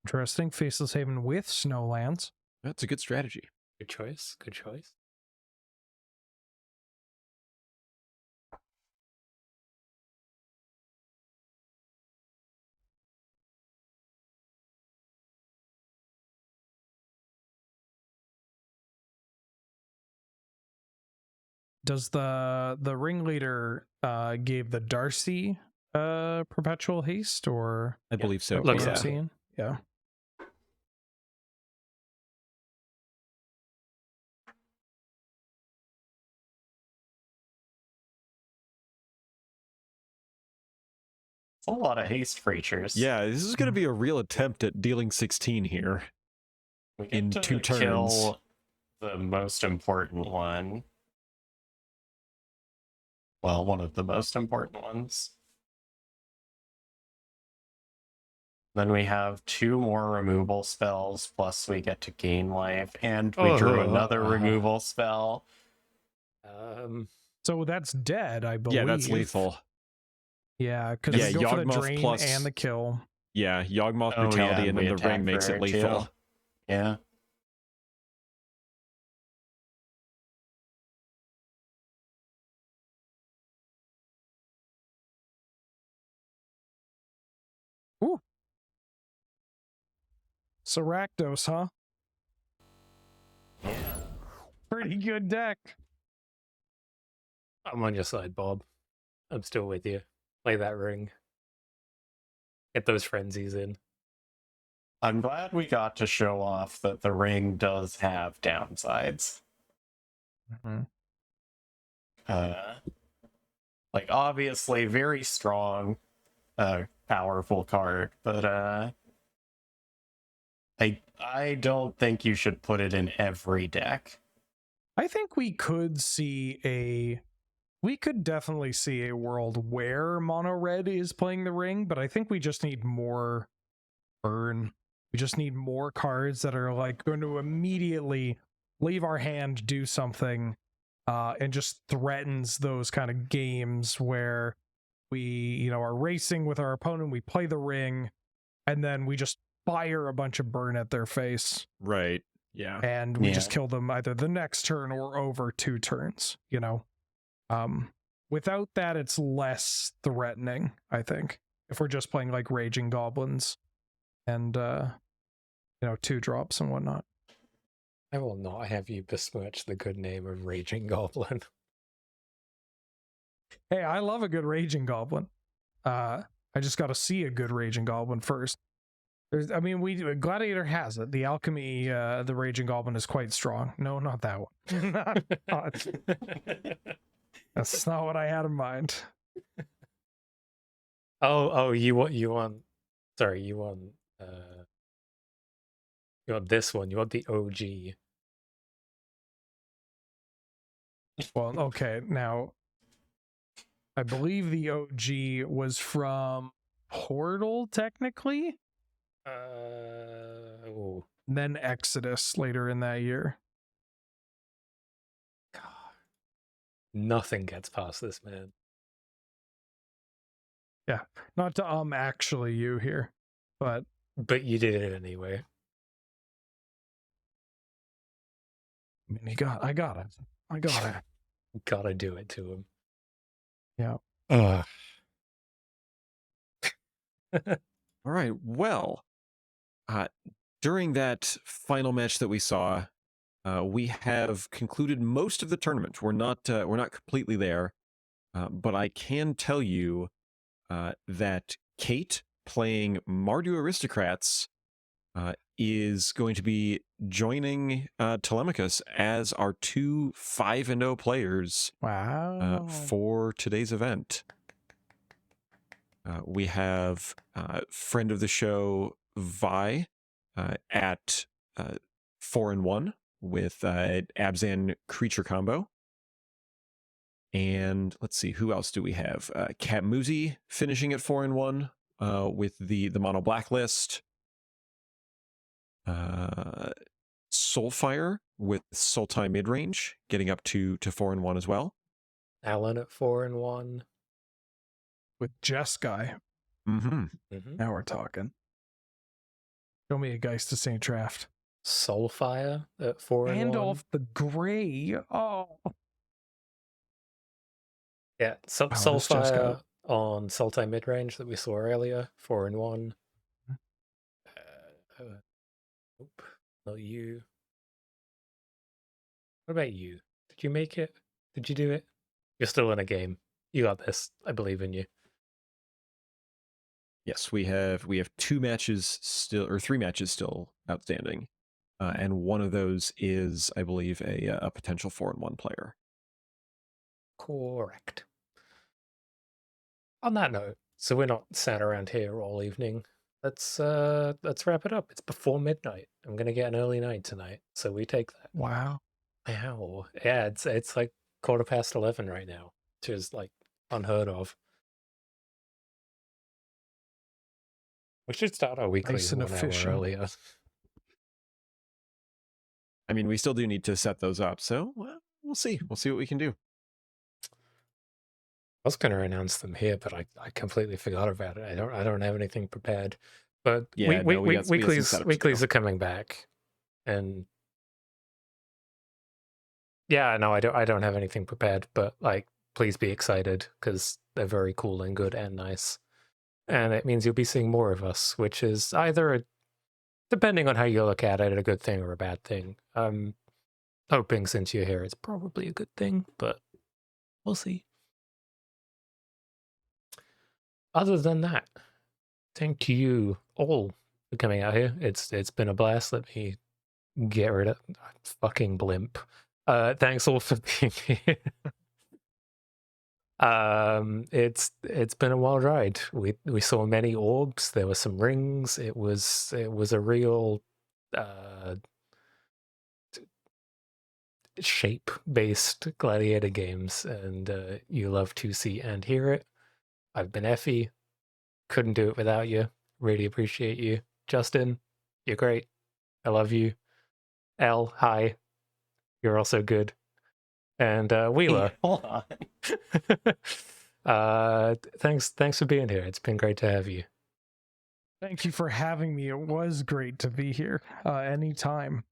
Interesting. Faceless Haven with Snowlands. That's a good strategy. Good choice. Good choice. Does the ringleader gave the Darcy perpetual haste, or I believe so. what Looks I'm like it. seeing? Yeah. It's a lot of haste creatures. Yeah, this is going to be a real attempt at dealing 16 here. We get in to 2 turns. kill the most important one. Well, one of the most important ones. Then we have 2 more removal spells, plus we get to gain life, and we drew another removal spell. So that's dead, I believe. Yeah, that's lethal. Yeah, because Yeah, we go for the Yawgmoth drain plus- and the kill. Yeah, Yawgmoth Oh, Brutality, yeah, and we then the attack ring makes for it it, lethal. too. Yeah. Ooh. So Rakdos, huh? Yeah. pretty good deck. I'm on your side, Bob. I'm still with you. Play that ring. Get those frenzies in. I'm glad we got to show off that the ring does have downsides. Mm-hmm. Like, obviously, very strong, powerful card, but I don't think you should put it in every deck. I think we could definitely see a world where mono red is playing the ring, but I think we just need more burn. We just need more cards that are like going to immediately leave our hand, do something, and just threatens those kind of games where we, are racing with our opponent, we play the ring, and then we just fire a bunch of burn at their face. Right. Yeah. And we just kill them either the next turn or over 2 turns, Without that, it's less threatening, I think, if we're just playing like Raging Goblins and 2-drops and whatnot. I will not have you besmirch the good name of Raging Goblin. Hey, I love a good Raging Goblin. I just got to see a good Raging Goblin first. Gladiator has it. The alchemy, the Raging Goblin is quite strong. No, not that one. not. That's not what I had in mind. You want this one. You want the OG. Well, okay, now I believe the OG was from Portal, technically. Then Exodus later in that year. God. Nothing gets past this man. Yeah, not to actually you here, but you did it anyway. I mean, I got it. Gotta do it to him. Yeah. All right. Well, during that final match that we saw, we have concluded most of the tournament. We're not completely there, but I can tell you that Kate playing Mardu Aristocrats is going to be joining Telemachus as our 2 5-0 players. Wow. For today's event. We have friend of the show Vi at 4-1 with Abzan creature combo. And let's see, who else do we have? Cat Muzi finishing at 4-1 with the mono blacklist. Soulfire with Sultai midrange getting up to 4-1 as well. Alan at 4-1 with Jess Guy. Now we're talking. Show me a Geist of Saint Draft. Soulfire at 4-1. Gandalf the Grey. Oh. Yeah, Soulfire on Sultai midrange that we saw earlier. 4-1. Nope, not you. What about you? Did you make it? Did you do it? You're still in a game. You got this. I believe in you. Yes, we have 2 matches still, or 3 matches still outstanding, and one of those is, I believe, a potential 4-1 player. Correct. On that note, so we're not sat around here all evening. Let's wrap it up. It's before midnight. I'm gonna get an early night tonight, so we take that. Wow. Wow. Yeah, it's like 11:15 right now, which is like unheard of. We should start our weekly nice and 1 hour efficient. earlier. I mean, we still do need to set those up, so we'll see. We'll see what we can do. I was going to announce them here, but I completely forgot about it. I don't have anything prepared. But yeah, weeklies are coming back, and yeah, no, I don't have anything prepared. But like, please be excited because they're very cool and good and nice, and it means you'll be seeing more of us, which is either depending on how you look at it, a good thing or a bad thing. hoping since you're here, it's probably a good thing, but we'll see. Other than that, thank you all for coming out here. It's been a blast. Let me get rid of fucking blimp. Thanks all for being here. It's been a wild ride. We saw many orbs. There were some rings. It was a real shape-based Gladiator games, and you love to see and hear it. I've been Effie. Couldn't do it without you. Really appreciate you. Justin, you're great. I love you. Elle, hi. You're also good. And Wheeler. Hold on. Thanks for being here. It's been great to have you. Thank you for having me. It was great to be here. Anytime.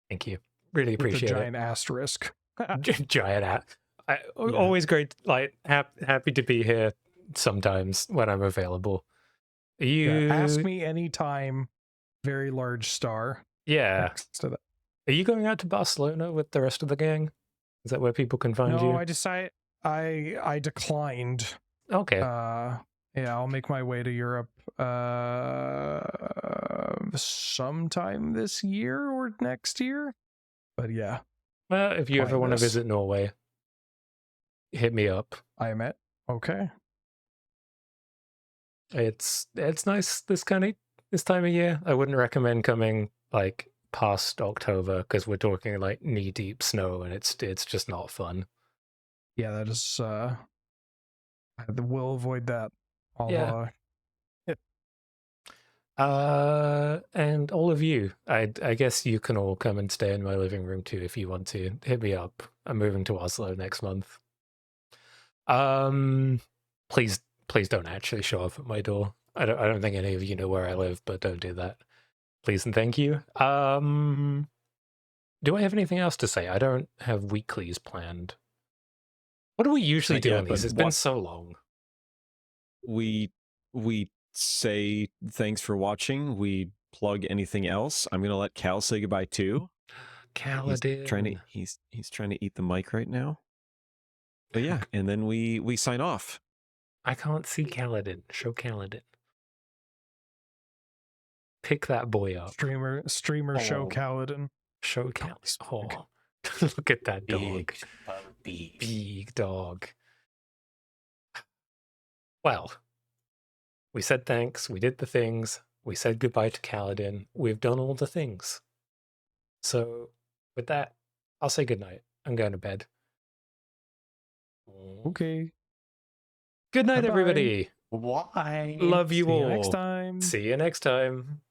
Thank you. Really With appreciate the giant it. asterisk. Giant hat. Always great. Like happy to be here sometimes when I'm available. You ask me anytime. Very large star. Yeah. Next to that. Are you going out to Barcelona with the rest of the gang? Is that where people can find you? No, I decided I declined. Okay. Yeah, I'll make my way to Europe sometime this year or next year. But yeah. Well, if you ever want to visit Norway, hit me up. I am at okay. It's nice this time of year. I wouldn't recommend coming like past October because we're talking like knee deep snow and it's just not fun. Yeah, that is I will avoid that. And all of you, I guess you can all come and stay in my living room too if you want to. Hit me up. I'm moving to Oslo next month. Please don't actually show up at my door. I don't think any of you know where I live, but don't do that. Please and thank you. Do I have anything else to say? I don't have weeklies planned. What do we usually do on these? It's been so long. We say thanks for watching. We plug anything else. I'm gonna let Cal say goodbye too. Kaladin. He's trying to eat the mic right now. But yeah, and then we sign off. I can't see Kaladin. Show Kaladin. Pick that boy up. Streamer show Kaladin. Show Kaladin. Oh, look at that dog. Big dog. Well, we said thanks. We did the things. We said goodbye to Kaladin. We've done all the things. So with that, I'll say goodnight. I'm going to bed. Okay. Good night, Bye-bye. everybody. Why? Love you all. See you next time. See you next time.